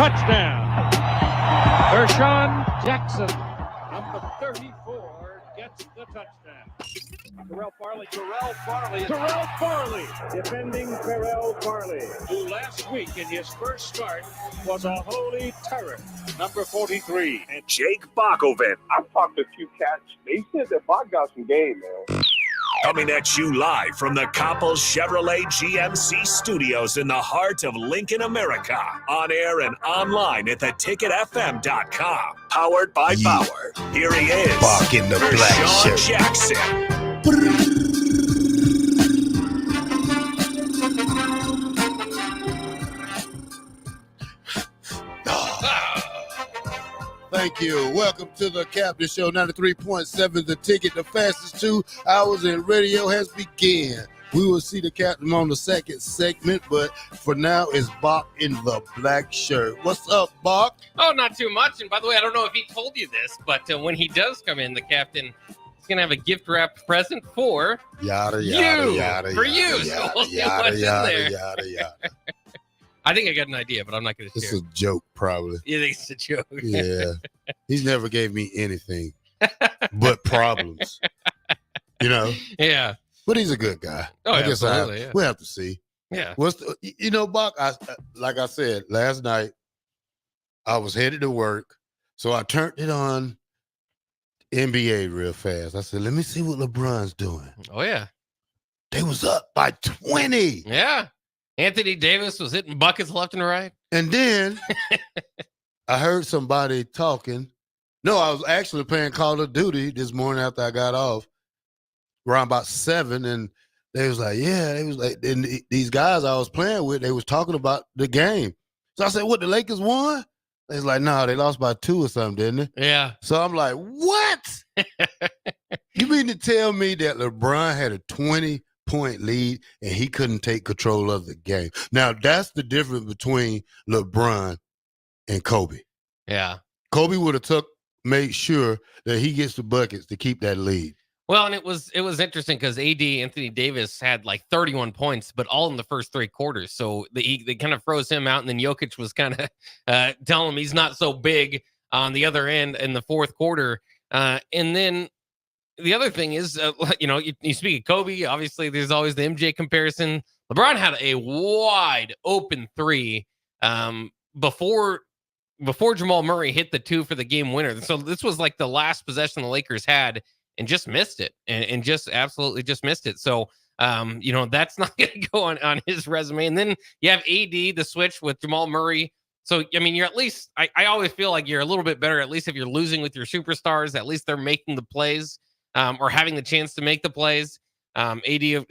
touchdown. Vershawn Jackson, number 34, gets the touchdown. Terrell Farley, defending Terrell Farley, who last week in his first start was a holy terror, number 43. And Jake Bakoven. I've talked to a few cats. They said that Bach got some game, man. Coming at you live from the Coppels Chevrolet GMC studios in the heart of Lincoln, America. On air and online at theticketfm.com. Powered by Bauer. Here he is, Bach in the black Sean shirt. Jackson. Thank you. Welcome to the Captain Show, 93.7 The Ticket. The fastest 2 hours in radio has begun. We will see the captain on the second segment, but for now, it's Bach in the black shirt. What's up, Bach? Oh, not too much. And by the way, I don't know if he told you this, but when he does come in, the captain is going to have a gift-wrapped present for Yada, you. yada, yada, For yada, you. yada, So we'll see yada, what's in yada, there. yada, yada. I think I got an idea, but I'm not going to It's share. a joke, probably. You think it's a joke? Yeah. He's never gave me anything but problems. You know? Yeah. But he's a good guy. Oh, I guess absolutely, yeah. we'll have to see. Yeah. Bach, like I said, last night, I was headed to work, so I turned it on NBA real fast. I said, let me see what LeBron's doing. Oh, yeah. They was up by 20. Yeah. Anthony Davis was hitting buckets left and right. And then I heard somebody talking. No, I was actually playing Call of Duty this morning after I got off around about 7. And they was like, and these guys I was playing with, they was talking about the game. So I said, what, the Lakers won? They was like, no, they lost by 2 or something, didn't they? Yeah. So I'm like, what? You mean to tell me that LeBron had a 20-point lead and he couldn't take control of the game? Now, that's the difference between LeBron and Kobe. Yeah. Kobe would have made sure that he gets the buckets to keep that lead. Well, and it was interesting because Anthony Davis had like 31 points, but all in the first 3 quarters. So they kind of froze him out, and then Jokic was kind of telling him he's not so big on the other end in the fourth quarter. And then the other thing is, you speak of Kobe. Obviously, there's always the MJ comparison. LeBron had a wide open 3 before Jamal Murray hit the 2 for the game winner. So this was like the last possession the Lakers had, and just missed it, and just absolutely just missed it. So, that's not going to go on his resume. And then you have AD, the switch with Jamal Murray. So, I mean, you're at least, I always feel like you're a little bit better, at least if you're losing with your superstars, at least they're making the plays or having the chance to make the plays. AD,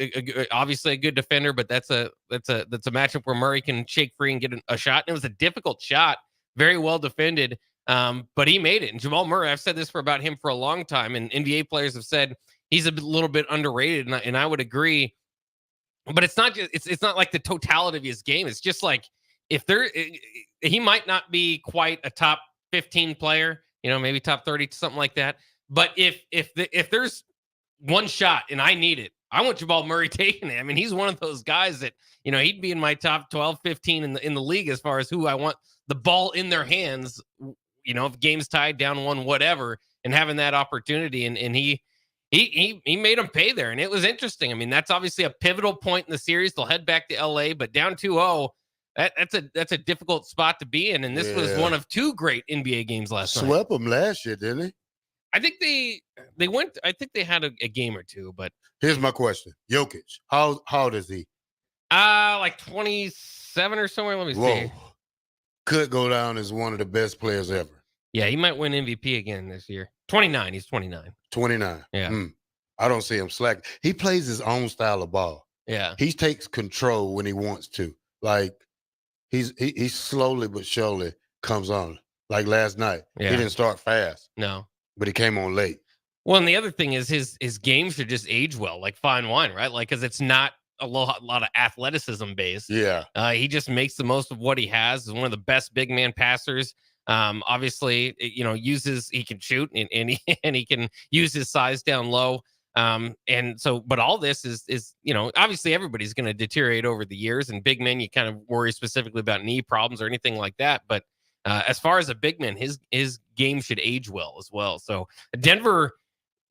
obviously a good defender, but that's a matchup where Murray can shake free and get a shot. And it was a difficult shot, very well defended. But he made it. And Jamal Murray, I've said this about him for a long time, and NBA players have said he's a little bit underrated, and I would agree. But it's not just it's not like the totality of his game. It's just like he might not be quite a top 15 player, maybe top 30, something like that. But if there's one shot and I need it, I want Jamal Murray taking it. I mean, he's one of those guys that, he'd be in my top 12, 15 in the league as far as who I want the ball in their hands. If game's tied down 1, whatever, and having that opportunity, and he made them pay there, and it was interesting. I mean, that's obviously a pivotal point in the series. They'll head back to LA, but down 2-0, that's a difficult spot to be in. And this was one of 2 great NBA games last night. Swept them last year, didn't he? I think they went. I think they had a game or 2. But here's my question: Jokic, how old is he? Like 27 or somewhere. Let me see. Could go down as one of the best players ever. Yeah, he might win MVP again this year. 29. He's 29. 29. Yeah. I don't see him slack. He plays his own style of ball. Yeah. He takes control when he wants to. Like he slowly but surely comes on. Like last night. Yeah. He didn't start fast. No. But he came on late. Well, and the other thing is his game should just age well, like fine wine, right? Like, because it's not a lot of athleticism based. Yeah. He just makes the most of what he has. He's one of the best big man passers. Obviously, he can shoot and he can use his size down low. And so, but all this is obviously everybody's going to deteriorate over the years, and big men, you kind of worry specifically about knee problems or anything like that. But as far as a big man, his game should age well as well. So Denver,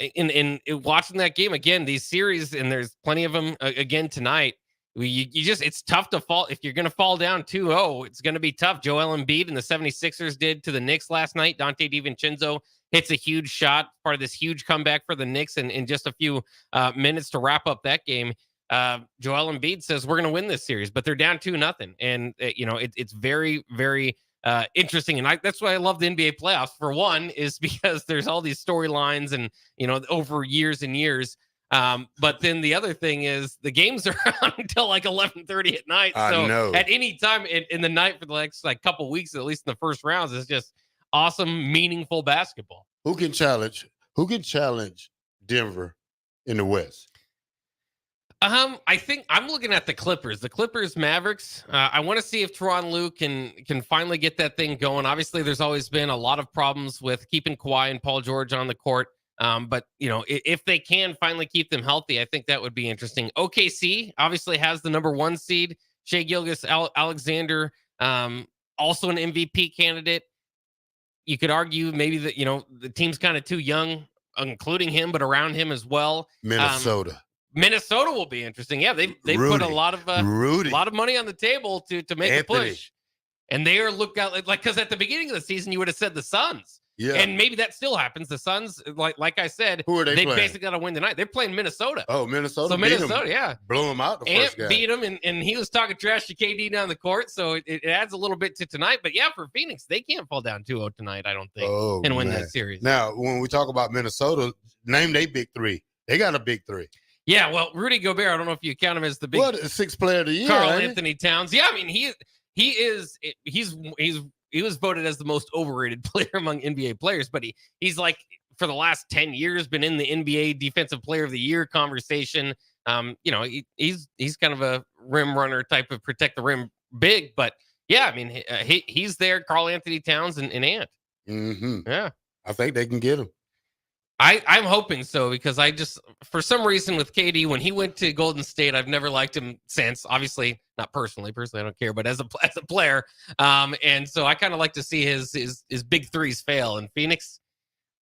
in watching that game again, these series, and there's plenty of them again tonight. It's tough to fall. If you're going to fall down 2-0, it's going to be tough. Joel Embiid and the 76ers did to the Knicks last night. Dante DiVincenzo hits a huge shot, part of this huge comeback for the Knicks in just a few minutes to wrap up that game. Joel Embiid says we're going to win this series, but they're down 2-0. And, it's very, very interesting. And that's why I love the NBA playoffs. For one, is because there's all these storylines and, over years and years. But then the other thing is the games are on until like 11:30 at night. So at any time in the night for the next couple weeks, at least in the first rounds, it's just awesome, meaningful basketball. Who can challenge Denver in the West? I think I'm looking at the Clippers. The Clippers, Mavericks. I want to see if Tyronn Lue can finally get that thing going. Obviously, there's always been a lot of problems with keeping Kawhi and Paul George on the court. But if they can finally keep them healthy, I think that would be interesting. OKC obviously has the number 1 seed. Shai Gilgeous-Alexander, also an MVP candidate. You could argue maybe that the team's kind of too young, including him, but around him as well. Minnesota will be interesting. Yeah, they put a lot of money on the table to make a push, and they are looked out like because at the beginning of the season you would have said the Suns. Yeah. And maybe that still happens. The Suns, like I said, who are they playing? Basically got to win tonight. They're playing Minnesota. Oh, Minnesota. So Minnesota, yeah. Blew them out the first game. Beat them, and he was talking trash to KD down the court, so it adds a little bit to tonight. But yeah, for Phoenix, they can't fall down 2-0 tonight, I don't think, and win that series. Now, when we talk about Minnesota, name they big three. They got a big three. Yeah, well, Rudy Gobert, I don't know if you count him as the big 6th player of the year. Karl Anthony Towns. Yeah, I mean, he was voted as the most overrated player among NBA players, but he's like for the last 10 years been in the NBA Defensive Player of the Year conversation. He's kind of a rim runner type of protect the rim big, but yeah, I mean he's there. Karl Anthony Towns and Ant. Mm-hmm. Yeah, I think they can get him. I'm hoping so because I just for some reason with KD when he went to Golden State, I've never liked him since. Obviously, not personally. Personally, I don't care, but as a player, and so I kind of like to see his big threes fail. And Phoenix,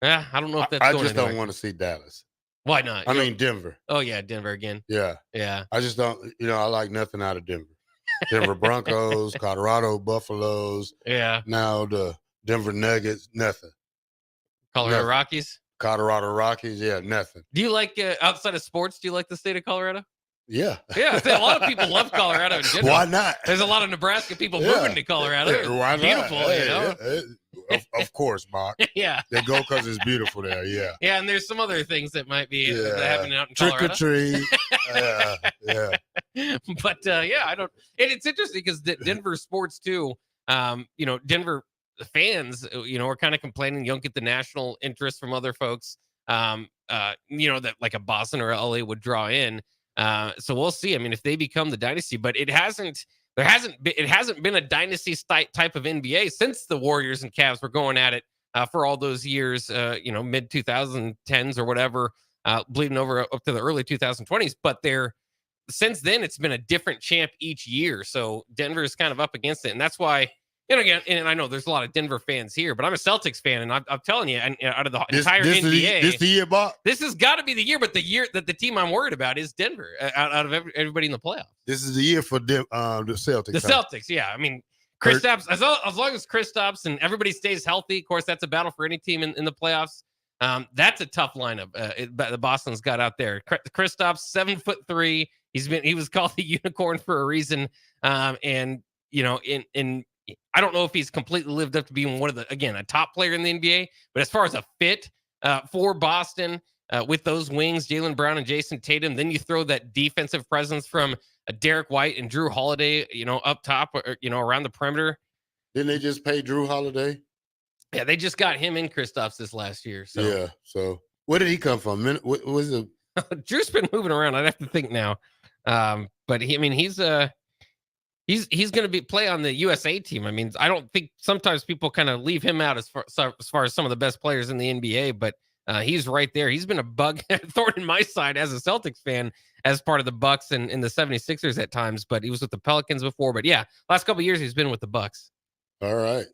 I don't know if that's. I just don't want to see Dallas. Why not? I mean Denver. Oh yeah, Denver again. Yeah. I just don't. I like nothing out of Denver. Denver Broncos, Colorado Buffaloes. Yeah. Now the Denver Nuggets, nothing. Colorado Rockies. Colorado Rockies, yeah, nothing. Do you like outside of sports? Do you like the state of Colorado? Yeah, yeah. A lot of people love Colorado in general. Why not? There's a lot of Nebraska people moving to Colorado. Why not? Beautiful, Of course, Mark. Yeah, they go because it's beautiful there. Yeah, yeah, and there's some other things that might be happening out in Colorado. Trick or treat. Yeah. But I don't. And it's interesting because Denver sports too. Denver fans, are kind of complaining you don't get the national interest from other folks. That like a Boston or LA would draw in. So we'll see. I mean, if they become the dynasty, but it hasn't been a dynasty type of NBA since the Warriors and Cavs were going at it for all those years, mid 2010s or whatever, bleeding over up to the early 2020s. But since then, it's been a different champ each year. So Denver is kind of up against it. And that's why, again, and I know there's a lot of Denver fans here, but I'm a Celtics fan, and I'm telling you, and out of the entire NBA, this the year, Bob? This has got to be the year. But the year that the team I'm worried about is Denver. Out of everybody in the playoffs, this is the year for the Celtics. The Celtics, yeah. I mean, Kristaps, as long as Kristaps and everybody stays healthy, of course, that's a battle for any team in the playoffs. That's a tough lineup. The Boston's got out there. Kristaps, 7'3". He was called the unicorn for a reason. And I don't know if he's completely lived up to being a top player in the NBA, but as far as a fit for Boston with those wings, Jaylen Brown and Jason Tatum, then you throw that defensive presence from Derek White and Drew Holiday, up top, or, around the perimeter. Didn't they just pay Drew Holiday? Yeah, they just got him in Kristaps this last year. So yeah. So where did he come from? What was it? Drew's been moving around. I'd have to think now. But he's going to play on the USA team. I mean, I don't think sometimes people kind of leave him out as far as some of the best players in the NBA, but he's right there. He's been a thorn in my side as a Celtics fan, as part of the Bucks and the 76ers at times, but he was with the Pelicans before. But yeah, last couple of years he's been with the Bucks. All right.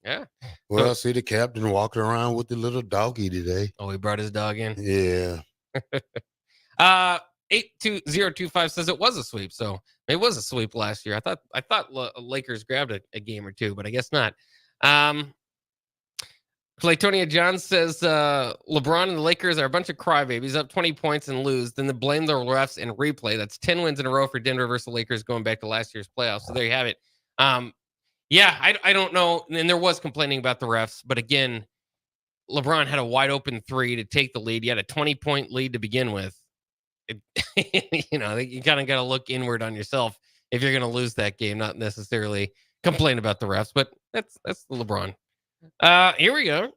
Yeah. Well, I see the captain walking around with the little doggy today. Oh, he brought his dog in. Yeah. 82025 says it was a sweep. So it was a sweep last year. I thought Lakers grabbed a game or two, but I guess not. Claytonia John says LeBron and the Lakers are a bunch of crybabies, up 20 points and lose. Then they blame the refs and replay. That's 10 wins in a row for Denver versus the Lakers going back to last year's playoffs. So there you have it. Yeah, I don't know. And there was complaining about the refs. But again, LeBron had a wide open 3 to take the lead. He had a 20-point lead to begin with. You kind of got to look inward on yourself if you're going to lose that game, not necessarily complain about the refs. But that's the LeBron. Here we go.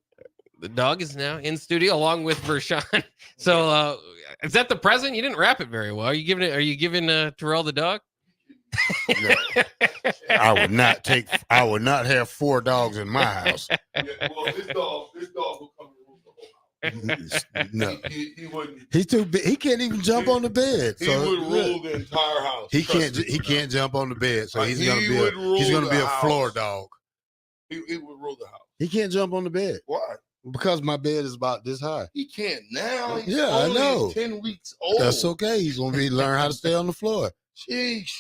The dog is now in studio along with Vershawn. So is that the present? You didn't wrap it very well. Are you giving Terrell the dog? No. I would not have 4 dogs in my house. Yeah, well, this dog will come and rule the whole house. No. He wouldn't. He's too big. He can't even jump on the bed. He So would rule the entire house. He Trust me. can't jump on the bed. So he's He gonna be would rule a the floor house. dog. He would rule the house. He can't jump on the bed Why? because my bed is about this high. He can't now. He's Yeah, I only know. 10 weeks old. That's okay. He's gonna learn how to stay on the floor. Sheesh.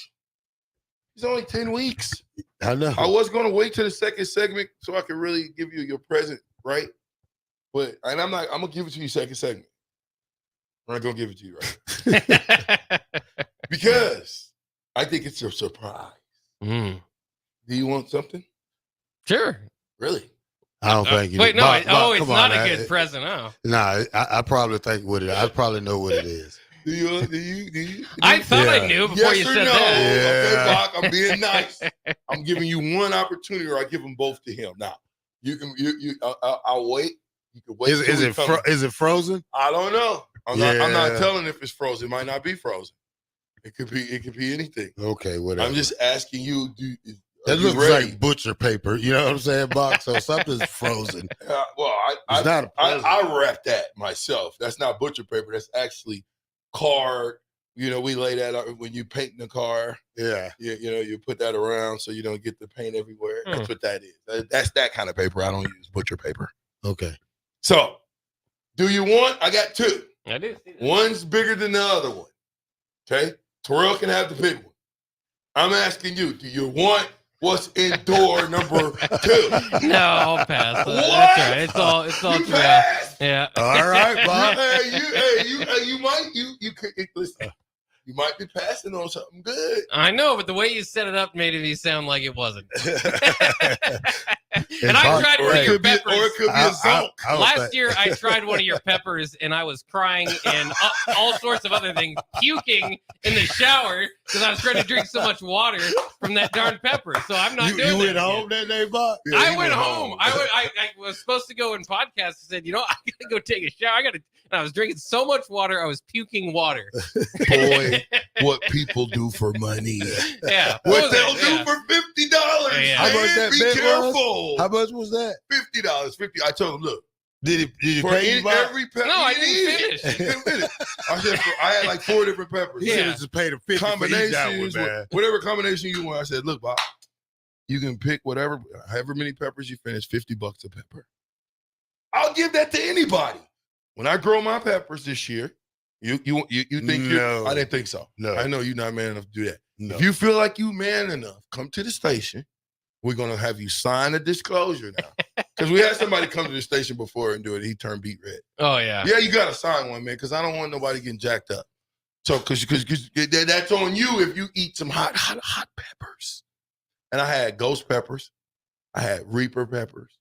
He's only 10 weeks. I know. I was going to wait till the second segment so I could really give you your present, right? I'm going to give it to you second segment. I'm not going to give it to you right. Because I think it's a surprise. Do you want something? Sure. Really? I don't think you. Wait, no. Bob, It's come not on, a good present. Oh. Nah, I probably think what it. I probably know what it is. Do you? I thought I Yeah. knew before Yes you or said no? that. Okay, Bach, I'm being nice. I'm giving you one opportunity, or I give them both to him. Now, you can. I'll wait. You can wait. Is it frozen? I don't know. I'm Yeah. not telling if it's frozen. It might not be frozen. It could be anything. Okay, whatever. I'm just asking you. That you looks ready? like butcher paper. You know what I'm saying, Box? So something's frozen. Well, It's not a present. I wrap that myself. That's not butcher paper. That's actually card. We lay that out when you paint the car. Yeah. You put that around so you don't get the paint everywhere. That's what that is. That's that kind of paper. I don't use butcher paper. Okay. So, do you want? I got 2. I do see that. One's bigger than the other one. Okay? Terrell can have the big one. I'm asking you, do you want what's in door number 2? No, I'll pass. What? That's all right. It's all You true. passed? Yeah. All right, Bob. Listen. You might be passing on something good. I know, but the way you set it up made it sound like it wasn't. And I Bob- tried one of your peppers. Or it could be a zonk. Last year, I tried one of your peppers, and I was crying and all sorts of other things, puking in the shower because I was trying to drink so much water from that darn pepper. So I'm not doing You that went again. home that day, Bob? Yeah, I he went home. I was supposed to go and podcast. I said, I gotta go take a shower. And I was drinking so much water, I was puking water. Boy, what people do for money. Yeah. What was they'll it? do Yeah. for $50. Yeah. How much that Be bet was? careful. How much was that? $50. $50. I told him, look, Did you for pay you, Bob? every pepper. No, I he didn't needed. finish. He didn't finish. I had like 4 different peppers. He Yeah. should have just paid a 50 for each that one, Combinations, man. whatever combination you want. I said, look, Bob, you can pick however many peppers you finish, $50 a pepper. I'll give that to anybody. When I grow my peppers this year, you think No. I didn't think so. No. I know you're not man enough to do that. No. If you feel like you man enough, come to the station. We're gonna have you sign a disclosure now. Because we had somebody come to the station before and do it. He turned beet red. Oh, yeah. Yeah, you gotta sign one, man, because I don't want nobody getting jacked up. So because that's on you if you eat some hot peppers. And I had ghost peppers. I had Reaper peppers.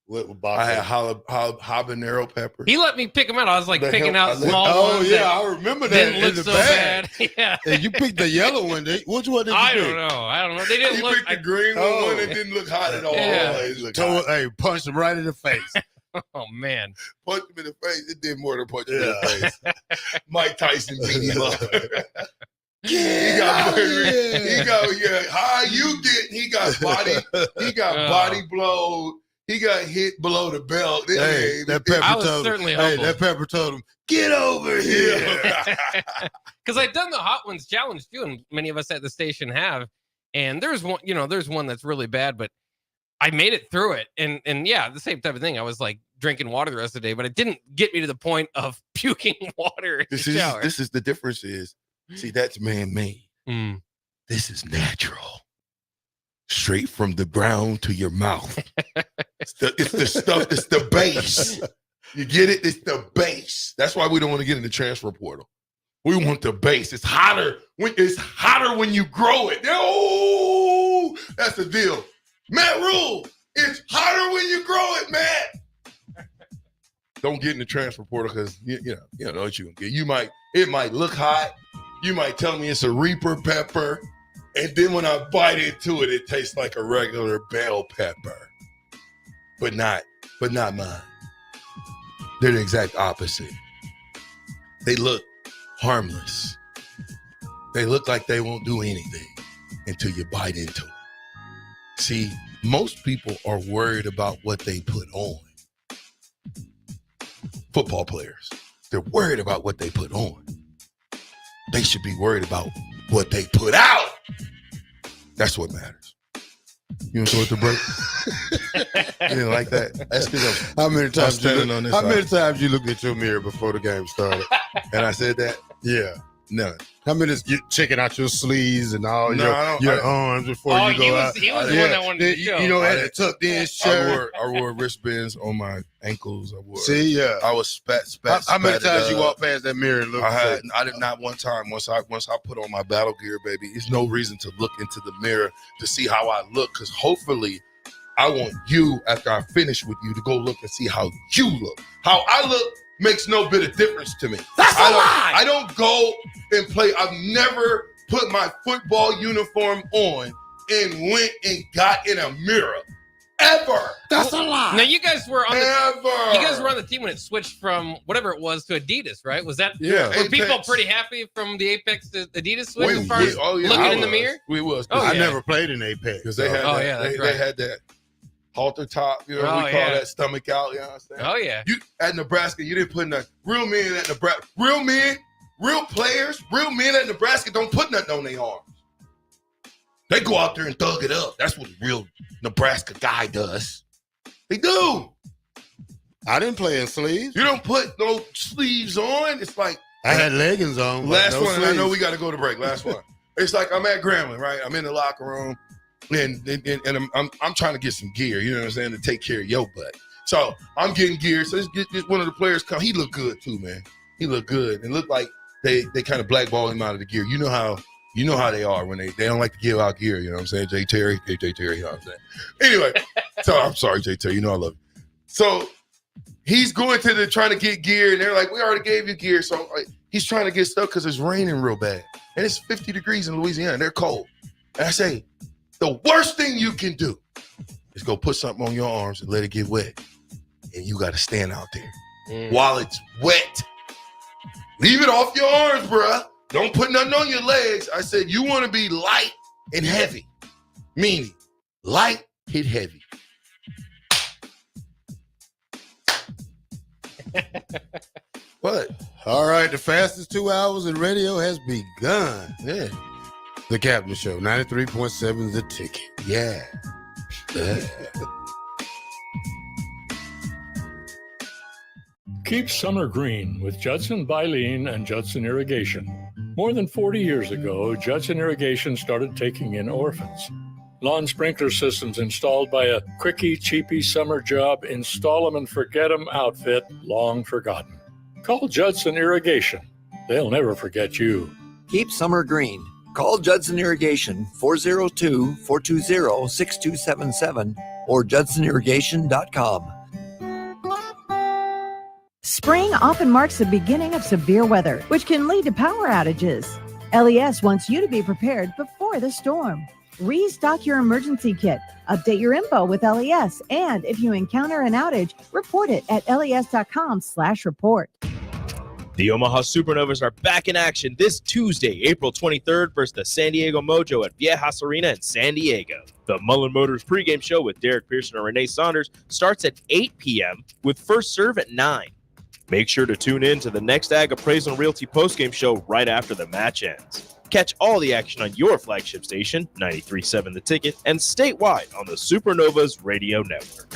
I had habanero peppers. He let me pick them out. I was like The picking hell- out small Oh, ones yeah, that I remember that didn't in look the so bag. bad. Yeah. And you picked the yellow one. Which one did you I pick? don't know. They didn't He look. picked the green one that didn't look hot at all. Yeah. It looked Told, hot. hey, punched him right in the face. Oh man. Punched him in the face. It did more than punch him in the face. Mike Tyson beat him up. He got how you get? He got body blow. He got hit below the belt. Hey, that pepper I was told him. certainly Hey, humbled. that pepper told him, get over here. Because I've done the Hot Ones challenge too, and many of us at the station have. And there's one that's really bad, but I made it through it. And yeah, the same type of thing. I was like drinking water the rest of the day, but it didn't get me to the point of puking water in the shower. This is the difference is, see, that's man-made. This is natural. Straight from the ground to your mouth. It's the stuff, it's the base. You get it? It's the base. That's why we don't want to get in the transfer portal. We want the base. It's hotter when you grow it. Oh, that's the deal. Matt Rule, it's hotter when you grow it, Matt. Don't get in the transfer portal because you know what you gonna get. It might look hot. You might tell me it's a Reaper pepper. And then when I bite into it, it tastes like a regular bell pepper. But not mine. They're the exact opposite. They look harmless. They look like they won't do anything until you bite into it. See, most people are worried about what they put on. Football players, they're worried about what they put on. They should be worried about what they put out. That's what matters. You want to throw it to break? You didn't like that? That's because How many times many you looked at your mirror before the game started? and I said that? Yeah. None. How many you checking out your sleeves and all your arms before you go out? He was the one that wanted to show. You know, had a tucked in shirt. I wore wristbands on my ankles. I was spat. How many times you walk past that mirror and look? I did not one time. Once I put on my battle gear, baby, it's no reason to look into the mirror to see how I look, because hopefully I want you, after I finish with you, to go look and see how you look. How I look makes no bit of difference to me. That's a lie. I don't go and play. I've never put my football uniform on and went and got in a mirror. Ever. That's a lie. Now you guys were on the team when it switched from whatever it was to Adidas, right? Was that were people pretty happy from the Apex to Adidas switch as far as looking in the mirror? We was. I never played in Apex because they had they had that halter top, we call that stomach out, you know what I'm saying? Oh, yeah. You at Nebraska, you didn't put nothing. Real men at Nebraska, real men at Nebraska don't put nothing on their arms. They go out there and thug it up. That's what a real Nebraska guy does. They do. I didn't play in sleeves. You don't put no sleeves on. It's like I had leggings on. Last one, and I know we got to go to break. Last one. It's like I'm at Grambling, right? I'm in the locker room. And I'm trying to get some gear, you know what I'm saying, to take care of your butt. So I'm getting gear. So this one of the players come. He looked good too, man. He looked good. And looked like they kind of blackballed him out of the gear. You know how they are when they don't like to give out gear, you know what I'm saying? Jay Terry, you know what I'm saying? Anyway, so I'm sorry, Jay Terry, you know I love you. So he's going to trying to get gear, and they're like, we already gave you gear. So he's trying to get stuff because it's raining real bad. And it's 50 degrees in Louisiana. They're cold. And I say, the worst thing you can do is go put something on your arms and let it get wet. And you got to stand out there while it's wet. Leave it off your arms, bruh. Don't put nothing on your legs. I said, you want to be light and heavy. Meaning, light hit heavy. What? All right, the fastest 2 hours in radio has begun. Yeah. The Captain Show, 93.7 is the ticket. Yeah. Keep summer green with Judson Bylene and Judson Irrigation. More than 40 years ago, Judson Irrigation started taking in orphans. Lawn sprinkler systems installed by a quickie, cheapy summer job, install 'em and forget 'em outfit long forgotten. Call Judson Irrigation. They'll never forget you. Keep summer green. Call Judson Irrigation 402-420-6277 or judsonirrigation.com. Spring often marks the beginning of severe weather, which can lead to power outages. LES wants you to be prepared before the storm. Restock your emergency kit, update your info with LES, and if you encounter an outage, report it at les.com/report. The Omaha Supernovas are back in action this Tuesday, April 23rd versus the San Diego Mojo at Viejas Arena in San Diego. The Mullen Motors pregame show with Derek Pearson and Renee Saunders starts at 8 p.m. with first serve at 9. Make sure to tune in to the next Ag Appraisal and Realty postgame show right after the match ends. Catch all the action on your flagship station, 93.7 The Ticket, and statewide on the Supernovas Radio Network.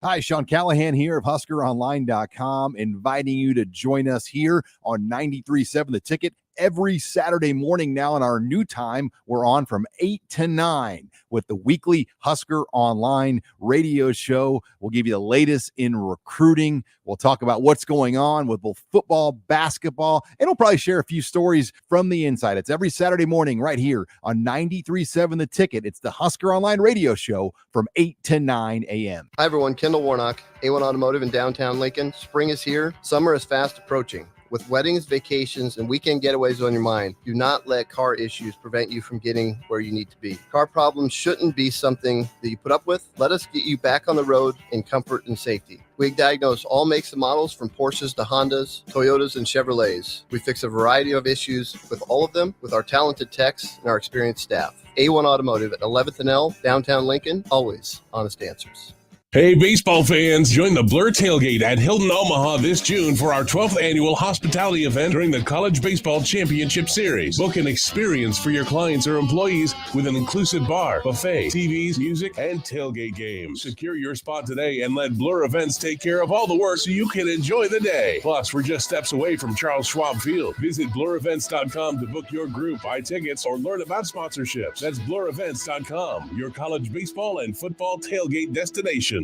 Hi, Sean Callahan here of HuskerOnline.com, inviting you to join us here on 93.7 The Ticket every Saturday morning. Now in our new time, we're on from 8 to 9 with the weekly Husker Online radio show. We'll give you the latest in recruiting. We'll talk about what's going on with both football, basketball, and we'll probably share a few stories from the inside. It's every Saturday morning right here on 93.7 The Ticket. It's the Husker Online radio show from 8 to 9 a.m. Hi, everyone. Kendall Warnock, A1 Automotive in downtown Lincoln. Spring is here. Summer is fast approaching. With weddings, vacations, and weekend getaways on your mind, do not let car issues prevent you from getting where you need to be. Car problems shouldn't be something that you put up with. Let us get you back on the road in comfort and safety. We diagnose all makes and models from Porsches to Hondas, Toyotas, and Chevrolets. We fix a variety of issues with all of them with our talented techs and our experienced staff. A1 Automotive at 11th and L, downtown Lincoln, always honest answers. Hey, baseball fans, join the Blur Tailgate at Hilton Omaha this June for our 12th annual hospitality event during the College Baseball Championship Series. Book an experience for your clients or employees with an inclusive bar, buffet, TVs, music, and tailgate games. Secure your spot today and let Blur Events take care of all the work so you can enjoy the day. Plus, we're just steps away from Charles Schwab Field. Visit blurevents.com to book your group, buy tickets, or learn about sponsorships. That's blurevents.com, your college baseball and football tailgate destination.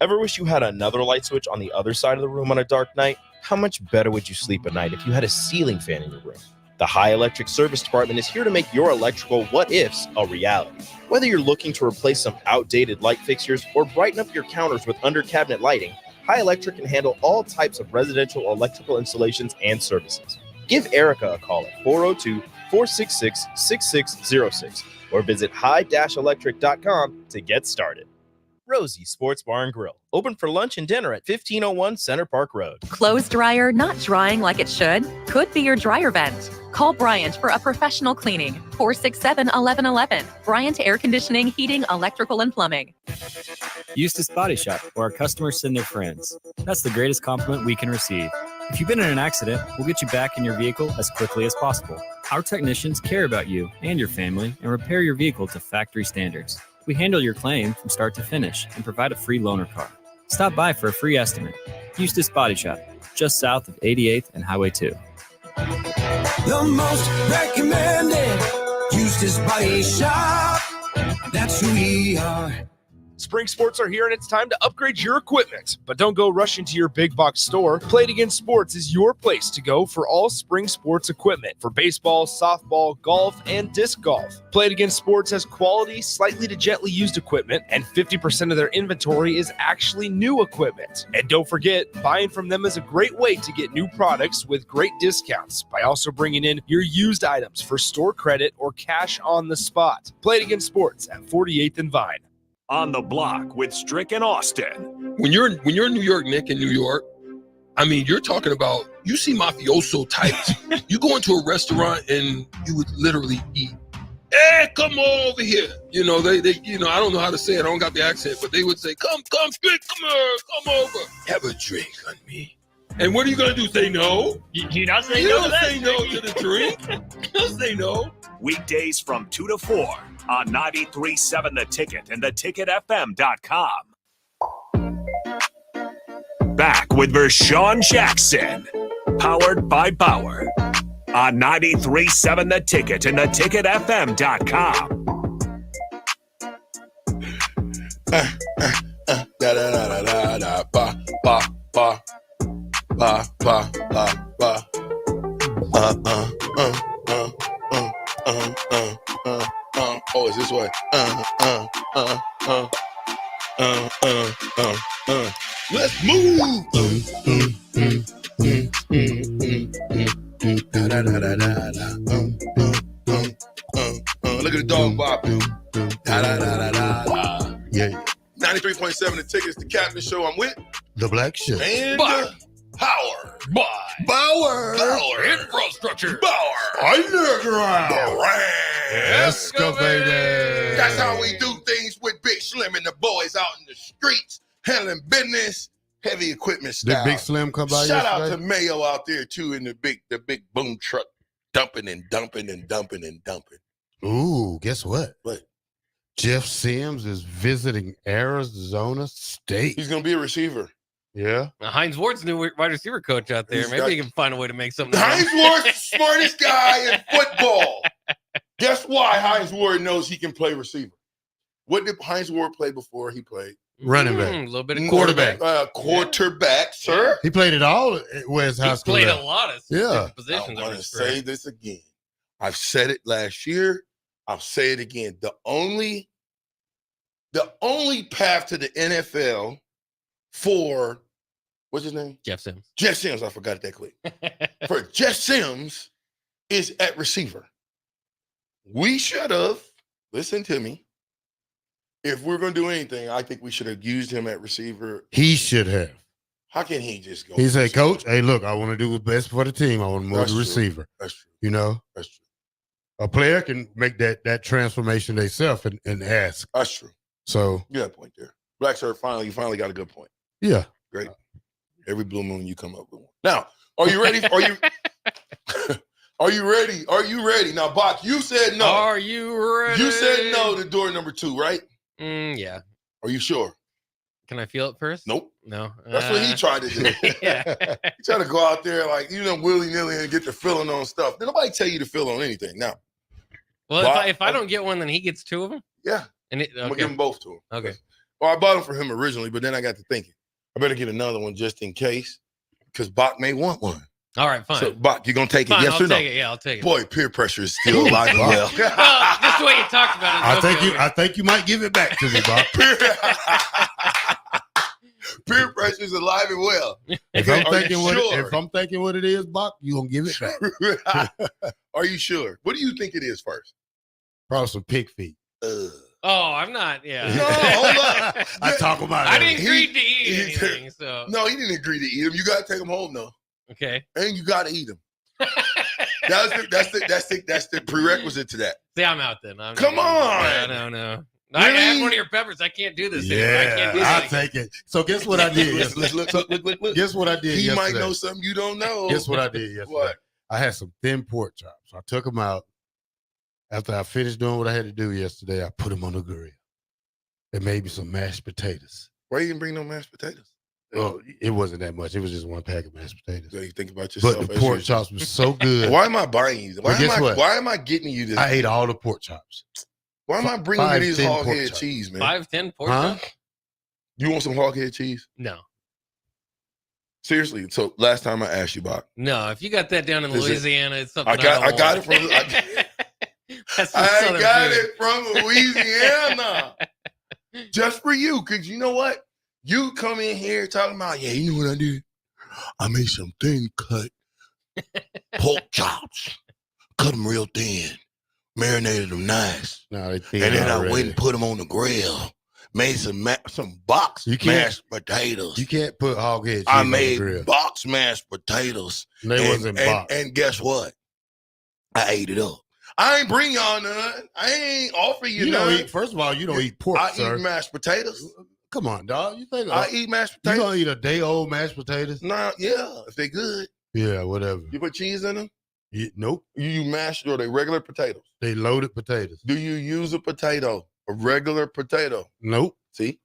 Ever wish you had another light switch on the other side of the room on a dark night? How much better would you sleep at night if you had a ceiling fan in your room? The High Electric Service Department is here to make your electrical what-ifs a reality. Whether you're looking to replace some outdated light fixtures or brighten up your counters with under-cabinet lighting, High Electric can handle all types of residential electrical installations and services. Give Erica a call at 402-466-6606 or visit high-electric.com to get started. Rosie's Sports Bar and Grill, open for lunch and dinner at 1501 Center Park Road. Clothes dryer not drying like it should? Could be your dryer vent. Call Bryant for a professional cleaning. 467-1111. Bryant Air Conditioning, Heating, Electrical, and Plumbing. Eustace Body Shop, where our customers send their friends. That's the greatest compliment we can receive. If you've been in an accident, we'll get you back in your vehicle as quickly as possible. Our technicians care about you and your family and repair your vehicle to factory standards. We handle your claim from start to finish and provide a free loaner car. Stop by for a free estimate. Eustace Body Shop, just south of 88th and Highway 2. The most recommended Eustace Body Shop. That's who we are. Spring sports are here and it's time to upgrade your equipment. But don't go rushing to your big box store. Play It Again Sports is your place to go for all spring sports equipment for baseball, softball, golf, and disc golf. Play It Again Sports has quality, slightly to gently used equipment, and 50% of their inventory is actually new equipment. And don't forget, buying from them is a great way to get new products with great discounts by also bringing in your used items for store credit or cash on the spot. Play It Again Sports at 48th and Vine. On the Block with Strick and Austin. When you're in New York, Nick, in New York, I mean, you're talking about, you see mafioso types. You go into a restaurant and you would literally eat. Hey, come over here. You know, they I don't know how to say it. I don't got the accent, but they would say, come, Strick, come here, come over. Have a drink on me. And what are you going to do? Say no? You not say you no don't to that? say no to the drink. You don't say no. Weekdays from 2 to 4 on 93.7 The Ticket and theticketfm.com. Back with Vershawn Jackson, powered by Bauer, on 93.7 The Ticket and theticketfm.com. Da da da da da ba ba ba ba ba ba ba. Oh, it's this way. Let's move. Look at the dog bopping. Yeah. 93.7 The Tickets, the Captain Show. I'm with The Black Shirt. And Power. Bauer. Infrastructure. Bauer. Underground. Excavated. That's how we do things with Big Slim and the boys out in the streets, handling business, heavy equipment Did style. Big Slim come by Shout out yesterday? to Mayo out there too in the big boom truck, dumping and dumping and dumping and dumping. Ooh, guess what? What? Jeff Sims is visiting Arizona State. He's gonna be a receiver. Yeah. Now, Hines Ward's new wide receiver coach out there. Maybe he can find a way to make something. Hines Ward's the smartest guy in football. Guess why Hines Ward knows he can play receiver? What did Hines Ward play before he played? Running back. A little bit of Quarterback. Quarterback, sir. He played it all at West High He School. played a level. lot of Yeah. positions. I want to say this again. I've said it last year. I'll say it again. The only path to the NFL for what's his name? Jeff Sims. Jeff Sims. I forgot it that quick. For Jeff Sims is at receiver. We should have, listen to me. If we're going to do anything, I think we should have used him at receiver. He should have. How can he just go? He said, Coach, hey, look, I want to do what's best for the team. I want to move That's the true. receiver. That's true. You know? That's true. A player can make that transformation themselves and ask. That's true. So, You got a point there. Black Sir, you finally got a good point. yeah. Great. Every blue moon you come up with one. Now, are you ready? Are you Are you ready? Are you ready? Now, Bach, you said no. Are you ready? You said no to door number 2, right? Yeah. Are you sure? Can I feel it first? Nope. No. That's what he tried to do. Yeah. He tried to go out there like, willy-nilly and get the feeling on stuff. Did nobody tell you to feel on anything? Now. Well, if I don't get one, then he gets 2 of them? Yeah. And I'm going to give them both to him. Okay. Well, I bought them for him originally, but then I got to thinking, I better get another one just in case, because Bach may want one. All right, fine. So, Bach, you going to take it? Fine, Yes I'll or no? take it. Yeah, I'll take it. Boy, peer pressure is still alive and well. Well, just the way you talked about it. I think you might give it back to me, Bob. Peer pressure is alive and well. If I'm thinking what it is, Bob, you gonna give it back. Are you sure? What do you think it is first? Probably some pig feet. Oh, I'm not. Yeah. No, hold on. I talk about it. I didn't agree to eat anything. So No, he didn't agree to eat them. You got to take them home though, okay. and you got to eat them. That's the prerequisite to that. See, I'm out then. Come on. No. I had one of your peppers. I can't do this. anymore. I can't do I'll this. take it. So guess what I did? Look. Guess what I did He yesterday? might know something you don't know. Guess what I did yesterday? What? I had some thin pork chops. I took them out. After I finished doing what I had to do yesterday, I put them on the grill. They made me some mashed potatoes. Why you didn't bring no mashed potatoes? Well, it wasn't that much. It was just one pack of mashed potatoes. So you think about yourself. But the as pork usual. chops were so good. Why am I buying you? Well, guess what? Why am I getting you this? I ate all the pork chops. Why am I bringing you 5, these 10 hog pork head chops. cheese, man? 5-10 pork Huh? chops? You want some hog head cheese? No. Seriously. So last time I asked you about, No, if you got that down in Is it- Louisiana, it's something I got it from. That's some I Southern got food. it from Louisiana. Just for you, because you know what? You come in here talking about, yeah, you know what I did? I made some thin cut pork chops, cut them real thin, marinated them nice, No, they and thin then I already. went and put them on the grill. Made some box You can't- mashed potatoes. You can't put hog head cheese I on the made grill. box mashed potatoes. They wasn't box. And guess what? I ate it up. I ain't bring y'all none. I ain't offer you, You don't none. eat. First of all, you don't eat pork, I sir. eat mashed potatoes. Come on, dog. You think I eat mashed you potatoes. gonna eat a day old mashed potatoes? Nah, yeah, if they good. Yeah, whatever. You put cheese in them? Nope. You mash or they regular potatoes? They loaded potatoes. Do you use a potato? A regular potato? Nope. See?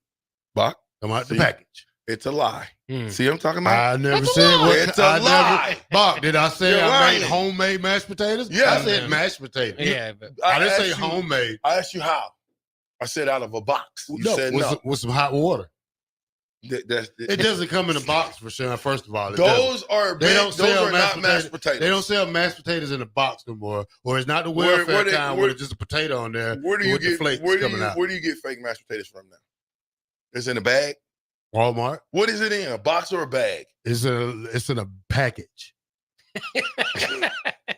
Bach? Come out the See? package. It's a lie. Hmm. See what I'm talking about? I never That's a said lie. what. It's a I lie. Bob, did I say You're I made lying. homemade mashed potatoes? Yeah. I said mashed potatoes. Yeah, but I didn't asked say you- homemade. I asked you how. I said out of a box. You said with no. with some hot water. That's It doesn't come in a box for sure. First of all, it doesn't. those are They big, don't those sell are mashed not mashed potatoes. They don't sell mashed potatoes in a box no more, or it's not the Where- welfare where they- kind where- where it's just a potato on there Where do you with the get flakes where do coming you out. where do you get fake mashed potatoes from now? It's in a bag. Walmart. What is it in? A box or a bag? It's in a package,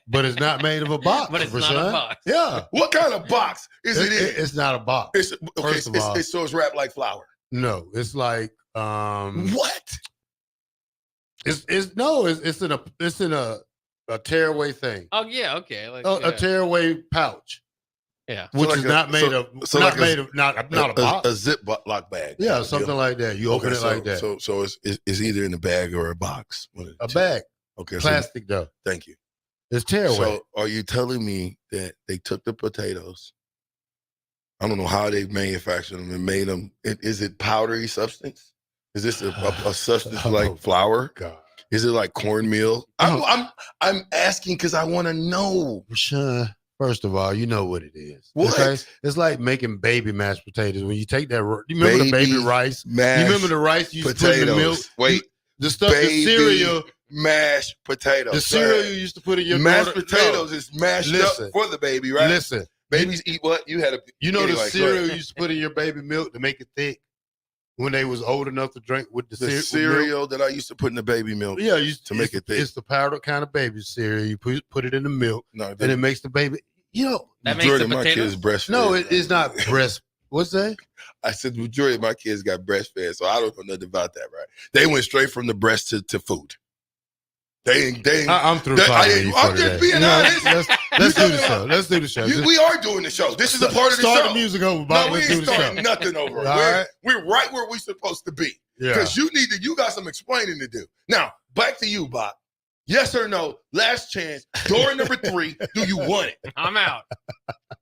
but it's not made of a box. But it's not Rashawn. a box. Yeah, What kind of box is it in? it's not a box. It's okay. First of all- So it's wrapped like flour. No, it's like What? it's in a tearaway thing, oh yeah, okay. Like, a yeah. tearaway pouch. Yeah. Which So is like not made of not a box. A Ziploc bag. Yeah, something like that. You open it like that. So it's either in a bag or a box. A bag. Okay. Plastic though. Thank you. It's tearaway. So are you telling me that they took the potatoes? I don't know how they manufactured them and made them. Is it powdery substance? Is this a substance like flour? God. Is it like cornmeal? I'm asking because I want to know. Rashawn, first of all, you know what it is. What? Okay? It's like making baby mashed potatoes. When you take that, you remember the baby rice? You remember the rice you used to put in the milk? Wait, the stuff, the cereal. Mashed potatoes. The cereal you used to put in your mashed potatoes is mashed up for the baby, right? Listen, babies eat what? The cereal you used to put in your baby milk to make it thick when they was old enough to drink with the cereal that I used to put in the baby milk. Yeah, to make it thick. It's the powdered kind of baby cereal. You put it in the milk, and it makes the baby. That majority makes of my kids breastfed. No, it is not breast. What's that? I said the majority of my kids got breastfed, so I don't know nothing about that. Right? They went straight from the breast to food. I'm through. I'm just being honest. Let's do the show. Let's do the show. We are doing the show. This is a part of the show. Start the music over, Bob. No, we ain't starting nothing over. We're right where we're supposed to be. Because you got some explaining to do. Now, back to you, Bob. Yes or no? Last chance. Door number 3. Do you want it? I'm out.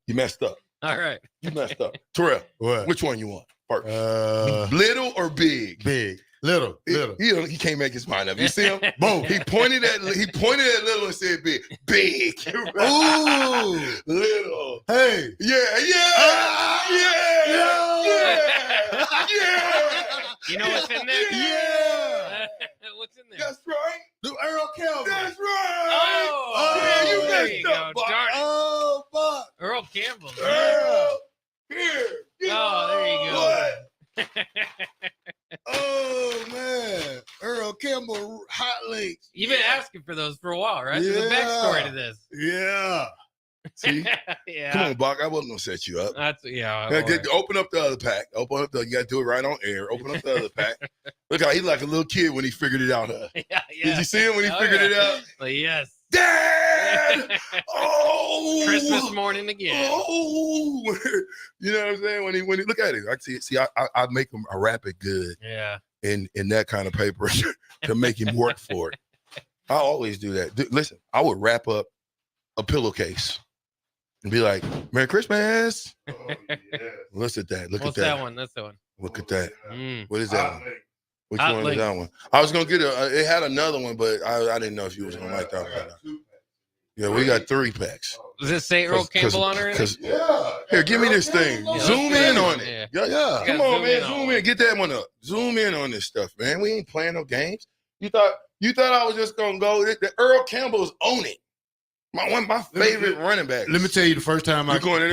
You messed up. All right. You messed up. Terrell, which one you want first? Little or big? Big. Little. He can't make his mind up. You see him? Both. He pointed at little and said big. Big. Ooh. Little. Hey. Yeah. You know what's in there? Yeah. What's in there? That's right. The Earl Campbell. That's right. Yeah, you there messed up. Darn it. Oh, fuck. Earl Campbell. Earl. Here. There you go. What? Oh man, Earl Campbell hot links. You've been asking for those for a while, right? There's a backstory to this. Yeah. See? Yeah. Come on, Bach. I wasn't gonna set you up. That's Open up the other pack. You gotta do it right on air. Open up the other pack. Look how he's like a little kid when he figured it out. Huh? Yeah. Did you see him when he figured it out? Yes. Dad! Oh, Christmas morning again. Oh, you know what I'm saying? When he look at it, I make him wrap it good. Yeah. In that kind of paper to make him work for it. I always do that. Listen, I would wrap up a pillowcase and be like, "Merry Christmas." Oh, yeah. Look at that. What's that one? That's the one. Look at that. What is that one? Which Hot one link. is that one? I was gonna get it had another one, but I didn't know if you was gonna like that one or not. Yeah, we got 3 packs. Does it say Earl Campbell on it? Here, give me this thing. Zoom in on it. Yeah. Come on, man. Zoom in. Get that one up. Zoom in on this stuff, man. We ain't playing no games. You thought I was just gonna go. The Earl Campbell's on it. My favorite running back. Let me tell you, the first time I going in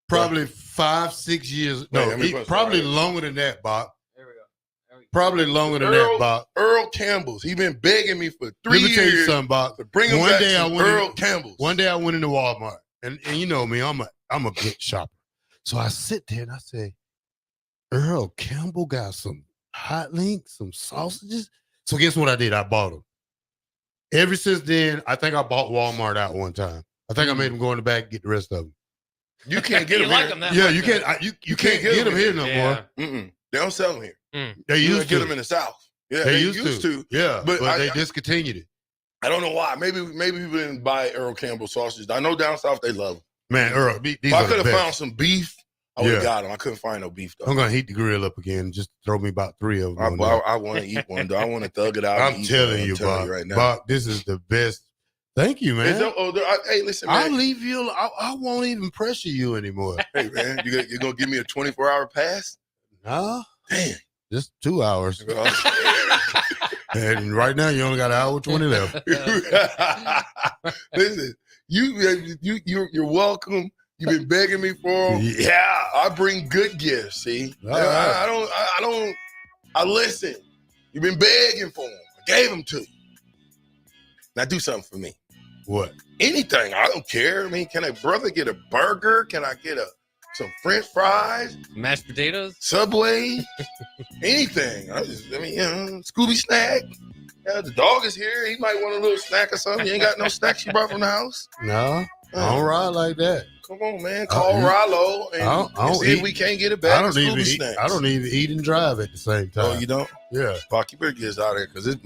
probably 5-6 years. No, probably longer than that, Bob. Probably longer than that, Bob. Earl Campbell's. He been begging me for 3 years. Let me tell you something, Bob. Bring him back to Earl Campbell's. One day I went into Walmart, and you know me, I'm a good shopper. So I sit there and I say, Earl Campbell got some hot links, some sausages. So guess what I did? I bought them. Ever since then, I think I bought Walmart out one time. I think I made them go in the back and get the rest of them. You can't get them like here. them that Yeah, much, you can't. You can't get them here no more. Mm-mm. They don't sell them here. They You used get to. them in the South. Yeah, They used to. Yeah, but they discontinued it. I don't know why. Maybe people didn't buy Earl Campbell sausages. I know down south they love them. Man, Earl, these If I are could the have best. found some beef, I would have got them. I couldn't find no beef though. I'm gonna heat the grill up again. Just throw me about 3 of them. I want to eat one though. I want to thug it out. I'm telling you, Bob. right now. Bob, this is the best. Thank you, man. Hey, listen, man. I'll leave you. I won't even pressure you anymore. Hey, man, you're gonna give me a 24-hour pass? No, Damn. just 2 hours. And right now, you only got an hour 20 left. Listen, you're welcome. You've been begging me for them. Yeah, I bring good gifts. See, All right. I listen. You've been begging for them. I gave them to you. Now do something for me. What? Anything. I don't care. I mean, can a brother get a burger? Can I get some French fries? Mashed potatoes? Subway? Anything. Scooby snack. Yeah, the dog is here. He might want a little snack or something. You ain't got no snacks you brought from the house? No. I don't ride like that. Come on, man. Call Rallo and see if we can't get it back. I don't even eat and drive at the same time. Oh, you don't? Yeah. Buck, you better get us out of here because this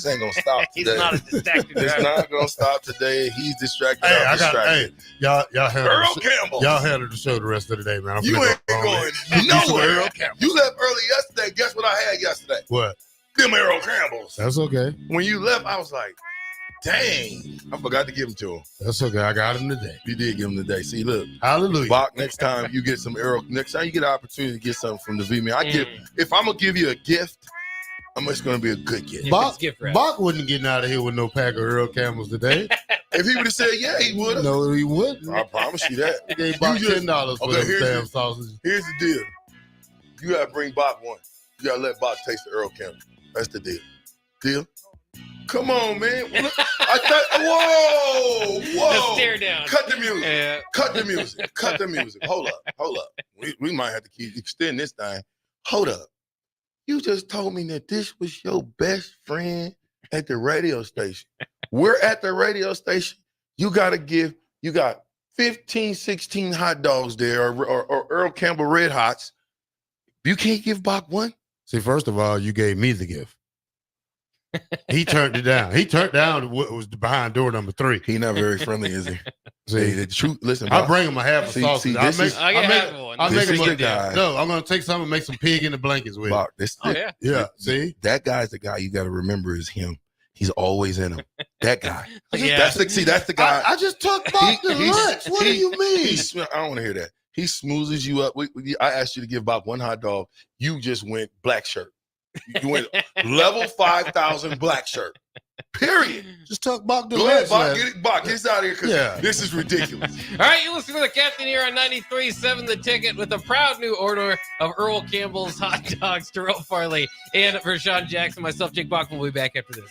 ain't gonna stop He's today. not a distracted It's driver. not gonna stop today. He's distracted. Hey, I'm distracted. y'all Earl Campbell. Y'all handle the show the rest of the day, man. I'm You finna ain't go going home. nowhere. Earl Campbell. You left early yesterday. Guess what I had yesterday? What? Them Earl Campbells. That's okay. When you left, I was like, dang. I forgot to give them to him. That's okay. I got him today. You did give him today. See, look. Hallelujah. Bach, next time you get some Earl, next time you get an opportunity to get something from the V-Man, if I'm going to give you a gift, it's going to be a good gift. Bach wasn't getting out of here with no pack of Earl Campbells today. If he would have said, yeah, he would have. No, he wouldn't. I promise you that. He gave Bach $10 for those damn sausages. Here's the deal. You got to bring Bach one. You got to let Bach taste the Earl Campbell. That's the deal. Deal? Come on, man. Look, whoa. The stare down. Cut the music. Yeah. Cut the music. Cut the music. Hold up. We might have to keep extending this thing. Hold up. You just told me that this was your best friend at the radio station. We're at the radio station. You got 15, 16 hot dogs there or Earl Campbell Red Hots. You can't give Bach one? See, first of all, you gave me the gift. He turned it down. He turned down what was behind door number 3. He not very friendly, is he? See, the truth. Listen, I bring him a half a sausage. I'm going to take some and make some pig in the blankets with. Bach, yeah. See, that guy's the guy you got to remember is him. He's always in him. That guy. Yeah. That's the guy. I just took Bach to lunch. What do you mean? I don't want to hear that. He smoozes you up. I asked you to give Bach one hot dog. You just went black shirt. You went level 5,000 black shirt. Period. Just took Bach to Go lunch. ahead, Bach. Get us out of here because this is ridiculous. All right, you listen to the captain here on 93.7 The Ticket with a proud new order of Earl Campbell's hot dogs, Terrell Farley, and for Sean Jackson, myself, Jake Bach. We'll be back after this.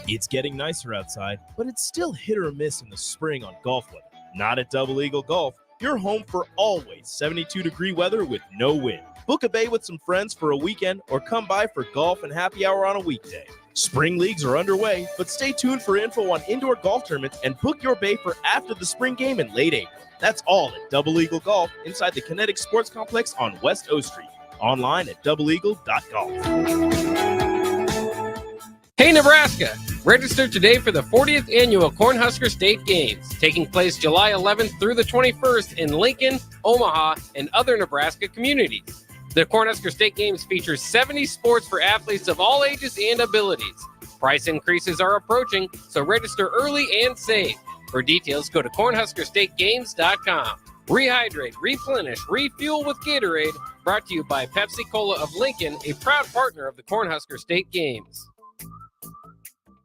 It's getting nicer outside, but it's still hit or miss in the spring on golf weather. Not at Double Eagle Golf. You're home for always 72-degree weather with no wind. Book a bay with some friends for a weekend or come by for golf and happy hour on a weekday. Spring leagues are underway, but stay tuned for info on indoor golf tournaments and book your bay for after the spring game in late April. That's all at Double Eagle Golf inside the Kinetic Sports Complex on West O Street. Online at doubleeagle.golf. Hey, Nebraska! Register today for the 40th annual Cornhusker State Games, taking place July 11th through the 21st in Lincoln, Omaha, and other Nebraska communities. The Cornhusker State Games features 70 sports for athletes of all ages and abilities. Price increases are approaching, so register early and save. For details, go to cornhuskerstategames.com. Rehydrate, replenish, refuel with Gatorade. Brought to you by Pepsi Cola of Lincoln, a proud partner of the Cornhusker State Games.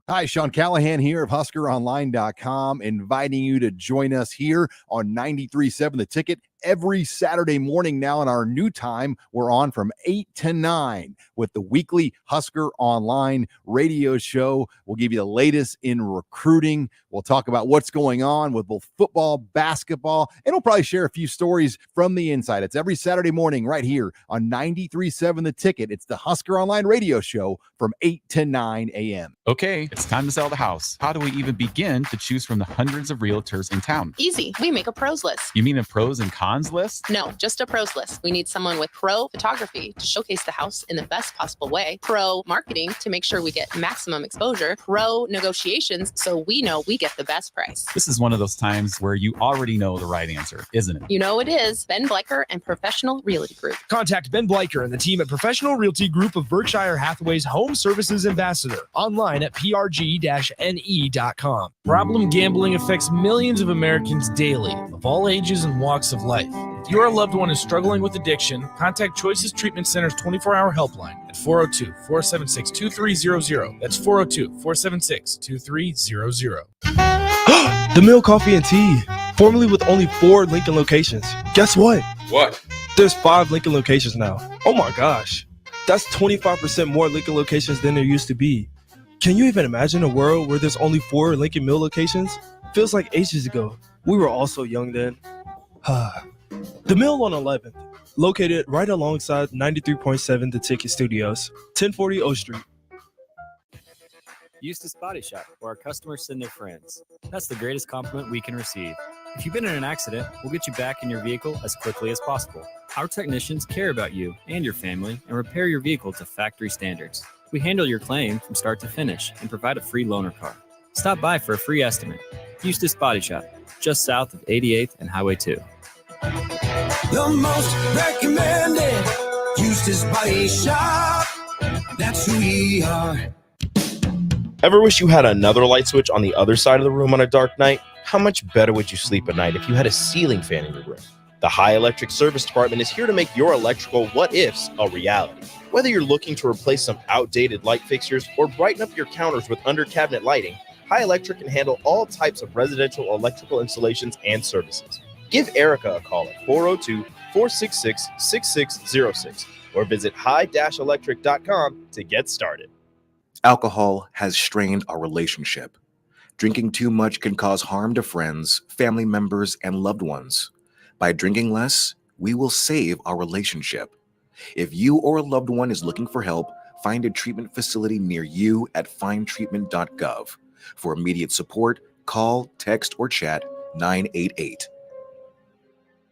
Hi, Sean Callahan here of HuskerOnline.com, inviting you to join us here on 93.7 The Ticket. Every Saturday morning now in our new time, we're on from 8 to 9 with the weekly Husker Online radio show. We'll give you the latest in recruiting. We'll talk about what's going on with both football, basketball, and we'll probably share a few stories from the inside. It's every Saturday morning right here on 93.7 The Ticket. It's the Husker Online radio show from 8 to 9 a.m. Okay, it's time to sell the house. How do we even begin to choose from the hundreds of realtors in town? Easy. We make a pros list. You mean a pros and cons list? No, just a pros list. We need someone with pro photography to showcase the house in the best possible way, pro marketing to make sure we get maximum exposure, pro negotiations so we know we get the best price. This is one of those times where you already know the right answer, isn't it? You know it is. Ben Bleicher and Professional Realty Group. Contact Ben Bleicher and the team at Professional Realty Group of Berkshire Hathaway's Home Services Ambassador. Online at prg-ne.com. Problem gambling affects millions of Americans daily, of all ages and walks of life. If your loved one is struggling with addiction, contact Choices Treatment Center's 24-hour helpline at 402-476-2300. That's 402-476-2300. The Mill Coffee and Tea, formerly with only 4 Lincoln locations. Guess what? What? There's 5 Lincoln locations now. Oh my gosh. That's 25% more Lincoln locations than there used to be. Can you even imagine a world where there's only 4 Lincoln Mill locations? Feels like ages ago. We were all so young then. The Mill on 11th. located right alongside 93.7 The Ticket Studios, 1040 O Street. Eustace Body Shop, where our customers send their friends. That's the greatest compliment we can receive. If you've been in an accident, we'll get you back in your vehicle as quickly as possible. Our technicians care about you and your family and repair your vehicle to factory standards. We handle your claim from start to finish and provide a free loaner car. Stop by for a free estimate. Eustace Body Shop, just south of 88th and Highway 2. The most recommended Eustace Body Shop. That's who we are. Ever wish you had another light switch on the other side of the room on a dark night? How much better would you sleep at night if you had a ceiling fan in your room? The High Electric Service Department is here to make your electrical what-ifs a reality. Whether you're looking to replace some outdated light fixtures or brighten up your counters with under-cabinet lighting, High Electric can handle all types of residential electrical installations and services. Give Erica a call at 402-466-6606 or visit high-electric.com to get started. Alcohol has strained our relationship. Drinking too much can cause harm to friends, family members, and loved ones. By drinking less, we will save our relationship. If you or a loved one is looking for help, find a treatment facility near you at findtreatment.gov. For immediate support, call, text, or chat 988.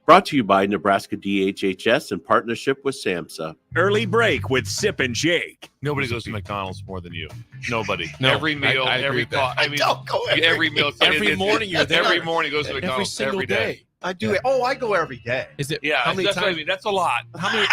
Brought to you by Nebraska DHHS in partnership with SAMHSA. Early break with Sip and Jake. Nobody goes to McDonald's more than you. Nobody. No, every meal, I agree every with that. call. I mean, every meal. Every morning you're there. Every morning goes to McDonald's every single day. I do it. Oh, I go every day. Is it? Yeah, How many that's times? what I mean. That's a lot. How many?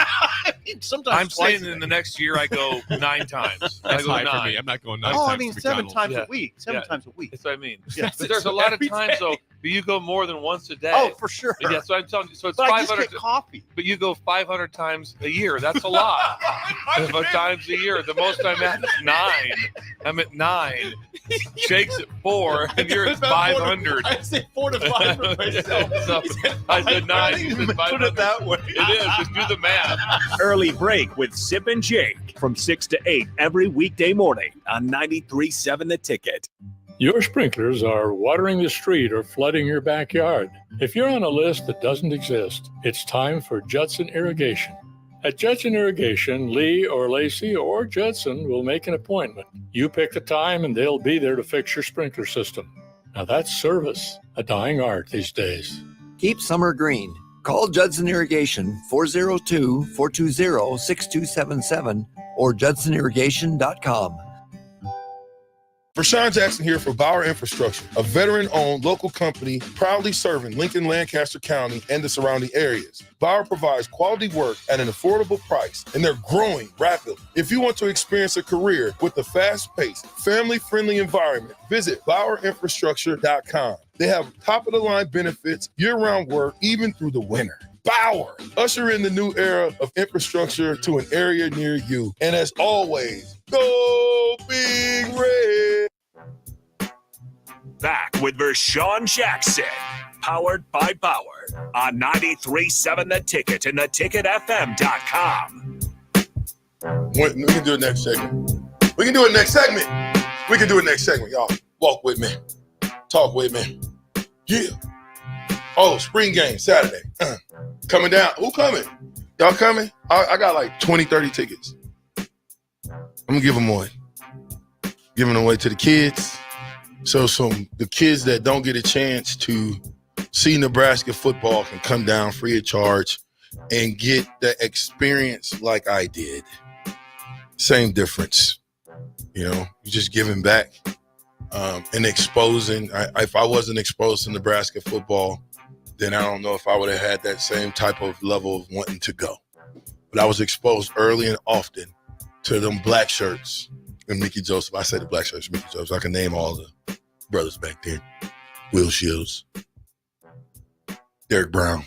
Sometimes I'm saying in the next year I go 9 times. I That's go high 9. for me. I'm not going 9 Oh, times. I mean to 7 McDonald's. times Yeah. a week. 7 times a week. That's what I mean. Yes. But there's a lot of Every times day. though. But you go more than once a day. Oh, for sure. Yeah, so I'm telling you. So it's But I just 500 get coffee. But you go 500 times a year. That's a lot. 500 times a year. The most I'm at is 9. I'm at 9. Jake's at 4, and you're at 500. I say 4 to 5 for myself. So, I said 9. You said 500. Put it that way. It is. Just do the math. Early break with Sip and Jake from 6 to 8 every weekday morning on 93.7 The Ticket. Your sprinklers are watering the street or flooding your backyard. If you're on a list that doesn't exist, it's time for Judson Irrigation. At Judson Irrigation, Lee or Lacey or Judson will make an appointment. You pick the time and they'll be there to fix your sprinkler system. Now that's service, a dying art these days. Keep summer green. Call Judson Irrigation 402-420-6277 or judsonirrigation.com. Rashawn Jackson here for Bauer Infrastructure, a veteran-owned local company proudly serving Lincoln, Lancaster County, and the surrounding areas. Bauer provides quality work at an affordable price, and they're growing rapidly. If you want to experience a career with a fast-paced, family-friendly environment, visit BauerInfrastructure.com. They have top-of-the-line benefits, year-round work, even through the winter. Bauer, usher in the new era of infrastructure to an area near you. And as always, go Big Red. Back with Vershawn Jackson, powered by Bauer on 93.7 The Ticket and theticketfm.com. We can do it next segment. We can do it next segment. We can do it next segment, y'all. Walk with me. Talk with me. Yeah. Oh, spring game, Saturday. Coming down. Who coming? Y'all coming? I got like 20, 30 tickets. I'm going to give them away. Giving them away to the kids. So the kids that don't get a chance to see Nebraska football can come down free of charge and get the experience like I did. Same difference. You know, you're just giving back and exposing. If I wasn't exposed to Nebraska football, then I don't know if I would have had that same type of level of wanting to go. But I was exposed early and often to them black shirts and Mickey Joseph. I say the black shirts, Mickey Joseph. I can name all the brothers back there. Will Shields, Derek Brown,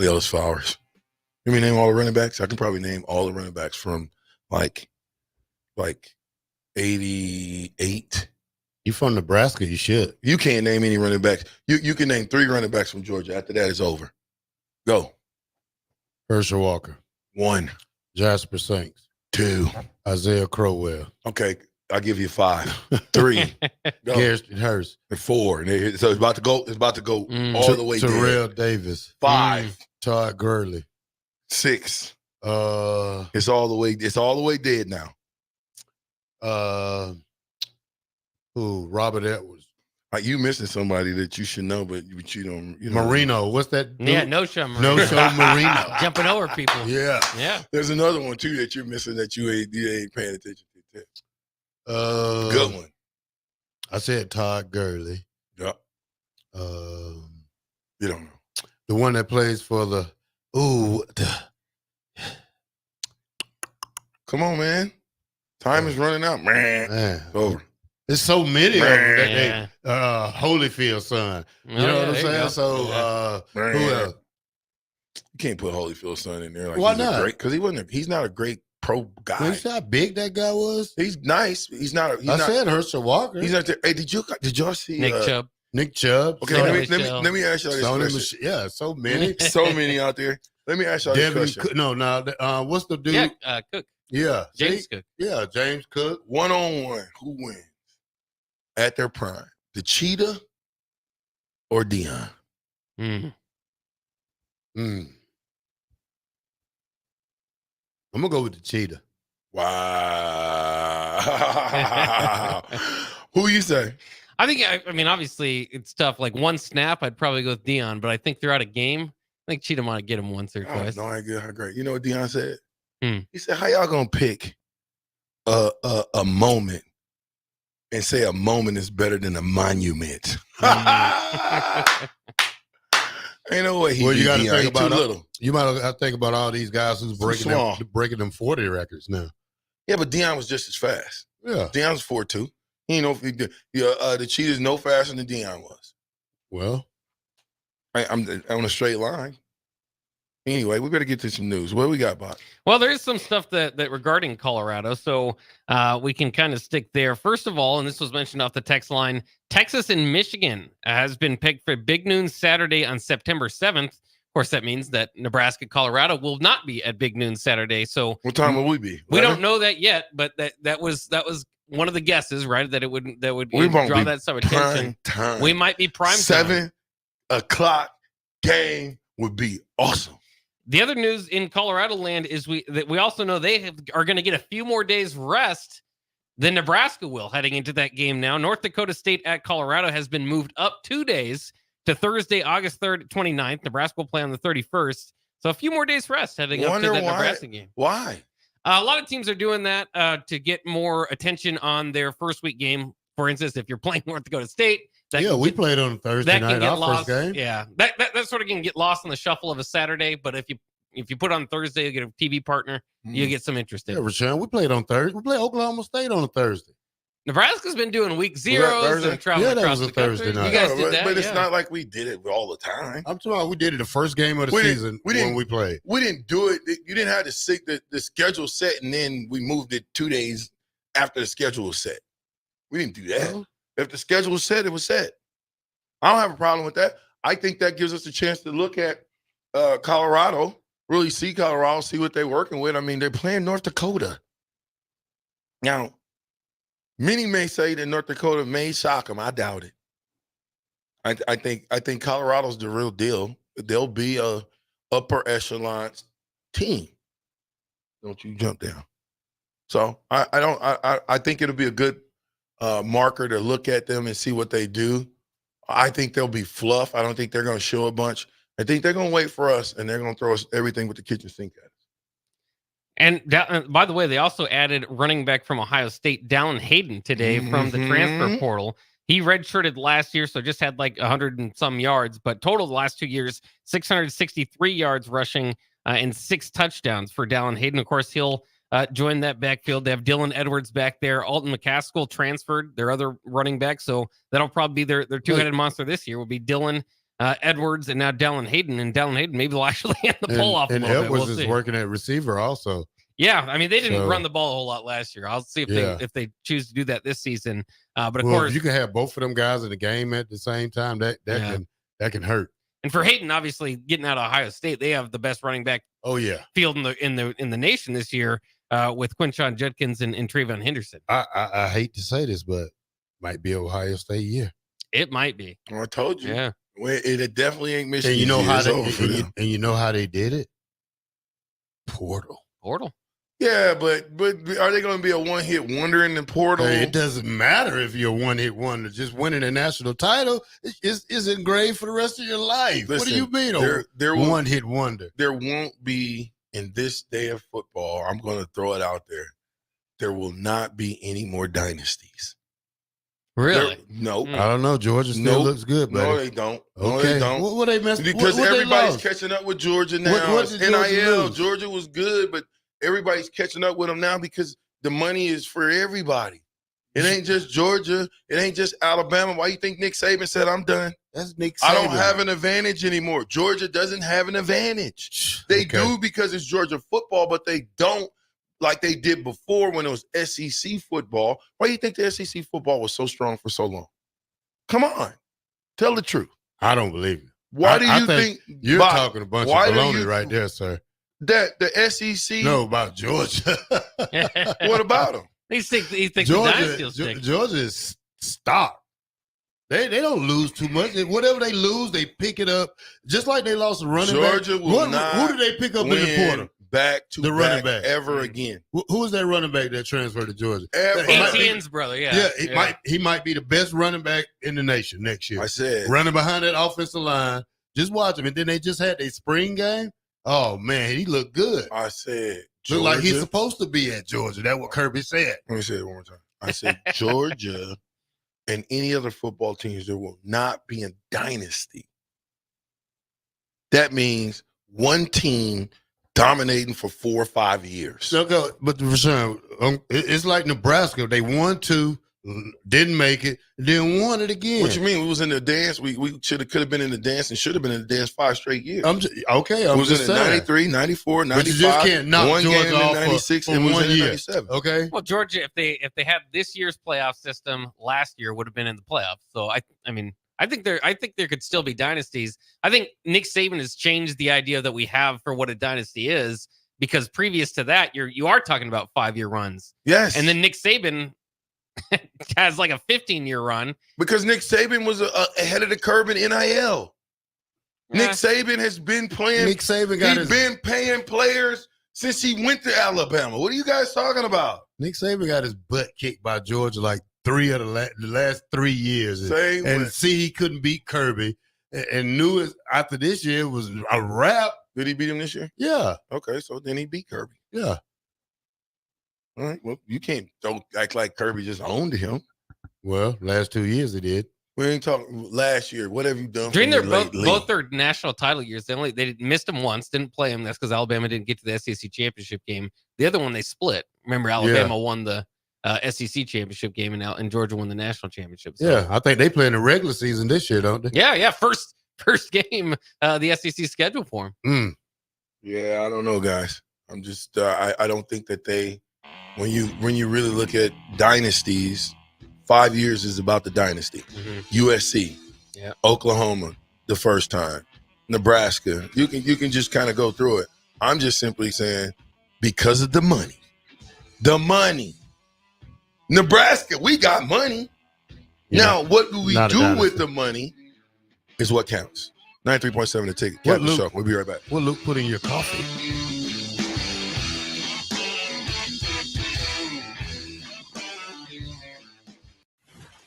Leolis Flowers. You mean name all the running backs? I can probably name all the running backs from like 88. You from Nebraska, you should. You can't name any running backs. You can name 3 running backs from Georgia. After that, it's over. Go. Herschel Walker. 1. Jasper Saints. 2. Isaiah Crowell. Okay, I'll give you 5. 3. Go. Garrison Hurst. And 4. And so it's about to go all the way down. Terrell Davis. 5. Todd Gurley. 6. It's all the way dead now. Robert Edwards. You missing somebody that you should know, but you don't. Marino. What's that? Dude? Yeah, no-show Marino. No-show Marino. Jumping over people. Yeah. Yeah. There's another one too that you're missing that you ain't paying attention to. Good one. I said Todd Gurley. Yep. You don't know. The one that plays for the Come on, man. Time is running out. Man. Over. There's so many of them that they Holyfield son. You know what I'm saying? So who else? You can't put Holyfield son in there. Like Why not? Because he's not a great pro guy. You see how big that guy was? He's nice. He's not. I said Herschel Walker. He's not there. Hey, did y'all see Nick Chubb? Nick Chubb. Okay, let me ask y'all this question. Yeah, so many. So many out there. Let me ask y'all this question. What's the dude? Yeah, Cook. Yeah. James Cook. Yeah, James Cook. 1-on-1. Who wins at their prime? The Cheetah or Deion? I'm gonna go with the Cheetah. Wow. Who you say? I think, I mean, obviously it's tough. Like one snap, I'd probably go with Deion, but I think throughout a game, I think Cheetah might get him once or I have twice. no idea how great. You know what Deion said? He said, how y'all gonna pick a moment and say a moment is better than a monument? Ain't no way you got to think about little. You might have to think about all these guys who's breaking them 40 records now. Yeah, but Deion was just as fast. Yeah, Deion was 4.2. He ain't know if he did. The Cheetah's no faster than Deion was. Well, I'm on a straight line. Anyway, we better get to some news. What we got, Bob? Well, there is some stuff that regarding Colorado, so we can kind of stick there. First of all, and this was mentioned off the text line, Texas and Michigan has been picked for Big Noon Saturday on September 7th. Of course, that means that Nebraska, Colorado will not be at Big Noon Saturday. So what time will we be? We don't know that yet, but that was one of the guesses, right? That would draw that some attention. Time. We might be prime 7 o'clock game would be awesome. The other news in Colorado land is we also know they are going to get a few more days rest than Nebraska will heading into that game now. North Dakota State at Colorado has been moved up 2 days to Thursday, August 3rd, 29th. Nebraska will play on the 31st. So a few more days rest heading up to that Nebraska game. Why? A lot of teams are doing that to get more attention on their first week game. For instance, if you're playing North Dakota State, we played on Thursday night, our lost. first game. Yeah, that sort of can get lost in the shuffle of a Saturday. But if you put it on Thursday, you get a TV partner, you get some interest in. Yeah, Rashawn, we played on Thursday. We played Oklahoma State on a Thursday. Nebraska's been doing week zeros and traveling across the country. Night. You guys did that, but it's not like we did it all the time. I'm talking about we did it the first game of the season when we played. We didn't do it. You didn't have the schedule set, and then we moved it 2 days after the schedule was set. We didn't do that. Well, if the schedule was set, it was set. I don't have a problem with that. I think that gives us a chance to look at Colorado, really see Colorado, see what they're working with. I mean, they're playing North Dakota. Now, many may say that North Dakota may shock them. I doubt it. I think Colorado's the real deal. They'll be a upper echelon team. Don't you jump down. So I think it'll be a good marker to look at them and see what they do. I think they'll be fluff. I don't think they're going to show a bunch. I think they're going to wait for us, and they're going to throw us everything with the kitchen sink at us. And by the way, they also added running back from Ohio State, Dallin Hayden, today from the transfer portal. He redshirted last year, so just had like 100 and some yards, but total the last 2 years, 663 yards rushing and 6 touchdowns for Dallin Hayden. Of course, he'll join that backfield. They have Dylan Edwards back there. Alton McCaskill transferred, their other running back, so that'll probably be their two-headed monster this year will be Dylan Edwards and now Dallin Hayden. And Dallin Hayden maybe will actually hand the ball off a little bit. Edwards is working at receiver also. Yeah, I mean, they didn't run the ball a whole lot last year. I'll see if they choose to do that this season. But of course, if you can have both of them guys in the game at the same time, that can hurt. And for Hayden, obviously getting out of Ohio State, they have the best running back field in the nation this year with Quinshon Judkins and Trayvon Henderson. I hate to say this, but might be Ohio State year. It might be. Well, I told you. Yeah. Well, it definitely ain't Michigan. And you know how they did it? Portal. Yeah, but are they going to be a one-hit wonder in the portal? Hey, it doesn't matter if you're a one-hit wonder. Just winning a national title is engraved for the rest of your life. Listen, what do you mean, one-hit wonder? There won't be, in this day of football, I'm going to throw it out there will not be any more dynasties. Really? Nope. I don't know. Georgia still looks good, buddy. No, they don't. No, Okay. they don't. What they messed? Because what everybody's they lost? catching up with Georgia now. What It's did Georgia NIL. lose? Georgia was good, but everybody's catching up with them now because the money is for everybody. It ain't just Georgia. It ain't just Alabama. Why you think Nick Saban said, I'm done? That's Nick Saban. I don't have an advantage anymore. Georgia doesn't have an advantage. They do because it's Georgia football, but they don't like they did before when it was SEC football. Why do you think the SEC football was so strong for so long? Come on. Tell the truth. I don't believe it. Why do you think you're talking a bunch of baloney right there, sir? That the SEC? No, about Georgia. What about them? He thinks the dynasty will stick. Georgia is stock. They don't lose too much. Whatever they lose, they pick it up. Just like they lost a running back. Georgia will not who did they pick up in the portal? Back to the running back ever again. Who is that running back that transferred to Georgia? Etienne's brother, He might be the best running back in the nation next year. I said running behind that offensive line. Just watch him. And then they just had their spring game. Oh man, he looked good. I said look like he's supposed to be at Georgia. That's what Kirby said. Let me say it one more time. I said Georgia and any other football teams, there will not be a dynasty. That means one team dominating for 4 or 5 years. But Rashawn, it's like Nebraska. They won 2, didn't make it, then won it again. What you mean? We was in the dance. We could have been in the dance and should have been in the dance 5 straight years. I'm was just in saying. 93, 94, 95. But you just can't knock one Georgia game off in 96 for and was 1 in year. 97. Okay. Well, Georgia, if they had this year's playoff system last year, would have been in the playoffs. So I think there could still be dynasties. I think Nick Saban has changed the idea that we have for what a dynasty is, because previous to that, you are talking about 5-year runs. Yes. And then Nick Saban has like a 15-year run. Because Nick Saban was ahead of the curve in NIL. Nick Saban has been playing. Nick Saban he's been paying players since he went to Alabama. What are you guys talking about? Nick Saban got his butt kicked by Georgia like 3 of the last 3 years. And he couldn't beat Kirby. And knew after this year was a wrap. Did he beat him this year? Yeah. Okay, so then he beat Kirby. Yeah. All right. Well, you can't act like Kirby just owned him. Well, last 2 years he did. We ain't talking last year. What have you done? During both their national title years, they missed him once, didn't play him. That's because Alabama didn't get to the SEC championship game. The other one they split. Remember, Alabama won the SEC championship game, and Georgia won the national championship. So. Yeah, I think they play in the regular season this year, don't they? Yeah. First game the SEC scheduled for them. Yeah, I don't know, guys. I'm just I don't think that they when you really look at dynasties, 5 years is about the dynasty. USC, Oklahoma, the first time, Nebraska. You can just kind of go through it. I'm just simply saying because of the money. The money. Nebraska, we got money. Yeah. Now, what do we do with the money is what counts. 93.7 the ticket. Captain Show. We'll be right back. What Luke put in your coffee?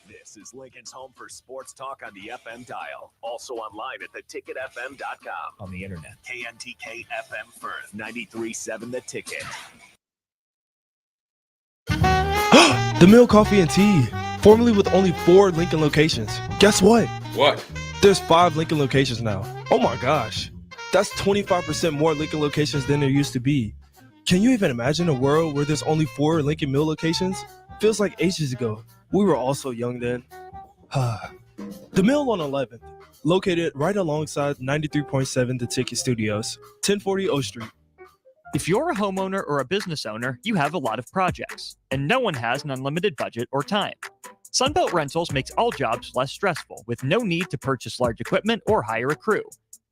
This is Lincoln's home for sports talk on the FM dial. Also online at theticketfm.com. On the internet. KNTK FM Firth. 93.7 the ticket. The Mill Coffee and Tea, formerly with only 4 Lincoln locations. Guess what? What? There's 5 Lincoln locations now. Oh my gosh. That's 25% more Lincoln locations than there used to be. Can you even imagine a world where there's only 4 Lincoln Mill locations? Feels like ages ago. We were all so young then. The Mill on 11th, located right alongside 93.7 The Ticket Studios, 1040 O Street. If you're a homeowner or a business owner, you have a lot of projects, and no one has an unlimited budget or time. Sunbelt Rentals makes all jobs less stressful, with no need to purchase large equipment or hire a crew.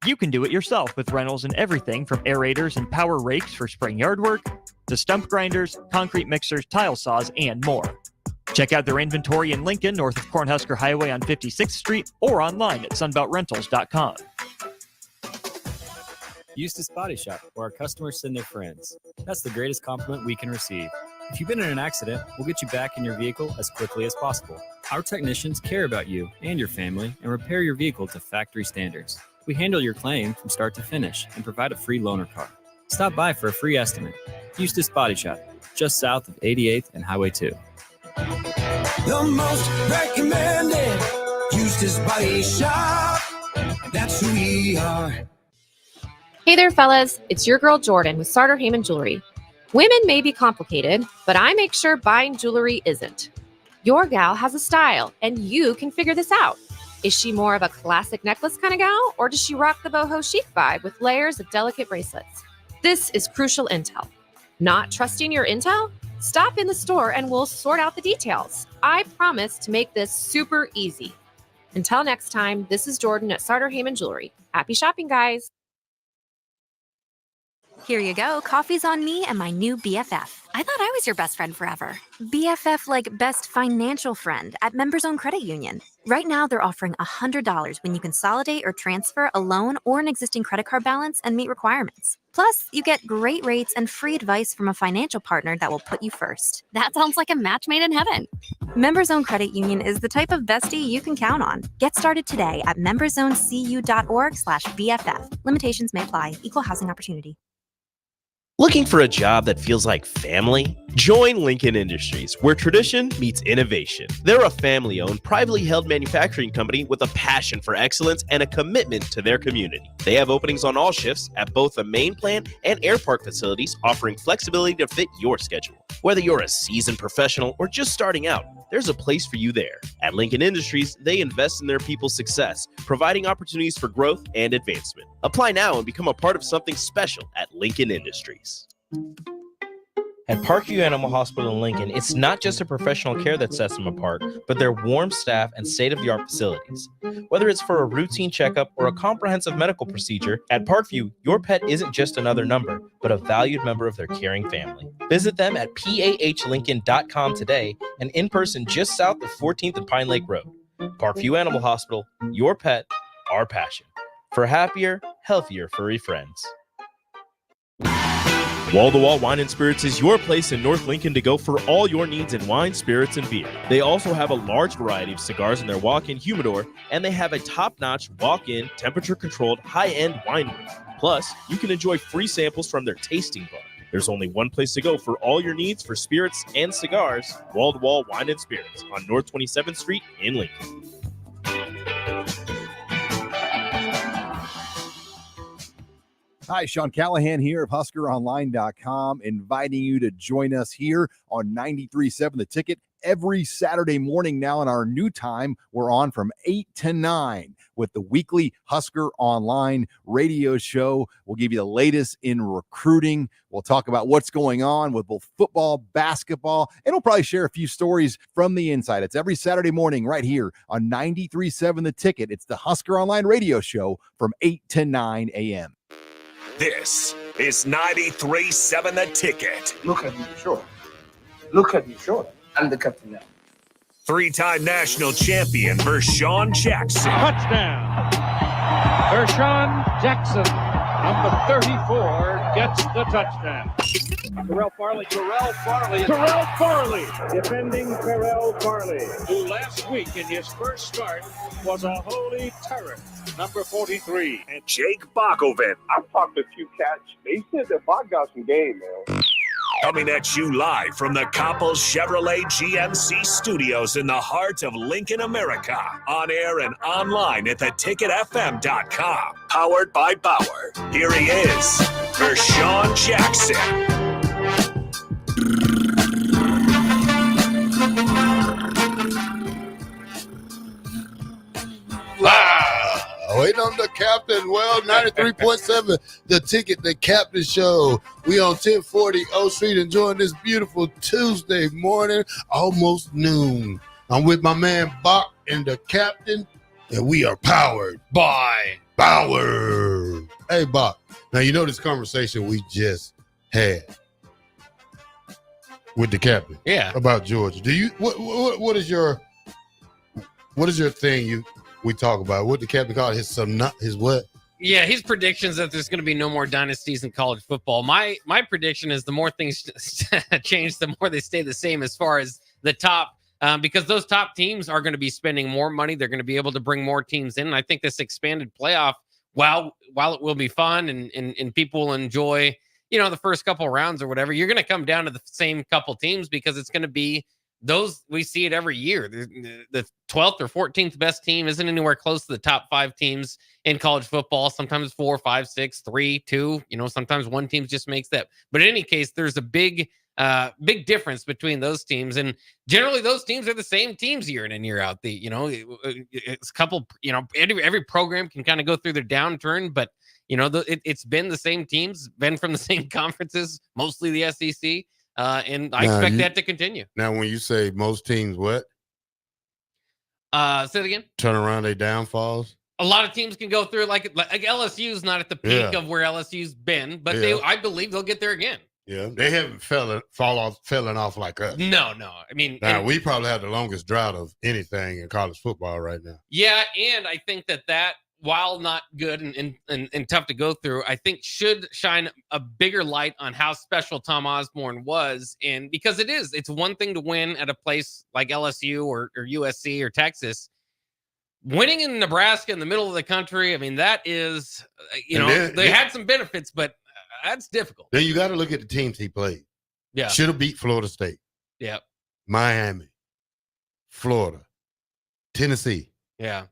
You can do it yourself with rentals and everything from aerators and power rakes for spring yard work, to stump grinders, concrete mixers, tile saws, and more. Check out their inventory in Lincoln, north of Cornhusker Highway on 56th Street, or online at sunbeltrentals.com. Eustace Body Shop, where our customers send their friends. That's the greatest compliment we can receive. If you've been in an accident, we'll get you back in your vehicle as quickly as possible. Our technicians care about you and your family and repair your vehicle to factory standards. We handle your claim from start to finish and provide a free loaner car. Stop by for a free estimate. Eustace Body Shop, just south of 88th and Highway 2. The most recommended Eustace Body Shop. That's who we are. Hey there, fellas. It's your girl Jordan with Sartor Heyman Jewelry. Women may be complicated, but I make sure buying jewelry isn't. Your gal has a style, and you can figure this out. Is she more of a classic necklace kind of gal, or does she rock the boho chic vibe with layers of delicate bracelets? This is crucial intel. Not trusting your intel? Stop in the store and we'll sort out the details. I promise to make this super easy. Until next time, this is Jordan at Sartor Heyman Jewelry. Happy shopping, guys. Here you go. Coffee's on me and my new BFF. I thought I was your best friend forever. BFF like best financial friend at Members Own Credit Union. Right now, they're offering $100 when you consolidate or transfer a loan or an existing credit card balance and meet requirements. Plus, you get great rates and free advice from a financial partner that will put you first. That sounds like a match made in heaven. Members Own Credit Union is the type of bestie you can count on. Get started today at memberzonecu.org/BFF. Limitations may apply. Equal housing opportunity. Looking for a job that feels like family? Join Lincoln Industries, where tradition meets innovation. They're a family-owned, privately held manufacturing company with a passion for excellence and a commitment to their community. They have openings on all shifts at both the main plant and Air Park facilities, offering flexibility to fit your schedule. Whether you're a seasoned professional or just starting out, there's a place for you there. At Lincoln Industries, they invest in their people's success, providing opportunities for growth and advancement. Apply now and become a part of something special at Lincoln Industries. At Parkview Animal Hospital in Lincoln, it's not just a professional care that sets them apart, but their warm staff and state-of-the-art facilities. Whether it's for a routine checkup or a comprehensive medical procedure, at Parkview, your pet isn't just another number, but a valued member of their caring family. Visit them at pahlincoln.com today and in person just south of 14th and Pine Lake Road. Parkview Animal Hospital, your pet, our passion. For happier, healthier furry friends. Wall-to-Wall Wine and Spirits is your place in North Lincoln to go for all your needs in wine, spirits, and beer. They also have a large variety of cigars in their walk-in humidor, and they have a top-notch walk-in, temperature-controlled, high-end wine room. Plus, you can enjoy free samples from their tasting bar. There's only one place to go for all your needs for spirits and cigars, Wall-to-Wall Wine and Spirits on North 27th Street in Lincoln. Hi, Sean Callahan here of HuskerOnline.com, inviting you to join us here on 93.7 The Ticket every Saturday morning. Now in our new time, we're on from 8 to 9 with the weekly Husker Online radio show. We'll give you the latest in recruiting. We'll talk about what's going on with both football, basketball, and we'll probably share a few stories from the inside. It's every Saturday morning right here on 93.7 The Ticket. It's the Husker Online radio show from 8 to 9 a.m. This is 93.7 The Ticket. Look at me, sure. Look at me, sure. I'm the captain now. Three-time national champion Vershawn Jackson. Touchdown. Vershawn Jackson, number 34, gets the touchdown. Terrell Farley, defending Terrell Farley, who last week in his first start was a holy terror. Number 43. And Jake Bakoven. I've talked to a few cats. They said that Bach got some game, man. Coming at you live from the Coppels Chevrolet GMC studios in the heart of Lincoln, America. On air and online at theticketfm.com. Powered by Bauer. Here he is, Vershawn Jackson. Waiting on the captain. Well, 93.7, The Ticket, the captain show. We on 1040 O Street enjoying this beautiful Tuesday morning, almost noon. I'm with my man Bach and the captain, and we are powered by Bauer. Hey, Bach. Now, you know this conversation we just had with the captain. Yeah. About Georgia. Do you what is your thing we talk about? What the captain called his what? Yeah, his predictions that there's going to be no more dynasties in college football. My prediction is the more things change, the more they stay the same as far as the top, because those top teams are going to be spending more money. They're going to be able to bring more teams in. And I think this expanded playoff, while it will be fun and people will enjoy, the first couple rounds or whatever, you're going to come down to the same couple teams because it's going to be those. We see it every year. The 12th or 14th best team isn't anywhere close to the top 5 teams in college football. Sometimes 4, 5, 6, 3, 2. Sometimes one team just makes that. But in any case, there's a big difference between those teams, and generally those teams are the same teams year in and year out. It's a couple. Every program can kind of go through their downturn, but it's been the same teams, been from the same conferences, mostly the SEC. And I expect that to continue. Now, when you say most teams, what? Say it again. Turn around their downfalls. A lot of teams can go through like LSU's not at the peak of where LSU's been, but I believe they'll get there again. Yeah, they haven't fallen off like us. No. I mean, we probably have the longest drought of anything in college football right now. Yeah, and I think that while not good and tough to go through, I think should shine a bigger light on how special Tom Osborne was. And because it's one thing to win at a place like LSU or USC or Texas. Winning in Nebraska in the middle of the country, I mean, that is, they had some benefits, but that's difficult. Then you got to look at the teams he played. Yeah. Should have beat Florida State. Yeah. Miami, Florida, Tennessee. Yeah.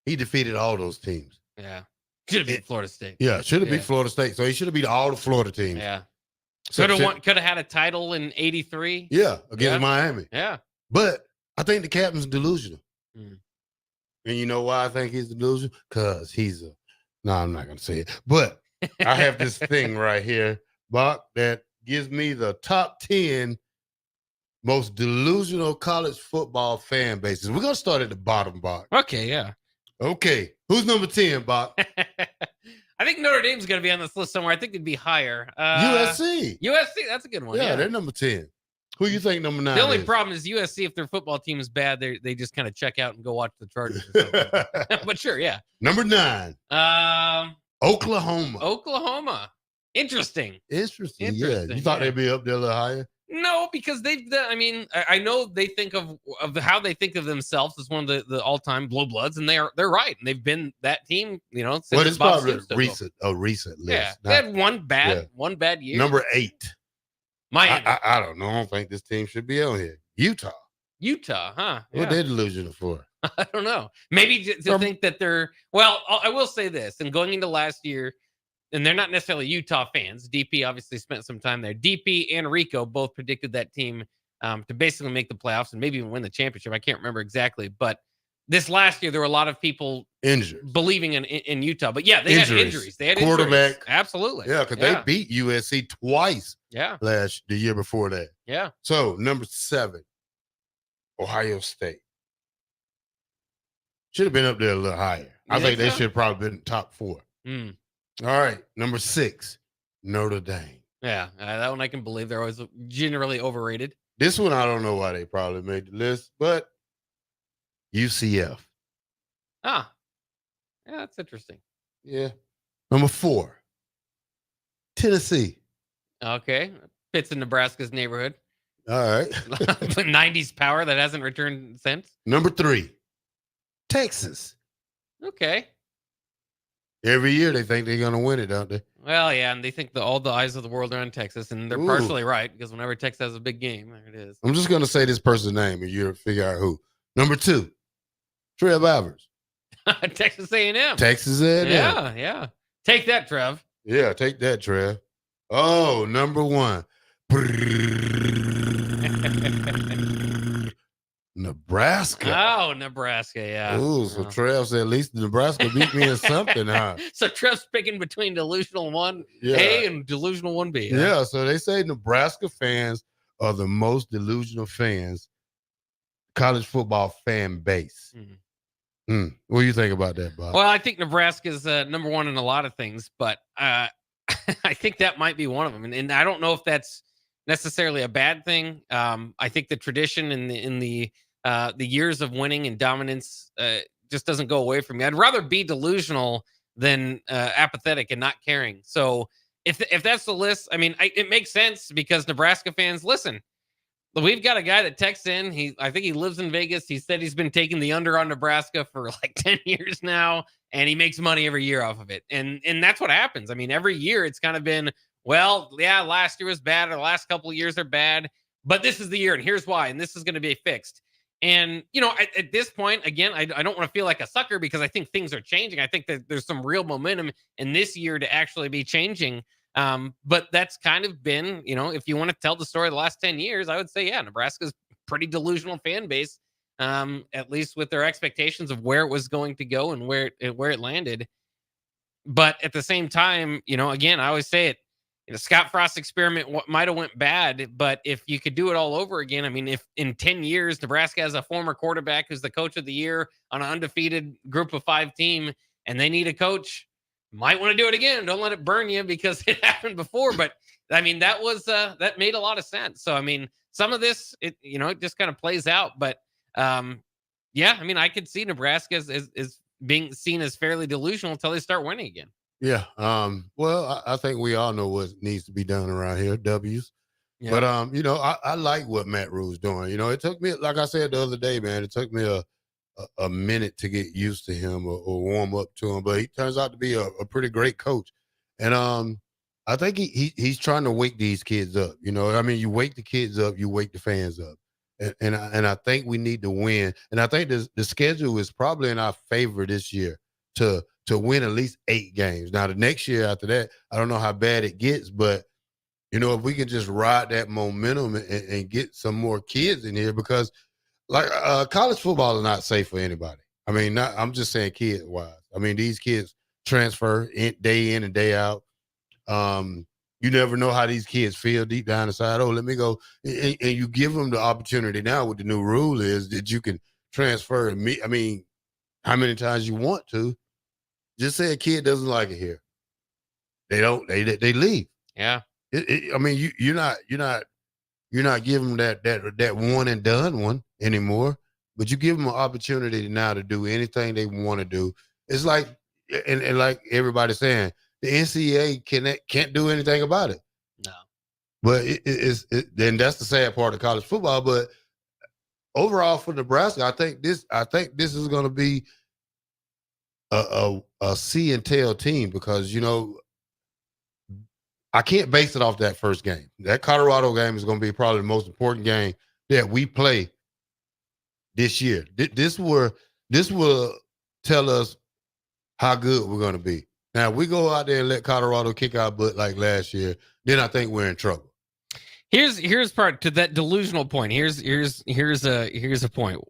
He defeated all those teams. Yeah. Should have beat Florida State. Yeah, should have beat Florida State. So he should have beat all the Florida teams. Yeah. Could have had a title in '83. Yeah, against Miami. Yeah. But I think the captain's delusional. Mm. And you know why I think he's delusional? Because I'm not going to say it. But I have this thing right here, Bach, that gives me the top 10 most delusional college football fan bases. We're going to start at the bottom, Bach. Okay, yeah. Okay. Who's number 10, Bach? I think Notre Dame's going to be on this list somewhere. I think it'd be higher. USC. That's a good one. Yeah, they're number 10. Who you think number 9 The only is? problem is USC, if their football team is bad, they just kind of check out and go watch the Chargers. But sure, yeah. Number 9. Oklahoma. Oklahoma. Interesting. Yeah. You thought they'd be up there a little higher? No, because I know they think of how they think of themselves as one of the all-time blue bloods, and they're right. And they've been that team, since it's Bob probably Stoops a recent list. Yeah. They had one bad year. Number 8. Miami. I don't know. I don't think this team should be on here. Utah, huh? Yeah. What they delusional for? I don't know. Maybe to think that they're I will say this, and going into last year, and they're not necessarily Utah fans. DP obviously spent some time there. DP and Rico both predicted that team to basically make the playoffs and maybe even win the championship. I can't remember exactly, but this last year there were a lot of people injured believing in Utah. But yeah, they had injuries. They had quarterback. Injuries. Absolutely. Yeah, because they beat USC twice. Yeah. The year before that. Yeah. So number 7, Ohio State. Should have been up there a little higher. I think they should have probably been top 4. Mm. All right. Number 6, Notre Dame. Yeah. That one I can believe. They're always generally overrated. This one, I don't know why they probably made the list, but UCF. Yeah, that's interesting. Yeah. Number 4, Tennessee. Okay. Fits in Nebraska's neighborhood. All right. 90s power that hasn't returned since. Number 3, Texas. Okay. Every year they think they're going to win it, don't they? Well, yeah, and they think all the eyes of the world are on Texas, and they're partially right, because whenever Texas has a big game, there it is. I'm just going to say this person's name, and you'll figure out who. Number 2, Trev Alvers. Texas A&M. Texas A&M. Yeah. Take that, Trev. Yeah, take that, Trev. Oh, number 1. Nebraska. Oh, Nebraska, yeah. Ooh, so Trev said at least Nebraska beat me in something, huh? So Trev's picking between delusional 1A and delusional 1B. Huh? Yeah, so they say Nebraska fans are the most delusional fans, college football fan base. What do you think about that, Bob? Well, I think Nebraska's number 1 in a lot of things, but I think that might be one of them. And I don't know if that's necessarily a bad thing. I think the tradition in the years of winning and dominance just doesn't go away from me. I'd rather be delusional than apathetic and not caring. So if that's the list, I mean, it makes sense because Nebraska fans, listen, we've got a guy that texts in. I think he lives in Vegas. He said he's been taking the under on Nebraska for like 10 years now, and he makes money every year off of it. And that's what happens. I mean, every year it's kind of been, well, yeah, last year was bad, or the last couple of years are bad, but this is the year, and here's why, and this is going to be fixed. And, at this point, again, I don't want to feel like a sucker because I think things are changing. I think that there's some real momentum in this year to actually be changing. But that's kind of been, if you want to tell the story of the last 10 years, I would say, yeah, Nebraska's pretty delusional fan base, at least with their expectations of where it was going to go and where it landed. But at the same time, again, I always say it, Scott Frost's experiment might have went bad, but if you could do it all over again, I mean, if in 10 years, Nebraska has a former quarterback who's the coach of the year on an undefeated group of 5 team, and they need a coach, might want to do it again. Don't let it burn you because it happened before. But I mean, that made a lot of sense. So, I mean, some of this, it just kind of plays out, but yeah, I mean, I could see Nebraska as being seen as fairly delusional until they start winning again. Yeah. Well, I think we all know what needs to be done around here, W's. Yeah. But, I like what Matt Rule's doing. It took me, like I said the other day, man, it took me a minute to get used to him or warm up to him, but he turns out to be a pretty great coach. And I think he's trying to wake these kids up. I mean, you wake the kids up, you wake the fans up. And I think we need to win. And I think the schedule is probably in our favor this year to win at least 8 games. Now, the next year after that, I don't know how bad it gets, but, if we can just ride that momentum and get some more kids in here, because, like, college football is not safe for anybody. I mean, I'm just saying kid-wise. I mean, these kids transfer day in and day out. You never know how these kids feel deep down inside. Oh, let me go. And you give them the opportunity now with the new rule is that you can transfer. I mean, how many times you want to. Just say a kid doesn't like it here. They don't. They leave. Yeah. I mean, you're not giving them that one and done one anymore. But you give them an opportunity now to do anything they want to do. It's like, and like everybody's saying, the NCAA can't do anything about it. No. But then that's the sad part of college football. But overall for Nebraska, I think this is going to be a see and tell team because, I can't base it off that first game. That Colorado game is going to be probably the most important game that we play this year. This will tell us how good we're going to be. Now, if we go out there and let Colorado kick our butt like last year, then I think we're in trouble. Here's part to that delusional point. Here's a point.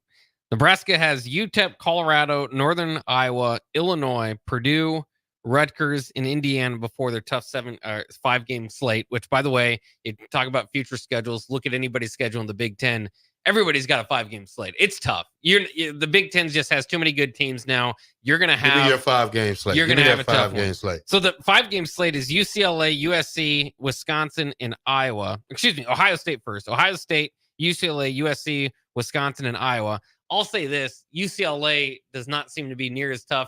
Nebraska has UTEP, Colorado, Northern Iowa, Illinois, Purdue, Rutgers, and Indiana before their tough 5-game slate, which, by the way, if you talk about future schedules, look at anybody's schedule in the Big Ten. Everybody's got a 5-game slate. It's tough. The Big Ten just has too many good teams now. You're going to have... Give me your 5-game slate. You're going to have a 5-game slate. So the 5-game slate is UCLA, USC, Wisconsin, and Iowa. Excuse me, Ohio State first. Ohio State, UCLA, USC, Wisconsin, and Iowa. I'll say this, UCLA does not seem to be near as tough,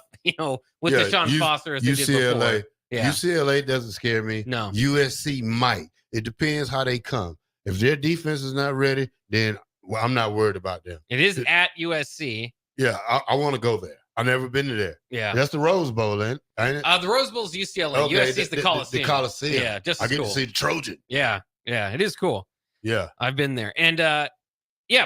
with Deshaun Foster as they did before. Yeah. UCLA doesn't scare me. No. USC might. It depends how they come. If their defense is not ready, then I'm not worried about them. It is at USC. Yeah, I want to go there. I've never been to there. Yeah. That's the Rose Bowl, ain't it? The Rose Bowl is UCLA. Okay, USC is the Coliseum. The Coliseum. Yeah, just I get cool. to see the Trojan. Yeah, it is cool. Yeah. I've been there. And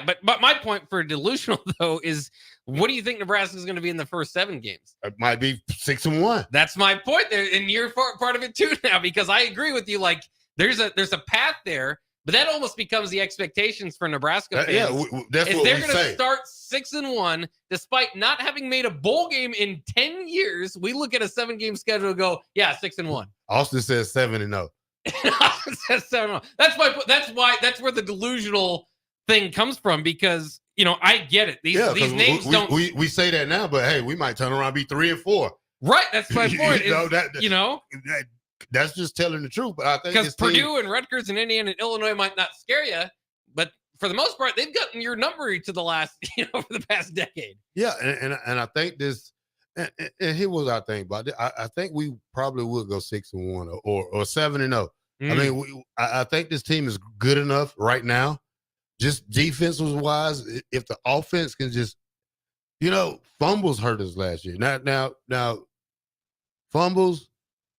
but my point for delusional though is, what do you think Nebraska is going to be in the first 7 games? It might be 6-1. That's my point there, and you're part of it too now, because I agree with you. Like there's a path there, but that almost becomes the expectations for Nebraska fans. That's what they're we going to say. start 6-1 despite not having made a bowl game in 10 years. We look at a 7-game schedule and go, yeah, 6-1. Austin says 7-0. Austin says 7-0. That's where the delusional thing comes from, because I get it. These names don't. We say that now, but hey, we might turn around and be 3-4. Right, that's my point. That's just telling the truth. But I think because Purdue and Rutgers and Indiana and Illinois might not scare you, but for the most part, they've gotten your number to the last, for the past decade. Yeah, and I think this, And here was our thing about it. I think we probably would go 6-1 or 7-0. I mean, I think this team is good enough right now. Just defensive wise, if the offense can just, fumbles hurt us last year. Now, fumbles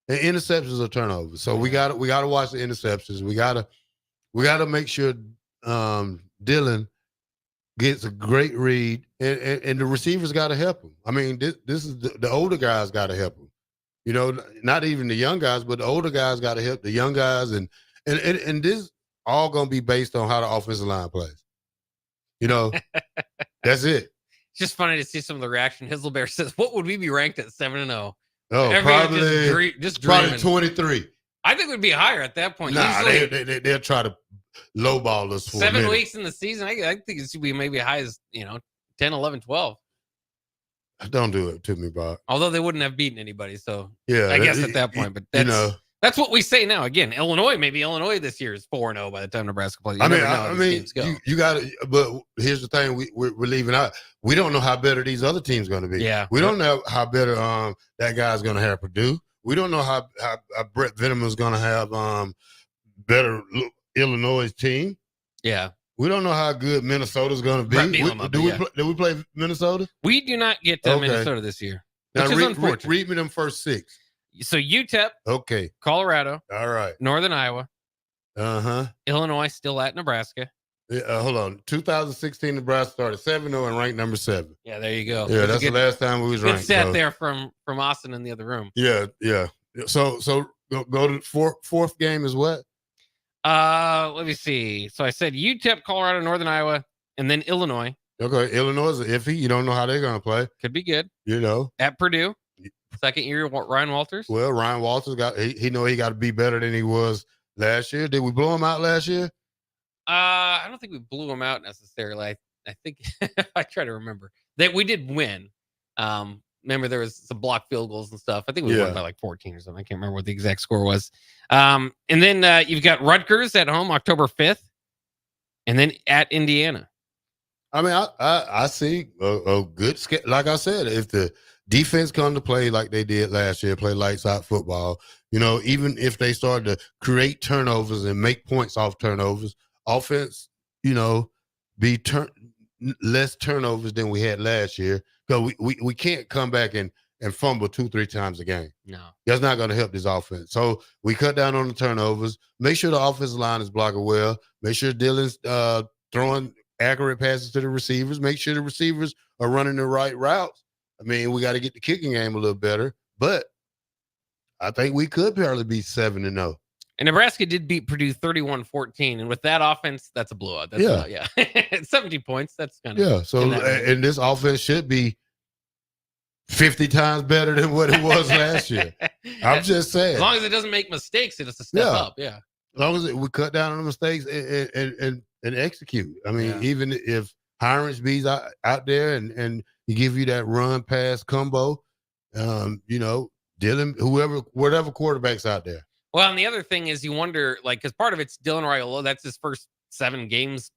and interceptions are turnovers. So we got to watch the interceptions. We gotta make sure Dylan gets a great read, and the receivers got to help him. I mean, this is the older guys got to help him. Not even the young guys, but the older guys got to help the young guys, and this all gonna be based on how the offensive line plays. That's it. It's just funny to see some of the reaction. Hizzlebear says, "What would we be ranked at 7-0?" Oh, probably 23. I think we'd be higher at that point. Nah, they'll try to lowball us for 7 weeks in the season. I think it should be maybe high as 10, 11, 12. Don't do it to me, Bob. Although they wouldn't have beaten anybody, so yeah, I guess at that point. But that's what we say now. Again, maybe Illinois this year is 4-0 by the time Nebraska plays. You got to. But here's the thing: we're leaving out. We don't know how better these other teams going to be. Yeah, we don't know how better that guy's going to have Purdue. We don't know how Brett Veneman is going to have better Illinois team. Yeah. We don't know how good Minnesota's going to be. Do we play Minnesota? We do not get to Minnesota this year. Now, read me them first 6. So UTEP, okay, Colorado, all right, Northern Iowa, Illinois still at Nebraska. Hold on, 2016 Nebraska started 7-0 and ranked number 7. Yeah, there you go. Yeah, that's the last time we was ranked. Good stat there from Austin in the other room. Yeah. So go to fourth game is what? Let me see. So I said UTEP, Colorado, Northern Iowa, and then Illinois. Okay, Illinois is iffy. You don't know how they're going to play. Could be good. At Purdue. Second year, Ryan Walters. Well, Ryan Walters he got to be better than he was last year. Did we blow him out last year? I don't think we blew him out necessarily. I think I try to remember that we did win. Remember there was some blocked field goals and stuff. I think we won by like 14 or something. I can't remember what the exact score was. And then you've got Rutgers at home October 5th, and then at Indiana. I mean, I see a good sketch. Like I said, if the defense come to play like they did last year, play lights out football, even if they start to create turnovers and make points off turnovers, offense, be less turnovers than we had last year. Because we can't come back and fumble 2-3 times a game. No. That's not going to help this offense. So we cut down on the turnovers. Make sure the offensive line is blocking well. Make sure Dylan's throwing accurate passes to the receivers. Make sure the receivers are running the right routes. I mean, we got to get the kicking game a little better. But I think we could barely be 7-0. And Nebraska did beat Purdue 31-14. And with that offense, that's a blowout. That's 17 points. That's kind of So and this offense should be 50 times better than what it was last year. I'm just saying. As long as it doesn't make mistakes, it's a step up. Yeah. As long as we cut down on the mistakes and execute. I mean, even if Hironsby's out there and he give you that run pass combo, Dylan, whatever quarterback's out there. Well, and the other thing is you wonder, because part of it's Dylan Raiola. That's his first 7 games,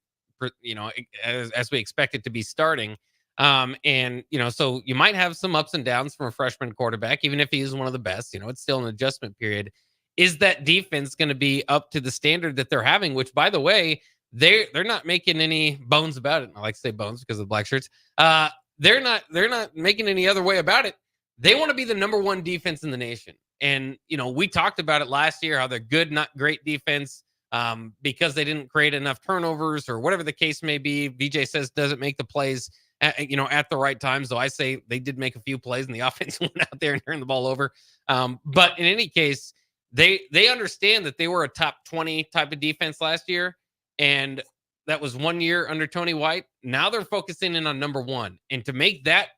as we expect it to be starting. So you might have some ups and downs from a freshman quarterback, even if he is one of the best. It's still an adjustment period. Is that defense going to be up to the standard that they're having? Which, by the way, they're not making any bones about it. I like to say bones because of the black shirts. They're not making any other way about it. They want to be the number 1 defense in the nation. And, we talked about it last year, how they're good, not great defense because they didn't create enough turnovers or whatever the case may be. VJ says doesn't make the plays, at the right times. Though I say they did make a few plays and the offense went out there and turned the ball over. But in any case, they understand that they were a top 20 type of defense last year. And that was 1 year under Tony White. Now they're focusing in on number 1. And to make that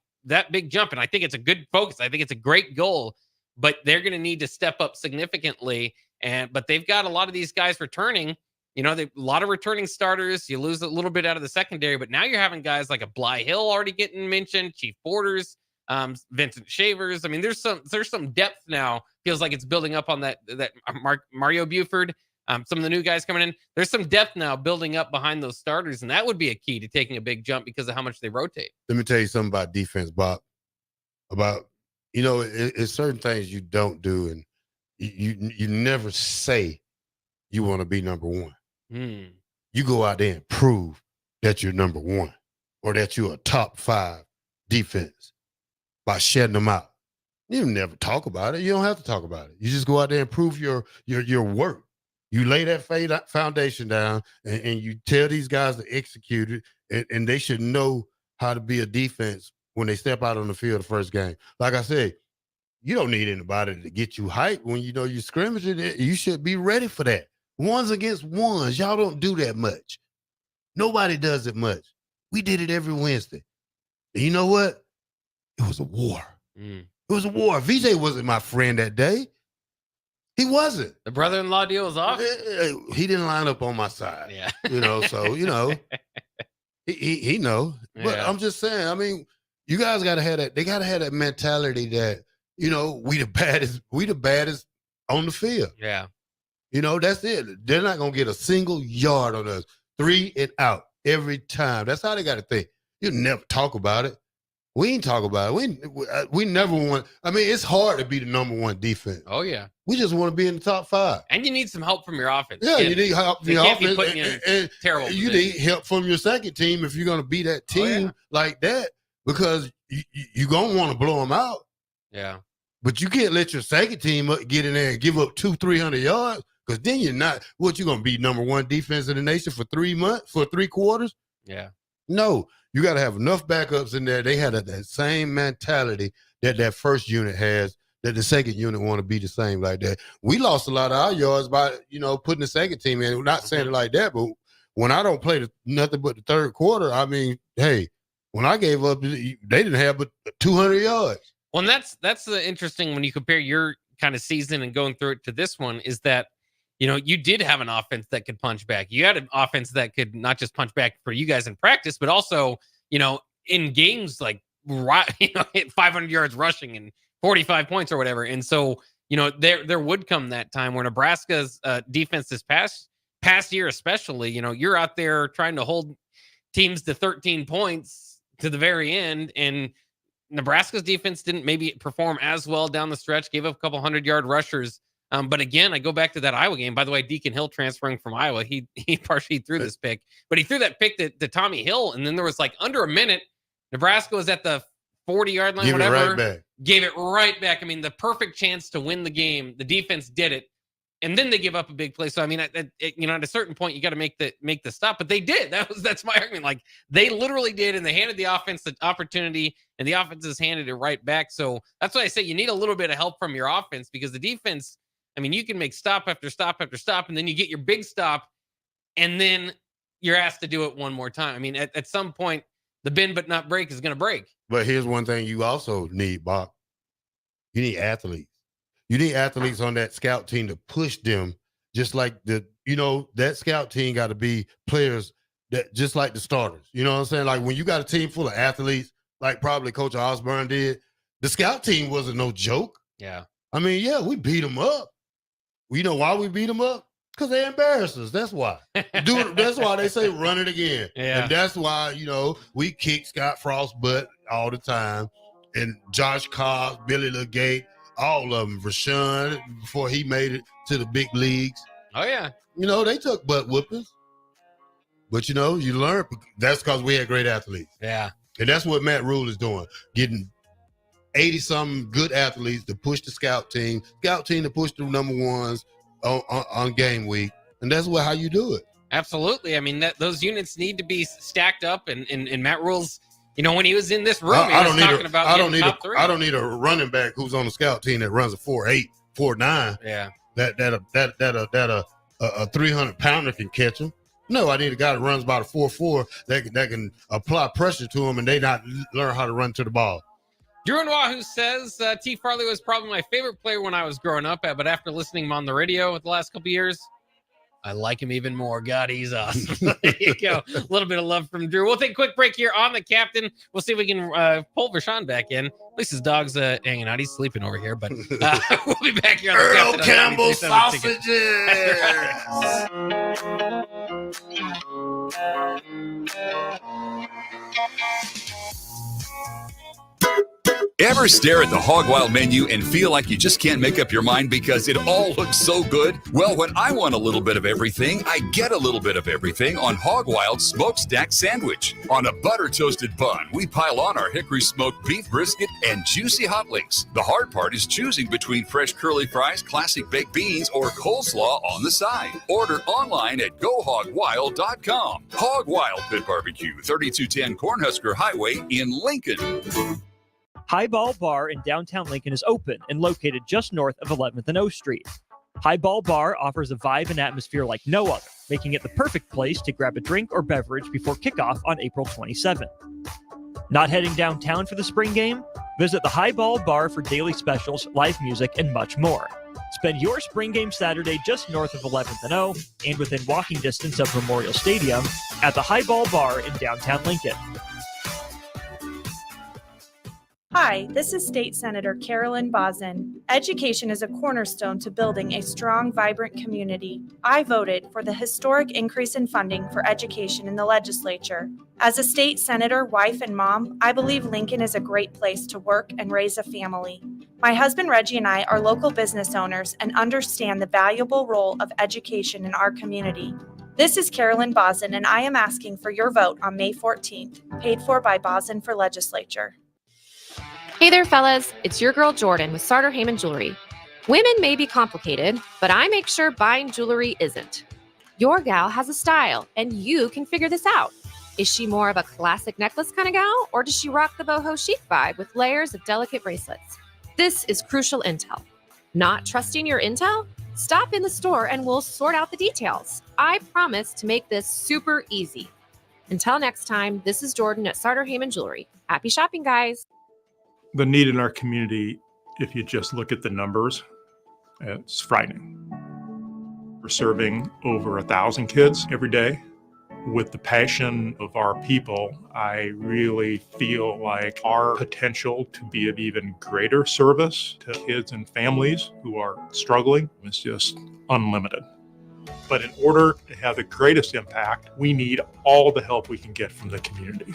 big jump, and I think it's a good focus. I think it's a great goal. But they're going to need to step up significantly. But they've got a lot of these guys returning. A lot of returning starters. You lose a little bit out of the secondary, but now you're having guys like a Bly Hill already getting mentioned, Chief Borders, Vincent Shavers. I mean, there's some depth now. Feels like it's building up on that Mario Buford. Some of the new guys coming in. There's some depth now building up behind those starters, and that would be a key to taking a big jump because of how much they rotate. Let me tell you something about defense, Bob. About You know, it's certain things you don't do, and you never say you want to be number one. You go out there and prove that you're number one or that you're a top 5 defense by shutting them out. You never talk about it. You don't have to talk about it. You just go out there and prove your work. You lay that foundation down and you tell these guys to execute it, and they should know how to be a defense when they step out on the field the first game. Like I said, you don't need anybody to get you hyped when you know you're scrimmaging. You should be ready for that. Ones against ones, y'all don't do that much. Nobody does it much. We did it every Wednesday. And you know what? It was a war. It was a war. VJ wasn't my friend that day. He wasn't. The brother-in-law deal was off? He didn't line up on my side. Yeah. So, he know. But Yeah. I'm just saying, I mean, you guys got to have that. They got to have that mentality that, we the baddest on the field. Yeah. That's it. They're not going to get a single yard on us. 3 and out every time. That's how they got to think. You never talk about it. We ain't talk about it. We never want. I mean, it's hard to be the number one defense. Oh, yeah. We just want to be in the top 5. And you need some help from your offense. Yeah, you need help from your can't be offense. putting you in and terrible you position. need help from your second team if you're going to be that team like that, because you're going to want to blow them out. Yeah. But you can't let your second team get in there and give up 200-300 yards, because then you're not. What, you going to be number one defense in the nation for 3 months, for 3 quarters? Yeah. No, you got to have enough backups in there. They had that same mentality that first unit has, that the second unit want to be the same like that. We lost a lot of our yards by, putting the second team in. We're not saying it like that, but when I don't play nothing but the third quarter, I mean, hey, when I gave up, they didn't have but 200 yards. Well, and that's the interesting when you compare your kind of season and going through it to this one, is that, you did have an offense that could punch back. You had an offense that could not just punch back for you guys in practice, but also, in games like, hit 500 yards rushing and 45 points or whatever. And so, there would come that time where Nebraska's defense this past year, especially, you're out there trying to hold teams to 13 points to the very end. And Nebraska's defense didn't maybe perform as well down the stretch, gave up a couple 100-yard rushers. But again, I go back to that Iowa game. By the way, Deacon Hill transferring from Iowa, he partially threw this pick, but he threw that pick to Tommy Hill. And then there was like under a minute, Nebraska was at the 40-yard line, gave it right back. I mean, the perfect chance to win the game. The defense did it. And then they give up a big play. So, I mean, at a certain point, you got to make the stop, but they did. That's my argument. Like, they literally did, and they handed the offense the opportunity, and the offense has handed it right back. So that's why I say you need a little bit of help from your offense, because the defense, I mean, you can make stop after stop after stop, and then you get your big stop, and then you're asked to do it one more time. I mean, at some point, the bend but not break is going to break. But here's one thing you also need, Bob. You need athletes. You need athletes on that scout team to push them, just like that scout team got to be players that just like the starters. You know what I'm saying? Like, when you got a team full of athletes, like probably Coach Osborne did, the scout team wasn't no joke. Yeah. I mean, yeah, we beat them up. You know why we beat them up? Because they embarrassed us. That's why. That's why they say run it again. Yeah. And that's why, we kick Scott Frost's butt all the time. And Josh Cobb, Billy Legate, all of them, Rashawn, before he made it to the big leagues. Oh, yeah. They took butt whoopings. But, you learn. That's because we had great athletes. Yeah. And that's what Matt Rule is doing, getting 80-something good athletes to push the scout team to push the number ones on game week. And that's how you do it. Absolutely. I mean, those units need to be stacked up. And Matt Rule's, when he was in this room, he was talking about top 3. I don't need a running back who's on the scout team that runs a 4.8, 4.9. Yeah. That a 300-pounder can catch him. No, I need a guy that runs about a 4.4 that can apply pressure to him and they not learn how to run to the ball. Drew and Wahoo says T. Farley was probably my favorite player when I was growing up, but after listening to him on the radio the last couple of years, I like him even more. God, he's awesome. There you go. A little bit of love from Drew. We'll take a quick break here on the captain. We'll see if we can pull Vershawn back in. At least his dog's hanging out. He's sleeping over here, but we'll be back here on the Earl captain. Campbell sausages. Ever stare at the Hog Wild menu and feel like you just can't make up your mind because it all looks so good? Well, when I want a little bit of everything, I get a little bit of everything on Hog Wild Smokestack Sandwich. On a butter-toasted bun, we pile on our hickory smoked beef brisket and juicy hot links. The hard part is choosing between fresh curly fries, classic baked beans, or coleslaw on the side. Order online at GoHogWild.com. Hog Wild Pit Barbecue, 3210 Cornhusker Highway in Lincoln. Highball Bar in downtown Lincoln is open and located just north of 11th and O Street. Highball Bar offers a vibe and atmosphere like no other, making it the perfect place to grab a drink or beverage before kickoff on April 27th. Not heading downtown for the spring game? Visit the Highball Bar for daily specials, live music, and much more. Spend your spring game Saturday just north of 11th and O and within walking distance of Memorial Stadium at the Highball Bar in downtown Lincoln. Hi, this is State Senator Carolyn Bosden. Education is a cornerstone to building a strong, vibrant community. I voted for the historic increase in funding for education in the legislature. As a state senator, wife, and mom, I believe Lincoln is a great place to work and raise a family. My husband Reggie and I are local business owners and understand the valuable role of education in our community. This is Carolyn Bosden, and I am asking for your vote on May 14th, paid for by Bosden for Legislature. Hey there, fellas. It's your girl Jordan with Sartor Heyman Jewelry. Women may be complicated, but I make sure buying jewelry isn't. Your gal has a style, and you can figure this out. Is she more of a classic necklace kind of gal, or does she rock the boho chic vibe with layers of delicate bracelets? This is crucial intel. Not trusting your intel? Stop in the store and we'll sort out the details. I promise to make this super easy. Until next time, this is Jordan at Sartor Heyman Jewelry. Happy shopping, guys. The need in our community, if you just look at the numbers, it's frightening. We're serving over 1,000 kids every day. With the passion of our people, I really feel like our potential to be of even greater service to kids and families who are struggling is just unlimited. But in order to have the greatest impact, we need all the help we can get from the community.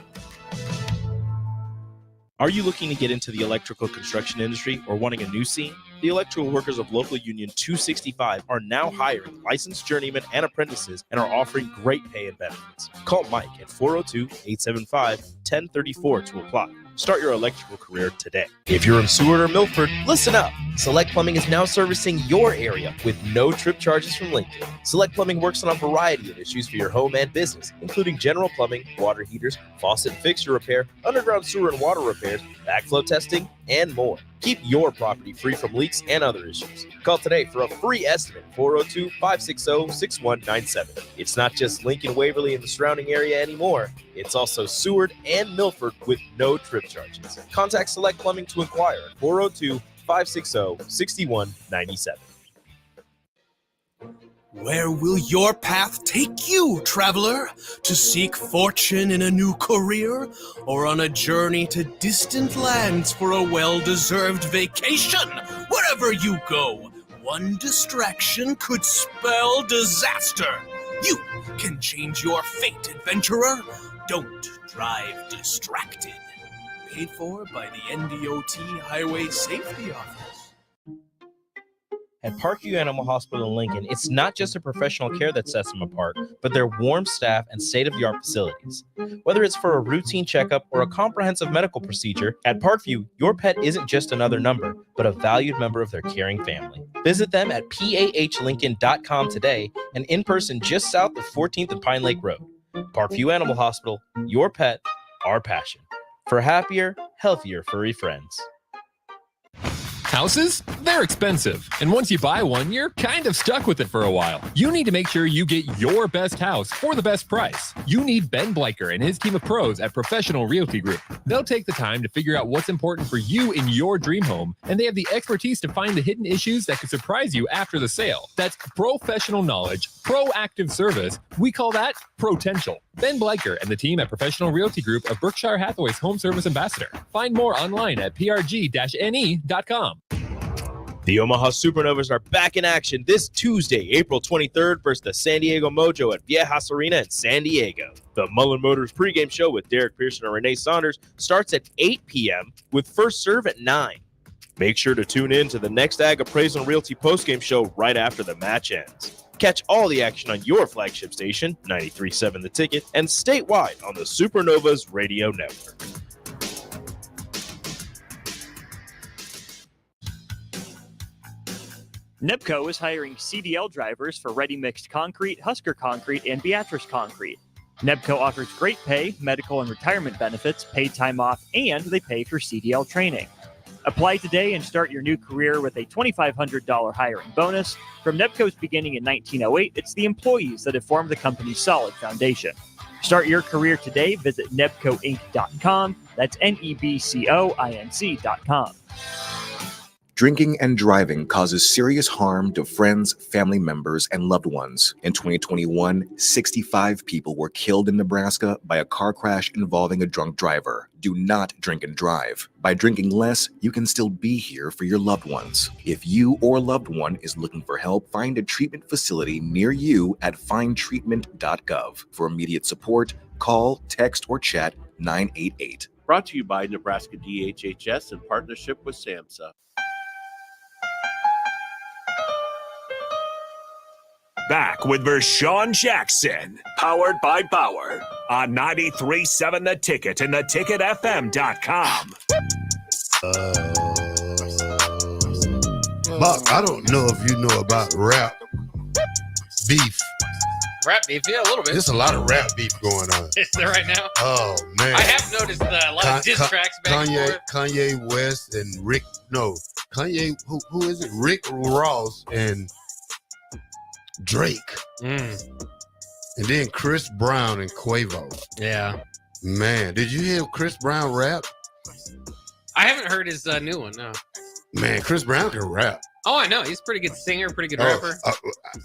Are you looking to get into the electrical construction industry or wanting a new scene? The Electrical Workers of Local Union 265 are now hiring licensed journeymen and apprentices and are offering great pay and benefits. Call Mike at 402-875-1034 to apply. Start your electrical career today. If you're in Seward or Milford, listen up. Select Plumbing is now servicing your area with no trip charges from Lincoln. Select Plumbing works on a variety of issues for your home and business, including general plumbing, water heaters, faucet and fixture repair, underground sewer and water repairs, backflow testing, and more. Keep your property free from leaks and other issues. Call today for a free estimate, 402-560-6197. It's not just Lincoln, Waverly, and the surrounding area anymore. It's also Seward and Milford with no trip charges. Contact Select Plumbing to inquire at 402-560-6197. Where will your path take you, traveler? To seek fortune in a new career? Or on a journey to distant lands for a well-deserved vacation? Wherever you go, one distraction could spell disaster. You can change your fate, adventurer. Don't drive distracted. Paid for by the NDOT Highway Safety Office. At Parkview Animal Hospital in Lincoln, it's not just a professional care that sets them apart, but their warm staff and state-of-the-art facilities. Whether it's for a routine checkup or a comprehensive medical procedure, at Parkview, your pet isn't just another number, but a valued member of their caring family. Visit them at pahlincoln.com today and in person just south of 14th and Pine Lake Road. Parkview Animal Hospital, your pet, our passion. For happier, healthier furry friends. Houses? They're expensive. And once you buy one, you're kind of stuck with it for a while. You need to make sure you get your best house for the best price. You need Ben Bleicher and his team of pros at Professional Realty Group. They'll take the time to figure out what's important for you in your dream home, and they have the expertise to find the hidden issues that could surprise you after the sale. That's professional knowledge, proactive service. We call that potential. Ben Bleicher and the team at Professional Realty Group of Berkshire Hathaway's home service ambassador. Find more online at prg-ne.com. The Omaha Supernovas are back in action this Tuesday, April 23rd versus the San Diego Mojo at Viejas Arena in San Diego. The Mullen Motors pregame show with Derek Pearson and Renee Saunders starts at 8 p.m. with first serve at 9. Make sure to tune in to the next Ag Appraisal and Realty postgame show right after the match ends. Catch all the action on your flagship station, 93.7 The Ticket, and statewide on the Supernovas Radio Network. NEBCO is hiring CDL drivers for ready mixed concrete, Husker Concrete, and Beatrice Concrete. NEBCO offers great pay, medical and retirement benefits, paid time off, and they pay for CDL training. Apply today and start your new career with a $2,500 hiring bonus. From NEBCO's beginning in 1908, it's the employees that have formed the company's solid foundation. Start your career today. Visit nebcoinc.com. That's NEBCOINC.com. Drinking and driving causes serious harm to friends, family members, and loved ones. In 2021, 65 people were killed in Nebraska by a car crash involving a drunk driver. Do not drink and drive. By drinking less, you can still be here for your loved ones. If you or loved one is looking for help, find a treatment facility near you at findtreatment.gov. For immediate support, call, text, or chat 988. Brought to you by Nebraska DHHS in partnership with SAMHSA. Back with Vershawn Jackson, powered by Bauer, on 93.7 The Ticket and theticketfm.com. Buck, I don't know if you know about rap beef. Rap beef, yeah, a little bit. There's a lot of rap beef going on. Is there right now? Oh, man. I have noticed a lot of diss tracks back and forth. Kanye West and Kanye, who is it? Rick Ross and Drake. And then Chris Brown and Quavo. Yeah. Man, did you hear Chris Brown rap? I haven't heard his new one, no. Man, Chris Brown can rap. Oh, I know. He's a pretty good singer, pretty good rapper.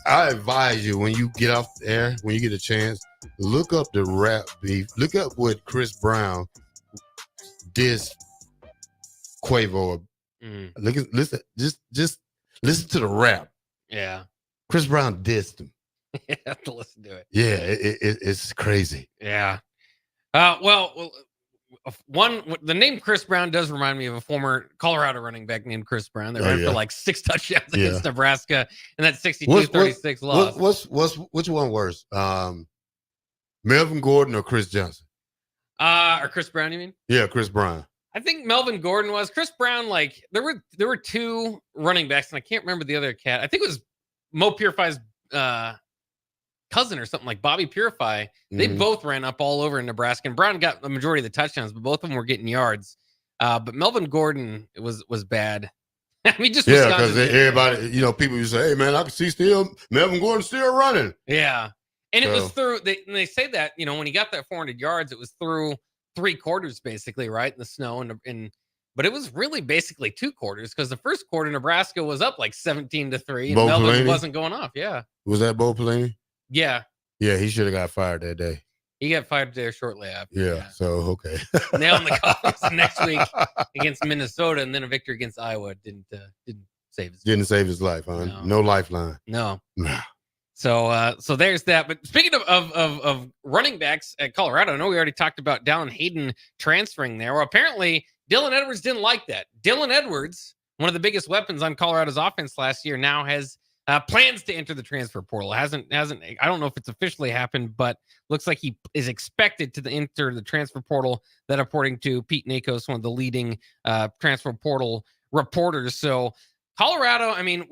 I advise you, when you get off the air, when you get a chance, look up the rap beef. Look up what Chris Brown dissed Quavo. Listen, just listen to the rap. Yeah. Chris Brown dissed him. You have to listen to it. Yeah, it's crazy. Yeah. Well, the name Chris Brown does remind me of a former Colorado running back named Chris Brown. They ran for like 6 touchdowns against Nebraska in that 62-36 loss. Which one worse? Melvin Gordon or Chris Johnson? Or Chris Brown, you mean? Yeah, Chris Brown. I think Melvin Gordon was. Chris Brown, like there were 2 running backs, and I can't remember the other cat. I think it was Mo Purify's cousin or something, like Bobby Purify. They both ran up all over in Nebraska, and Brown got the majority of the touchdowns, but both of them were getting yards. But Melvin Gordon was bad. I mean, just because everybody, people you say, hey man, I can see Melvin Gordon still running. Yeah, and it was through. They say that when he got that 400 yards, it was through 3 quarters basically, right, in the snow but it was really basically 2 quarters, because the first quarter Nebraska was up like 17-3, and Melvin wasn't going off. Yeah, was that Bo Pelini? Yeah. Yeah, he should have got fired that day. He got fired there shortly after. Yeah. So okay. Nail in the coffin next week against Minnesota, and then a victory against Iowa didn't save his. Didn't save his life, huh? No lifeline. No. So there's that. But speaking of running backs at Colorado, I know we already talked about Dallin Hayden transferring there. Well, apparently Dylan Edwards didn't like that. Dylan Edwards, one of the biggest weapons on Colorado's offense last year, now has plans to enter the transfer portal. Hasn't. I don't know if it's officially happened, but looks like he is expected to enter the transfer portal. That, according to Pete Nakos, one of the leading transfer portal reporters. So Colorado, I mean,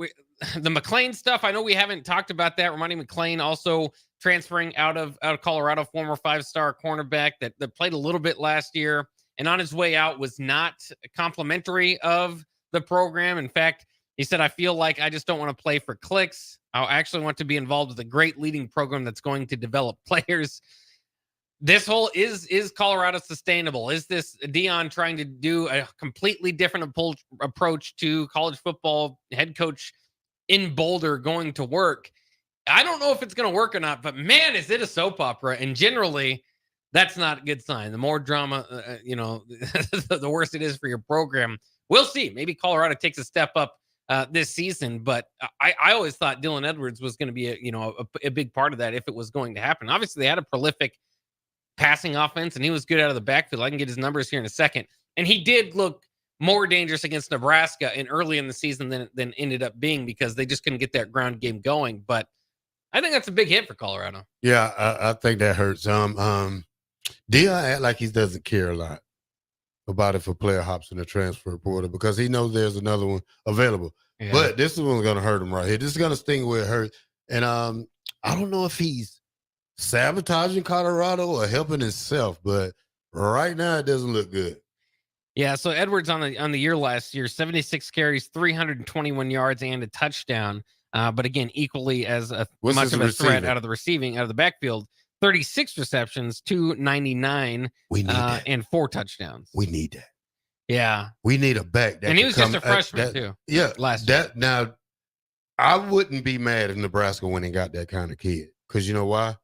the McLean stuff, I know we haven't talked about that. Romani McLean also transferring out of Colorado, former 5-star cornerback that played a little bit last year, and on his way out was not complimentary of the program. In fact, he said, I feel like I just don't want to play for clicks. I actually want to be involved with a great leading program that's going to develop players. This whole is Colorado sustainable? Is this Dion trying to do a completely different approach to college football head coach in Boulder going to work? I don't know if it's going to work or not, but man, is it a soap opera. And generally, that's not a good sign. The more drama, the worse it is for your program. We'll see. Maybe Colorado takes a step up this season. But I always thought Dylan Edwards was going to be a big part of that if it was going to happen. Obviously, they had a prolific passing offense, and he was good out of the backfield. I can get his numbers here in a second. And he did look more dangerous against Nebraska and early in the season than ended up being, because they just couldn't get that ground game going. But I think that's a big hit for Colorado. Yeah, I think that hurts. Dion act like he doesn't care a lot about if a player hops in the transfer portal, because he knows there's another one available. Yeah. But this is one's going to hurt him right here. This is going to sting where it hurts. And I don't know if he's sabotaging Colorado or helping himself, but right now it doesn't look good. Yeah, so Edwards on the year last year, 76 carries, 321 yards, and a touchdown. But again, equally as much of a threat out of the backfield. 36 receptions, 299, and 4 touchdowns. We need that. Yeah. We need a back. And he was just a freshman, too. Yeah. Last year. Now, I wouldn't be mad if Nebraska went and got that kind of kid. Because you know why?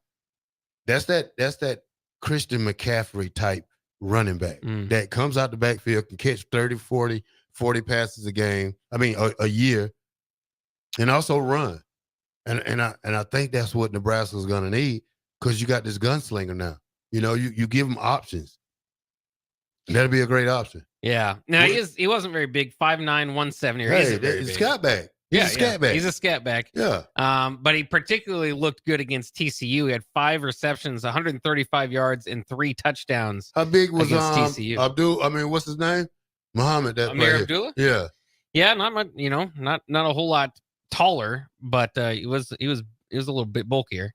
That's that Christian McCaffrey type running back that comes out the backfield, can catch 30, 40 passes a year, and also run. And I think that's what Nebraska's going to need, because you got this gunslinger now. You give him options. That'll be a great option. Yeah. Now, he wasn't very big, 5'9", 170. He's a scat back. He's a scat back. He's a scat back. Yeah. But he particularly looked good against TCU. He had 5 receptions, 135 yards, and 3 touchdowns. How big was TCU? What's his name? Muhammad. Amir Abdullah? Yeah. Yeah, not much, not a whole lot taller, but he was a little bit bulkier.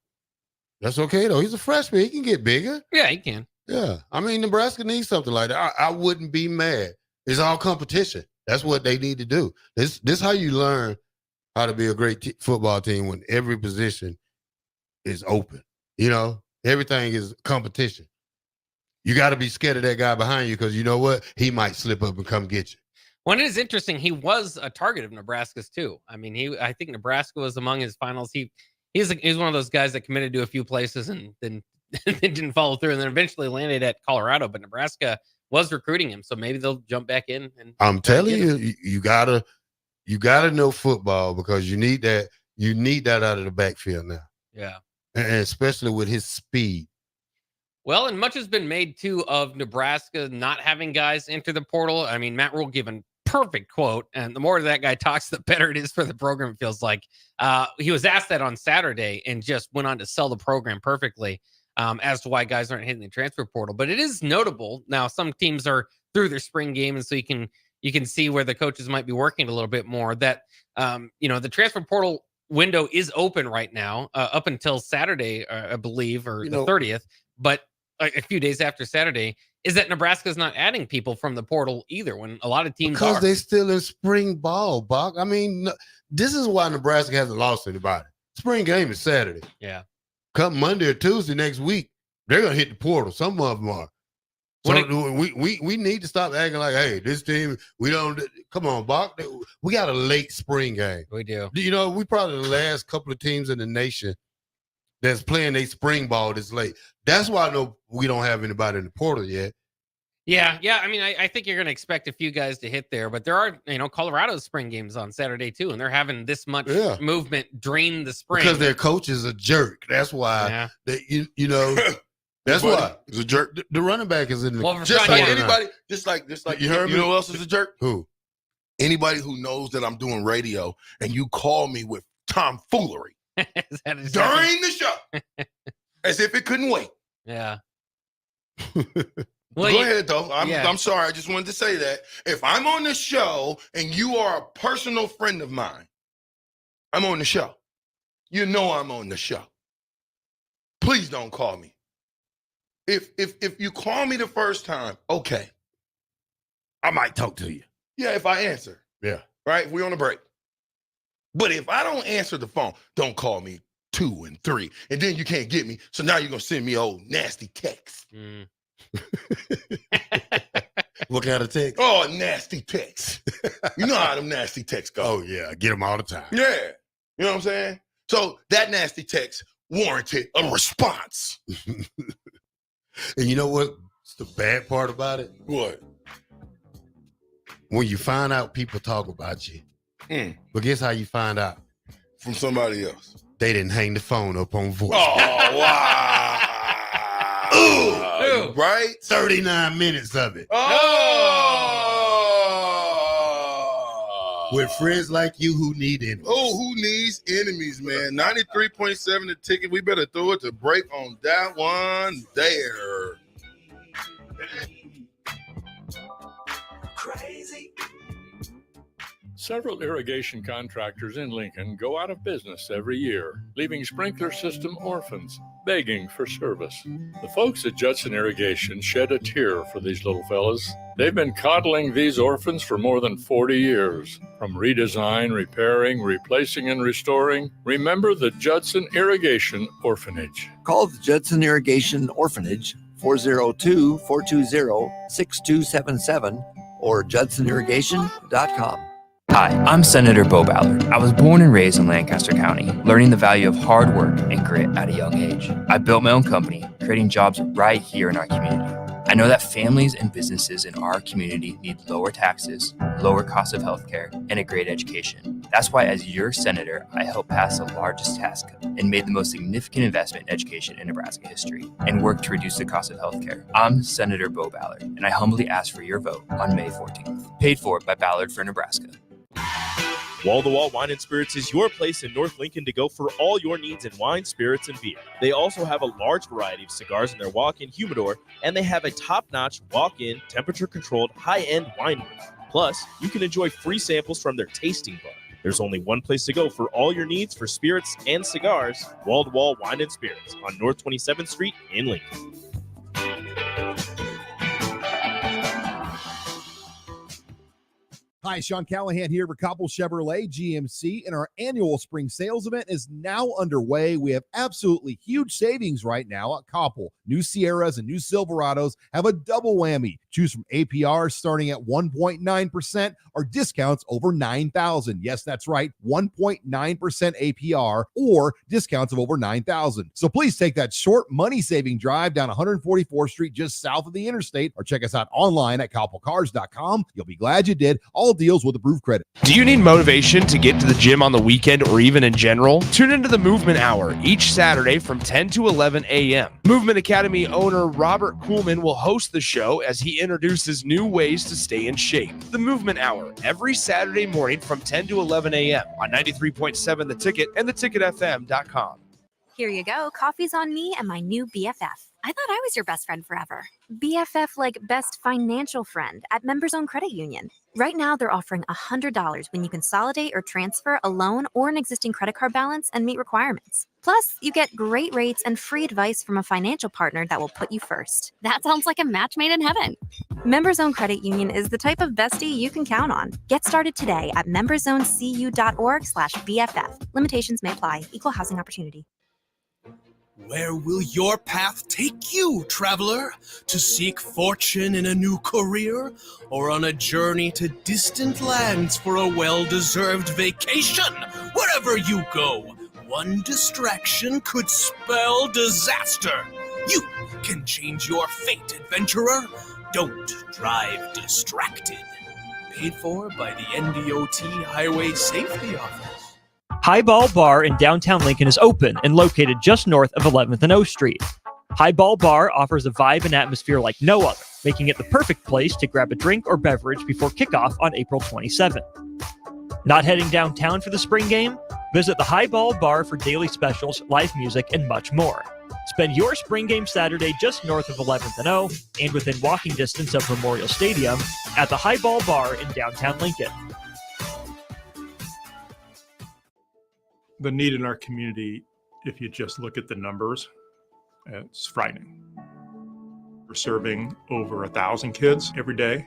That's okay though. He's a freshman. He can get bigger. Yeah, he can. Yeah. Nebraska needs something like that. I wouldn't be mad. It's all competition. That's what they need to do. This how you learn how to be a great football team, when every position is open. Everything is competition. You got to be scared of that guy behind you, because you know what? He might slip up and come get you. Well, it is interesting. He was a target of Nebraska's too. I think Nebraska was among his finals. He's one of those guys that committed to a few places and then didn't follow through, and then eventually landed at Colorado. But Nebraska was recruiting him, so maybe they'll jump back in. And I'm telling you, you gotta know football, because you need that. You need that out of the backfield now. Yeah, and especially with his speed. Well, and much has been made too of Nebraska not having guys enter the portal. Matt Rule gave a perfect quote, and the more that guy talks, the better it is for the program. It feels like he was asked that on Saturday and just went on to sell the program perfectly. As to why guys aren't hitting the transfer portal. But it is notable. Now, some teams are through their spring game, and so you can see where the coaches might be working a little bit more. That the transfer portal window is open right now, up until Saturday, I believe, or the 30th. But a few days after Saturday, is that Nebraska's not adding people from the portal either, when a lot of teams because they're still in spring ball, Bach. This is why Nebraska hasn't lost anybody. Spring game is Saturday. Yeah. Come Monday or Tuesday next week, they're gonna hit the portal. Some of them are. So we need to stop acting like, hey, this team, we don't. Come on, Bach. We got a late spring game. We do. We probably the last couple of teams in the nation that's playing a spring ball this late. That's why I know we don't have anybody in the portal yet. Yeah. I think you're going to expect a few guys to hit there, but there are, Colorado's spring games on Saturday too, and they're having this much movement drain the spring because their coach is a jerk. That's why That's why he's a jerk. The running back is in the just like anybody. Just like you heard me. You know who else is a jerk? Who? Anybody who knows that I'm doing radio and you call me with tomfoolery during the show, as if it couldn't wait. Yeah. Well, go ahead, though. I'm sorry. I just wanted to say that. If I'm on the show and you are a personal friend of mine, I'm on the show. You know I'm on the show. Please don't call me. If you call me the first time, okay, I might talk to you. Yeah, if I answer. Yeah. Right? We're on a break. But if I don't answer the phone, don't call me 2 and 3. And then you can't get me. So now you're going to send me old nasty text. What kind of text? Oh, nasty text. You know how them nasty texts go. Oh, yeah. I get them all the time. Yeah. You know what I'm saying? So that nasty text warranted a response. And you know what's the bad part about it? What? When you find out people talk about you But guess how you find out? From somebody else. They didn't hang the phone up on voice. Oh, wow. Ooh, right? 39 minutes of it. With friends like you who need enemies. Oh, who needs enemies, man? 93.7 the ticket. We better throw it to break on that one there. Crazy. Several irrigation contractors in Lincoln go out of business every year, leaving sprinkler system orphans begging for service. The folks at Judson Irrigation shed a tear for these little fellas. They've been coddling these orphans for more than 40 years. From redesign, repairing, replacing, and restoring, remember the Judson Irrigation Orphanage. Call the Judson Irrigation Orphanage 402-420-6277 or judsonirrigation.com. Hi, I'm Senator Bo Ballard. I was born and raised in Lancaster County, learning the value of hard work and grit at a young age. I built my own company, creating jobs right here in our community. I know that families and businesses in our community need lower taxes, lower cost of healthcare, and a great education. That's why, as your senator, I helped pass the largest tax cut and made the most significant investment in education in Nebraska history and worked to reduce the cost of healthcare. I'm Senator Bo Ballard, and I humbly ask for your vote on May 14th. Paid for by Ballard for Nebraska. Wall to Wall Wine and Spirits is your place in North Lincoln to go for all your needs in wine, spirits, and beer. They also have a large variety of cigars in their walk-in humidor, and they have a top-notch walk-in, temperature-controlled, high-end wine room. Plus, you can enjoy free samples from their tasting bar. There's only one place to go for all your needs for spirits and cigars: Wall to Wall Wine and Spirits on North 27th Street in Lincoln. Hi, Sean Callahan here for Koppel Chevrolet GMC, and our annual spring sales event is now underway. We have absolutely huge savings right now at Koppel. New Sierras and new Silverados have a double whammy. Choose from APR starting at 1.9% or discounts over $9,000. Yes, that's right, 1.9% APR or discounts of over $9,000. So please take that short money-saving drive down 144th Street just south of the interstate, or check us out online at koppelcars.com. You'll be glad you did. All deals with approved credit. Do you need motivation to get to the gym on the weekend or even in general? Tune into the Movement Hour each Saturday from 10 to 11 a.m. Movement Academy owner Robert Kuhlman will host the show as he introduces new ways to stay in shape. The Movement Hour every Saturday morning from 10 to 11 a.m. on 93.7 The Ticket and theticketfm.com. Here you go. Coffee's on me and my new BFF. I thought I was your best friend forever. BFF like best financial friend at Members Own Credit Union. Right now, they're offering $100 when you consolidate or transfer a loan or an existing credit card balance and meet requirements. Plus, you get great rates and free advice from a financial partner that will put you first. That sounds like a match made in heaven. Members Own Credit Union is the type of bestie you can count on. Get started today at memberzonecu.org/BFF. Limitations may apply. Equal housing opportunity. Where will your path take you, traveler? To seek fortune in a new career? Or on a journey to distant lands for a well-deserved vacation? Wherever you go, one distraction could spell disaster. You can change your fate, adventurer. Don't drive distracted. Paid for by the NDOT Highway Safety Office. Highball Bar in downtown Lincoln is open and located just north of 11th and O Street. Highball Bar offers a vibe and atmosphere like no other, making it the perfect place to grab a drink or beverage before kickoff on April 27th. Not heading downtown for the spring game? Visit the Highball Bar for daily specials, live music, and much more. Spend your spring game Saturday just north of 11th and O and within walking distance of Memorial Stadium at the Highball Bar in downtown Lincoln. The need in our community, if you just look at the numbers, it's frightening. We're serving over 1,000 kids every day.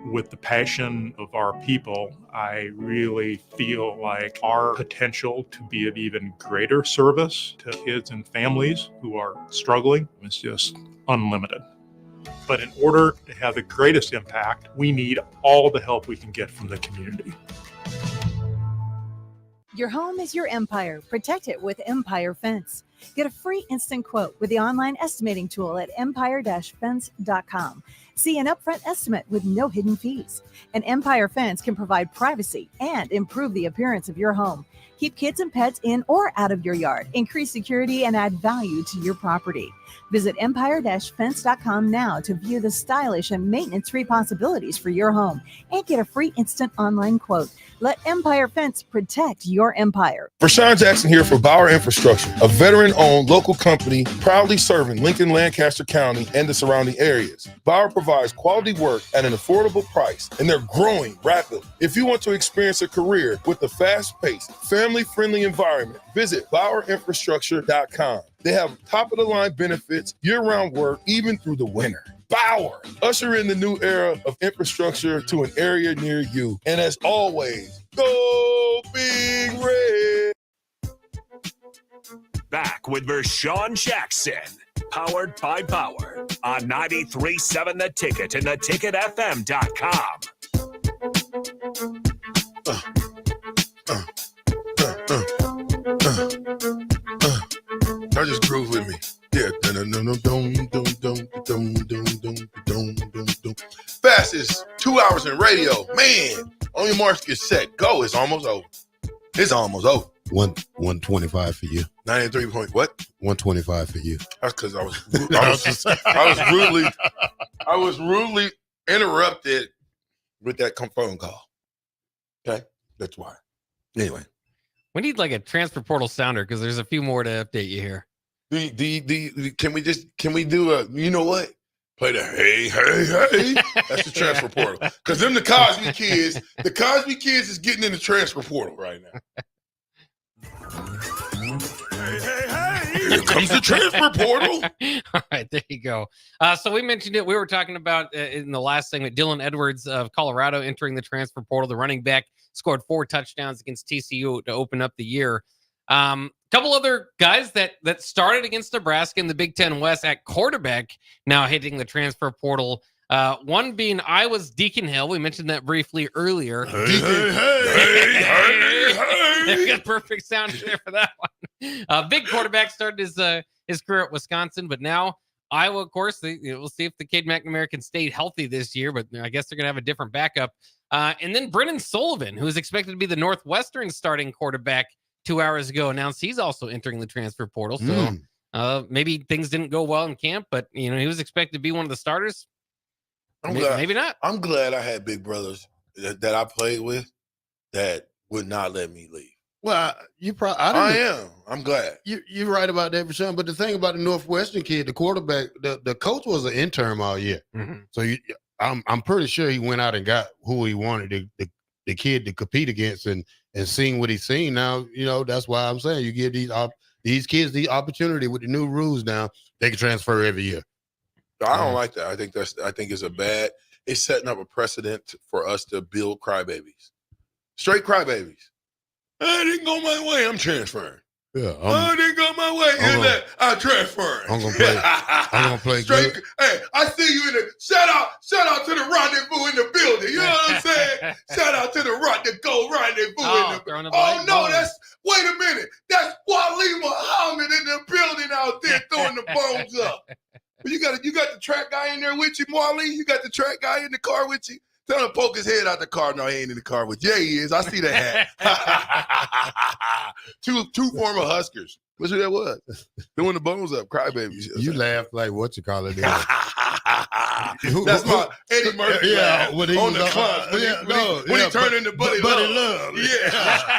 With the passion of our people, I really feel like our potential to be of even greater service to kids and families who are struggling is just unlimited. But in order to have the greatest impact, we need all the help we can get from the community. Your home is your empire. Protect it with Empire Fence. Get a free instant quote with the online estimating tool at empire-fence.com. See an upfront estimate with no hidden fees. An Empire Fence can provide privacy and improve the appearance of your home. Keep kids and pets in or out of your yard. Increase security and add value to your property. Visit empire-fence.com now to view the stylish and maintenance-free possibilities for your home and get a free instant online quote. Let Empire Fence protect your empire. Rashawn Jackson here for Bauer Infrastructure, a veteran-owned local company proudly serving Lincoln, Lancaster County, and the surrounding areas. Bauer provides quality work at an affordable price, and they're growing rapidly. If you want to experience a career with a fast-paced, family-friendly environment, visit BauerInfrastructure.com. They have top-of-the-line benefits, year-round work, even through the winter. Bauer, usher in the new era of infrastructure to an area near you. And as always, go Big Red. Back with Vershawn Jackson, powered by Bauer on 93.7 The Ticket and theticketfm.com. Now just groove with me. Yeah. Fastest 2 hours in radio. Man, on your marks, get set, go. It's almost over. It's almost over. 125 for you. 93 point what? 125 for you. That's because I was rudely interrupted with that phone call. Okay, that's why. Anyway, we need like a transfer portal sounder because there's a few more to update you here. Can we do a, you know what? Play the hey. That's the transfer portal. Because them the Cosby kids is getting in the transfer portal right now. Hey. Here comes the transfer portal. All right, there you go. So we mentioned it. We were talking about in the last segment, Dylan Edwards of Colorado entering the transfer portal. The running back scored 4 touchdowns against TCU to open up the year. Couple other guys that started against Nebraska in the Big Ten West at quarterback now hitting the transfer portal. One being Iowa's Deacon Hill. We mentioned that briefly earlier. Hey. Got perfect sound there for that one. Big quarterback started his career at Wisconsin, but now Iowa, of course, we'll see if the Cade McNamara can stay healthy this year, but I guess they're going to have a different backup. And then Brennan Sullivan, who is expected to be the Northwestern starting quarterback 2 hours ago, announced he's also entering the transfer portal. So maybe things didn't go well in camp, but he was expected to be one of the starters. Maybe not. I'm glad I had big brothers that I played with that would not let me leave. Well, I am. I'm glad. You're right about that, Rashawn. But the thing about the Northwestern kid, the quarterback, the coach was an intern all year. Mm-hmm. So I'm pretty sure he went out and got who he wanted the kid to compete against and seeing what he's seen. Now, that's why I'm saying you give these kids the opportunity with the new rules now, they can transfer every year. I don't like that. I think it's setting up a precedent for us to build crybabies. Straight crybabies. I didn't go my way, I'm transferring. Yeah, I didn't go my way. I'm transferring. I'm gonna play straight. Good. Hey, I see you in the shout out to the rendezvous in the building. You know what I'm saying? Shout out to the rendezvous. Wait a minute. That's Waleed Muhammad in the building out there throwing the bones up. You got the track guy in there with you, Waleed? You got the track guy in the car with you? Tell him to poke his head out the car. No, he ain't in the car with you. Yeah, he is. I see that hat. Two former Huskers. What's who that was? Throwing the bones up, crybabies. You laugh like what you call it. That's my Eddie Murphy. Yeah, on the club. When he turned into Buddy Love. Yeah.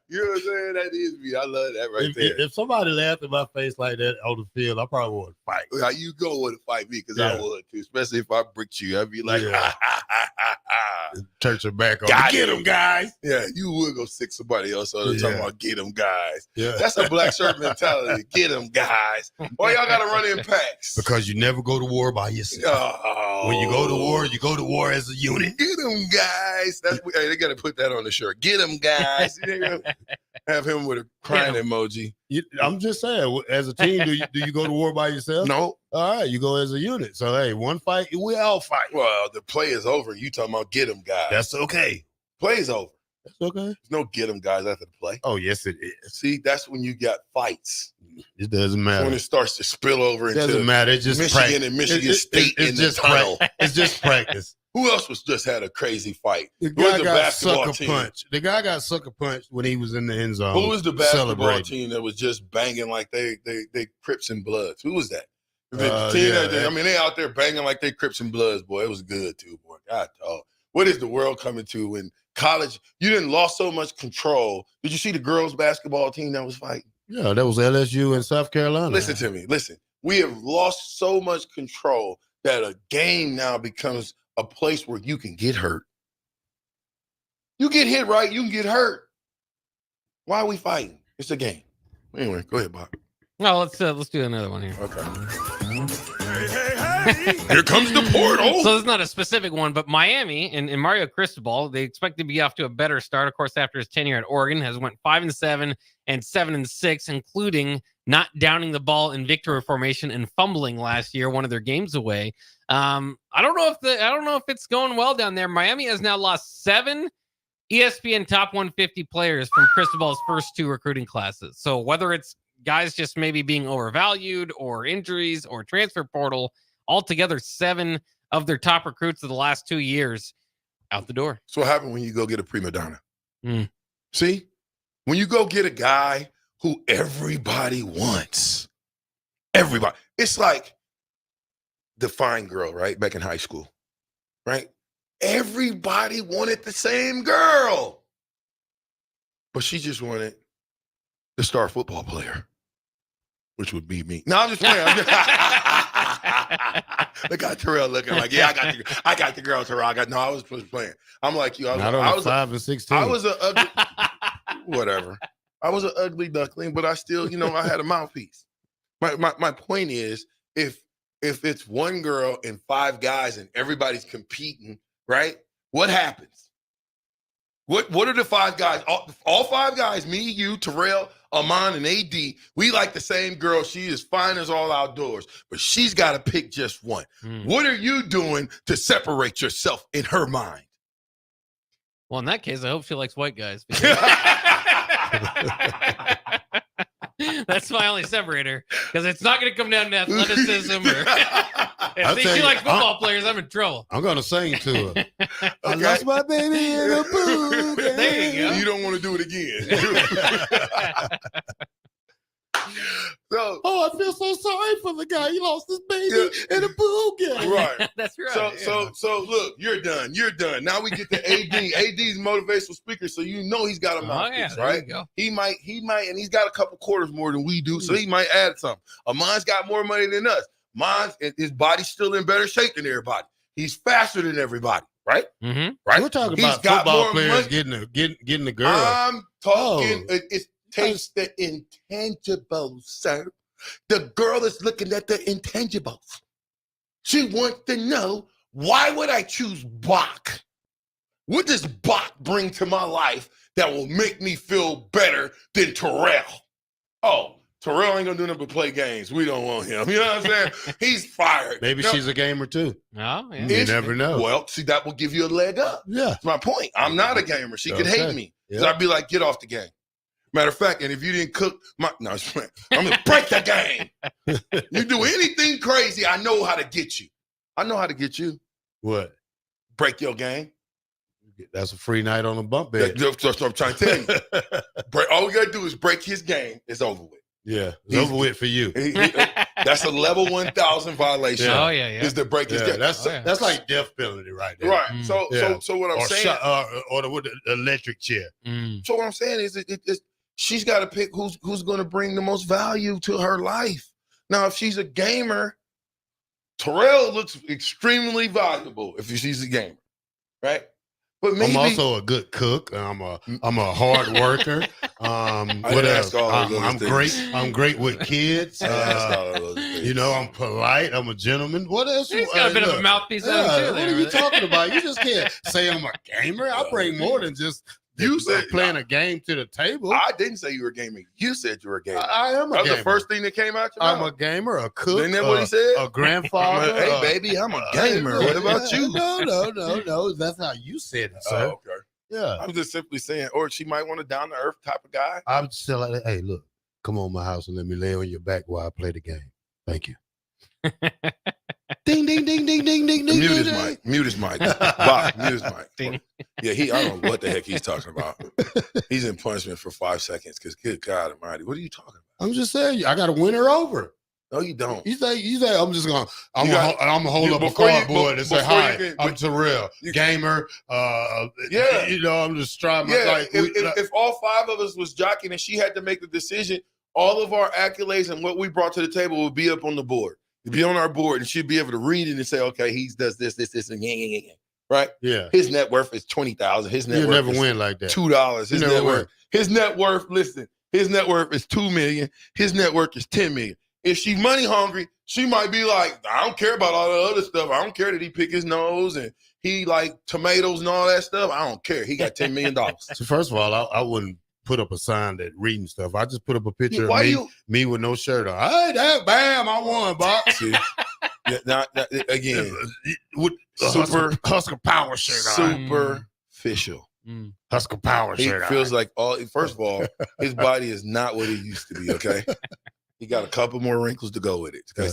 You know what I'm saying? That is me. I love that there. If somebody laughed in my face like that on the field, I probably would fight. Yeah, you go with to fight me because I would too, especially if I bricked you. I'd be like, turn your back on. Get him, guys. Yeah, you would go sick somebody else. So they're talking about get them, guys. Yeah. That's a black shirt mentality. Get them, guys. Why y'all got to run in packs? Because you never go to war by yourself. When you go to war as a unit. Get them, guys. They got to put that on the shirt. Get them, guys. Have him with a crying emoji. I'm just saying, as a team, do you go to war by yourself? No. All right, you go as a unit. So, hey, one fight, we all fight. Well, the play is over. You talking about get them, guys. That's okay. Play's over. Okay. There's no get them guys after the play. Oh, yes, it is. See, that's when you got fights. It doesn't That's matter. when it starts to spill over into Doesn't matter. It's just Michigan and Michigan State in the tunnel. It's just practice. Who else was just had a crazy fight? The Who was guy the got basketball sucker team? punched. The guy got sucker punched when he was in the end zone. Who was the basketball celebrating. team that was just banging like they Crips and Bloods? Who was that? The Yeah, team I mean, they out there banging like they Crips and Bloods, boy. It was good too, boy. God, dog. What is the world coming to when college? You didn't lost so much control. Did you see the girls' basketball team that was fighting? Yeah, that was LSU in South Carolina. Listen to me. Listen. We have lost so much control that a game now becomes a place where you can get hurt. You get hit right, you can get hurt. Why are we fighting? It's a game. Anyway, go ahead, Bob. No, let's do another one here. Okay. Here comes the portal. So it's not a specific one, but Miami and Mario Cristobal, they expect to be off to a better start. Of course, after his tenure at Oregon, has went 5-7 and 7-6, including not downing the ball in victory formation and fumbling last year, one of their games away. I don't know if it's going well down there. Miami has now lost 7 ESPN top 150 players from Cristobal's first 2 recruiting classes. So whether it's guys just maybe being overvalued or injuries or transfer portal, altogether 7 of their top recruits of the last 2 years out the door. So what happened when you go get a prima donna? See? When you go get a guy who everybody wants. Everybody. It's like the fine girl, right? Back in high school, right? Everybody wanted the same girl. But she just wanted the star football player, which would be me. No, I'm just playing. Look at Terrell looking like, yeah, I got the girl, Terrell. I was playing. I'm like you. I was 5 and 16. I was a ugly, whatever. I was an ugly duckling, but I still, I had a mouthpiece. My point is, if it's one girl and 5 guys and everybody's competing, right? What happens? What are the 5 guys? All 5 guys, me, you, Terrell, Amon, and AD, we like the same girl. She is fine as all outdoors, but she's got to pick just one. What are you doing to separate yourself in her mind? Well, in that case, I hope she likes white guys. That's my only separator, because it's not going to come down to athleticism or if she likes football players, I'm in trouble. I'm going to sing to her. I lost my baby in a pool. There you go. You don't want to do it again. So, I feel so sorry for the guy. He lost his baby in a pool game. Right. That's right. So look, you're done. You're done. Now we get to AD. AD's motivational speaker, so he's got a mouthpiece, right? He might, and he's got a couple quarters more than we do, so he might add something. Amon's got more money than us. His body's still in better shape than everybody. He's faster than everybody, right? Mm-hmm. Right. We're talking about football players getting the girl. I'm talking. It takes the intangibles, sir. The girl is looking at the intangibles. She wants to know, why would I choose Bach? What does Bach bring to my life that will make me feel better than Terrell? Oh, Terrell ain't gonna do nothing but play games. We don't want him. You know what I'm saying? He's fired. Maybe she's a gamer too. Oh, yeah. You never know. Well, see, that will give you a leg up. Yeah. That's my point. I'm not a gamer. She could hate me. So I'd be like, get off the game. Matter of fact, and if you didn't cook I'm gonna break the game. You do anything crazy, I know how to get you. I know how to get you. What? Break your game. That's a free night on the bump bed. That's what I'm trying to tell you. All we gotta do is break his game. It's over with. Yeah, it's over with for you. That's a level 1,000 violation. Yeah. Oh, yeah. Is to break his game. That's like death penalty right there. Right. So what I'm saying, or the electric chair. So what I'm saying is, she's got to pick who's going to bring the most value to her life. Now, if she's a gamer, Terrell looks extremely valuable if she's a gamer, right? But maybe I'm also a good cook. I'm a hard worker. What else? I'm great. I'm great with kids. I'm polite. I'm a gentleman. What else? He's got a bit of a mouthpiece on him too. What are you talking about? You just can't say I'm a gamer. I bring more than just you said playing a game to the table. I didn't say you were a gamer. You said you were a gamer. I am a gamer. That was the first thing that came out your mouth. I'm a gamer, a cook. Isn't that what he said? A grandfather. Hey, baby, I'm a gamer. What about you? No. That's how you said it, sir. Oh, okay. Yeah. I'm just simply saying, or she might want a down to earth type of guy. I'm still like, hey, look, come on my house and let me lay on your back while I play the game. Thank you. Ding, ding, ding, ding, ding, ding, ding. Mute his mic. Mute his mic. Bob, mute his mic. Ding. Yeah, I don't know what the heck he's talking about. He's in punishment for 5 seconds because good God Almighty, what are you talking about? I'm just saying, I got to win her over. No, you don't. You say I'm just gonna hold up a cardboard and say hi. I'm Terrell, gamer. Yeah, I'm just trying. If all 5 of us was jockeying and she had to make the decision, all of our accolades and what we brought to the table would be up on the board. It'd be on our board, and she'd be able to read it and say, okay, he does this, and yeah. Right? Yeah. His net worth is $20,000. His net You'll worth never is win like that. $2. You never win. His net worth. Listen, his net worth is $2 million. His net worth is $10 million. If she's money hungry, she might be like, I don't care about all the other stuff. I don't care that he pick his nose and he like tomatoes and all that stuff. I don't care. He got $10 million. So first of all, I wouldn't put up a sign that reading stuff. I just put up a picture of me with no shirt on. Hey, bam, I won, Bob. Again, with super Husker Power shirt on. Superficial. Husker Power shirt on. He feels like first of all, his body is not what it used to be, okay? He got a couple more wrinkles to go with it. Okay,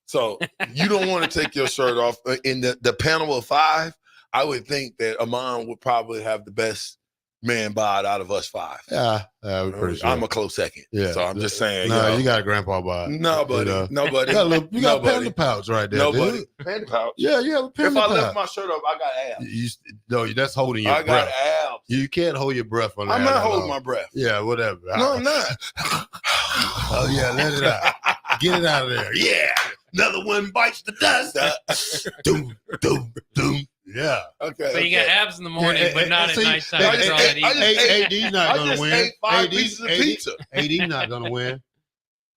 so you don't want to take your shirt off. In the panel of 5, I would think that Amon would probably have the best man bod out of us 5. Yeah, I'm pretty sure. I'm a close second. Yeah, so I'm just saying. No, you got a grandpa bod. Nobody. You got a panda pouch right there. Nobody. Dude. Panda pouch. Yeah, you have a panda pouch. If I left my shirt up, I got abs. No, that's holding your breath. I got abs. You can't hold your breath on that. I'm not holding my breath. Yeah, whatever. No, I'm not. Oh yeah, let it out. Get it out of there. Yeah, another one bites the dust. Doom, doom, doom. Yeah. Okay. So you got abs in the morning, but not at nighttime. AD's not going to win. Ate 5 pieces of pizza. AD's not going to win.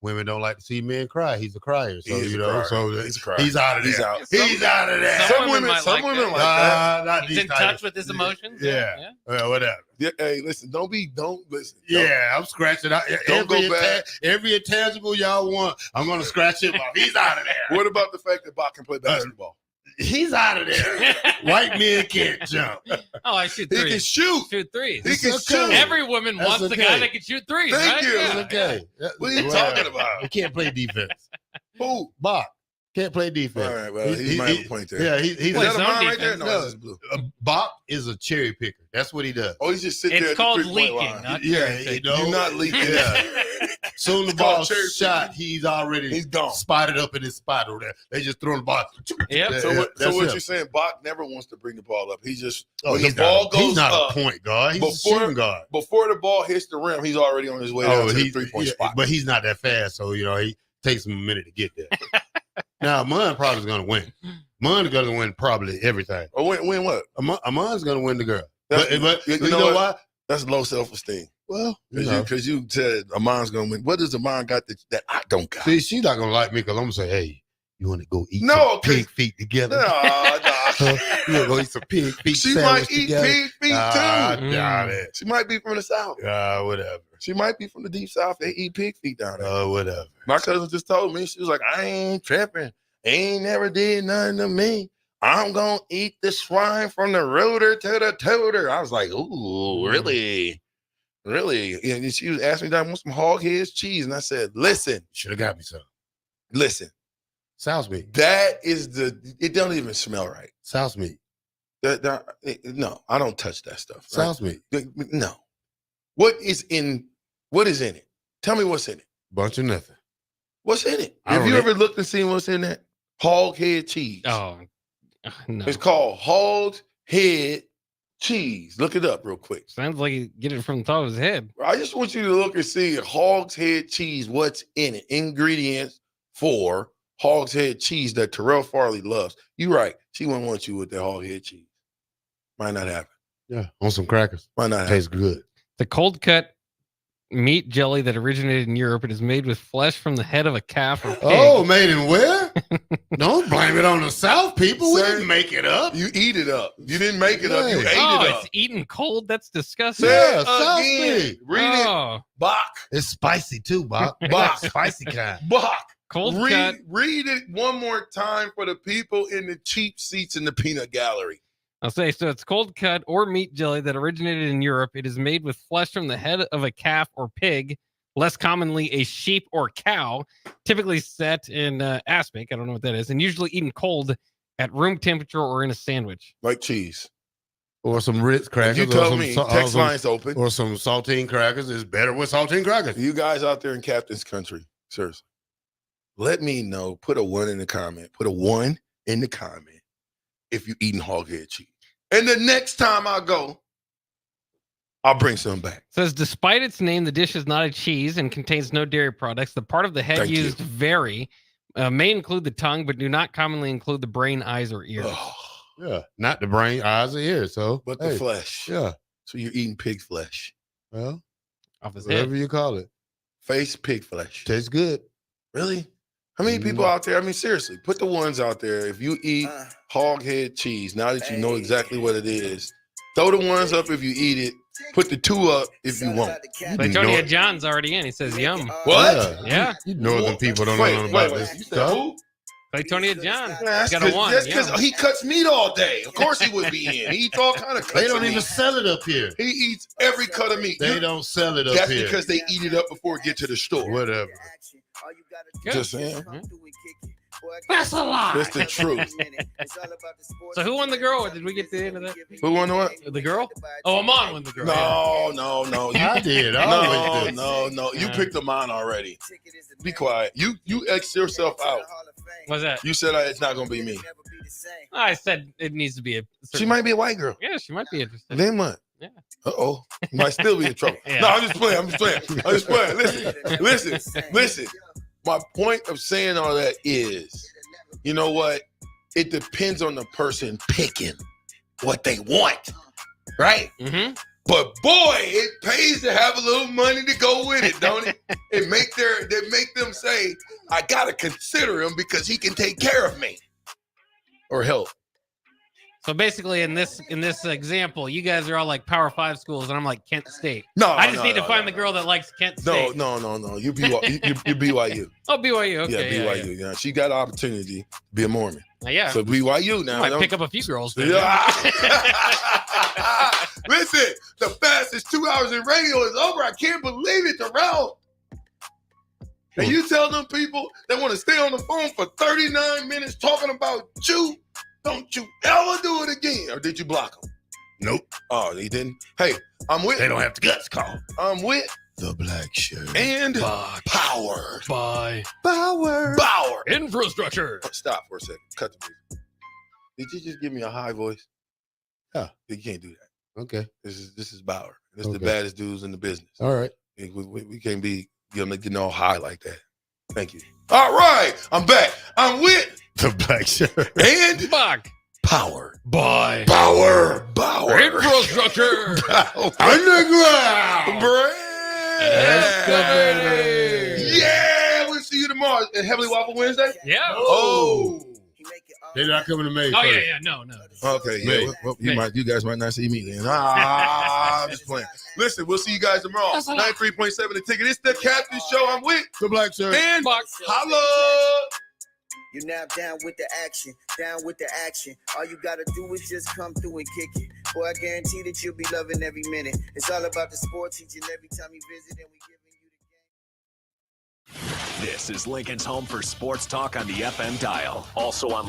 Women don't like to see men cry. He's a crier. So, he's a crier. He's out of there. He's out of there. Some women like that. He's in touch with his emotions. Yeah. Well, whatever. Yeah, hey, listen, don't listen. Yeah, I'm scratching out. Don't go back. Every intangible y'all want, I'm going to scratch him off. He's out of there. What about the fact that Bach can play basketball? He's out of there. White men can't jump. Oh, I shoot threes. He can shoot. Shoot threes. He can shoot. Every woman wants the guy that can shoot threes. Thank right? you. Yeah. Okay. What are you talking about? He can't play defense. Who? Bach can't play defense. All right, well, he might have a point there. Yeah, he's is that a mine right there? No, it's blue. Bach is a cherry picker. That's what he does. Oh, he's just sitting there. It's called at the leaking. line. You're not leaking. Yeah. Soon the ball's shot, he's gone. Spotted up in his spot over there. They just throwing the ball. Yep. So what you're saying, Bach never wants to bring the ball up. He just when he's the ball goes he's not up, a point guard. He's a shooting guard. Before the ball hits the rim, he's already on his way down to the 3-point spot. But he's not that fast, so he takes him a minute to get there. Now, Amon probably is going to win. Amon's going to win probably everything. Oh, win what? Amon's going to win the girl. But you know why? That's low self-esteem. Well, because you said Amon's going to win. What does Amon got that I don't got? See, she's not going to like me because I'm going to say, hey, you want to go eat some pig feet together? No. You want to go eat some pig feet She sandwich might eat together? pig feet too. She might be from the South. Whatever. She might be from the deep South. They eat pig feet down there. Whatever. My cousin just told me, she was like, I ain't tripping. Ain't never did nothing to me. I'm going to eat the swine from the rooter to the toter. I was like, ooh, really? Really? And she was asking me, I want some hog heads cheese. And I said, listen. Should have got me some. Listen. Sounds meat. That is it don't even smell right. Sounds meat. No, I don't touch that stuff. Right? Sounds meat. No. What is in it? Tell me what's in it. Bunch of nothing. What's in it? Have you ever looked and seen what's in that? Hog head cheese. Oh, no. It's called hog head cheese. Look it up real quick. Sounds like you get it from the top of his head. I just want you to look and see hog's head cheese, what's in it. Ingredients for hog's head cheese that Terrell Farley loves. You're right. She wouldn't want you with that hog head cheese. Might not happen. Yeah, on some crackers. Might not happen. Tastes good. The cold cut meat jelly that originated in Europe. It is made with flesh from the head of a calf or pig. Oh, made in where? Don't blame it on the South, people. We didn't make it up. You eat it up. You didn't make it up. You ate it up. It's eaten cold? That's disgusting. Yeah, South meat. Read it. Bach. It's spicy too, Bach. Bach. Spicy kind. Bach. Cold cut. Read it one more time for the people in the cheap seats in the peanut gallery. I'll say, so it's cold cut or meat jelly that originated in Europe. It is made with flesh from the head of a calf or pig, less commonly a sheep or cow, typically set in aspic. I don't know what that is, and usually eaten cold at room temperature or in a sandwich. Like cheese. Or some Ritz crackers. You tell me, text line's open. Or some saltine crackers is better with saltine crackers. You guys out there in Captain's Country, seriously, let me know. Put a 1 in the comment. Put a 1 in the comment if you're eating hog head cheese. And the next time I go, I'll bring some back. It says, despite its name, the dish is not a cheese and contains no dairy products. The part of the head used vary. May include the tongue, but do not commonly include the brain, eyes, or ears. Yeah, not the brain, eyes, or ears. So, but the flesh. Yeah. So you're eating pig flesh. Well, off his whatever head. you call it. Face pig flesh. Tastes good. Really? How many people out there? I mean, seriously, put the ones out there. If you eat hog head cheese, now that you know exactly what it is, throw the ones up if you eat it. Put the 2 up if you won't. Antonio John's already in. He says, yum. What? Yeah. You northern people don't know about this stuff. Antonio John. That's Got a 1. That's because he cuts meat all day. Of course he would be in. He eats all kind of cuts. They don't of even meat. sell it up here. He eats every cut of meat. They don't sell it up That's here. because they eat it up before it get to the store. Whatever. Just saying. That's a lie. That's the truth. So who won the girl? Or did we get to the end of that? Who won the what? The girl? Oh, Amon won the girl. No. I did. I always did. No. You picked Amon already. Be quiet. You X yourself out. What's that? You said it's not going to be me. I said it needs to be a. She might be a white girl. Yeah, she might be interested. Then what? Yeah. Uh-oh. Might still be in trouble. Yeah. No, I'm just playing. Listen. My point of saying all that is, you know what? It depends on the person picking what they want, right? Mm-hmm. But boy, it pays to have a little money to go with it, don't it? It make them say, I gotta consider him because he can take care of me or help. So basically, in this example, you guys are all like Power 5 schools, and I'm like Kent State. No, I just need to find the girl that likes Kent State. No. You BYU. Oh, BYU. Okay, Yeah, BYU. Yeah. She got an opportunity to be a Mormon. Yeah. So BYU now. I might pick up a few girls. Then. Yeah. Listen, the fastest 2 hours in radio is over. I can't believe it, Terrell. And you tell them people that want to stay on the phone for 39 minutes talking about you, don't you ever do it again. Or did you block them? Nope. Oh, they didn't? Hey, I'm with. They don't have the guts, Carl. I'm with The Black Shirt. and Bye. power. Bye. Power. Infrastructure. Stop for a second. Cut the music. Did you just give me a high voice? Yeah. You can't do that. Okay. This is Bauer. This is the Okay. baddest dudes in the business. All right. We can't be getting all high like that. Thank you. All right. I'm back. I'm with The Black Shirt. and Fuck. power. Bye. Power. Infrastructure. Underground. Excavator. Yeah. We'll see you tomorrow at Heavenly Waffle Wednesday. Yeah. Oh. They're not coming to May. Oh, first. yeah. No. Okay, May. yeah. Well, you guys might not see me then. I'm just playing. Listen, we'll see you guys tomorrow. 93.7 The Ticket. It's the Captain Show. I'm with The Black Shirt. and holla. You're now down with the action, All you gotta do is just come through and kick it. Boy, I guarantee that you'll be loving every minute. It's all about the sports each and every time you visit, and we giving you the game. This is Lincoln's home for sports talk on the FM dial. Also on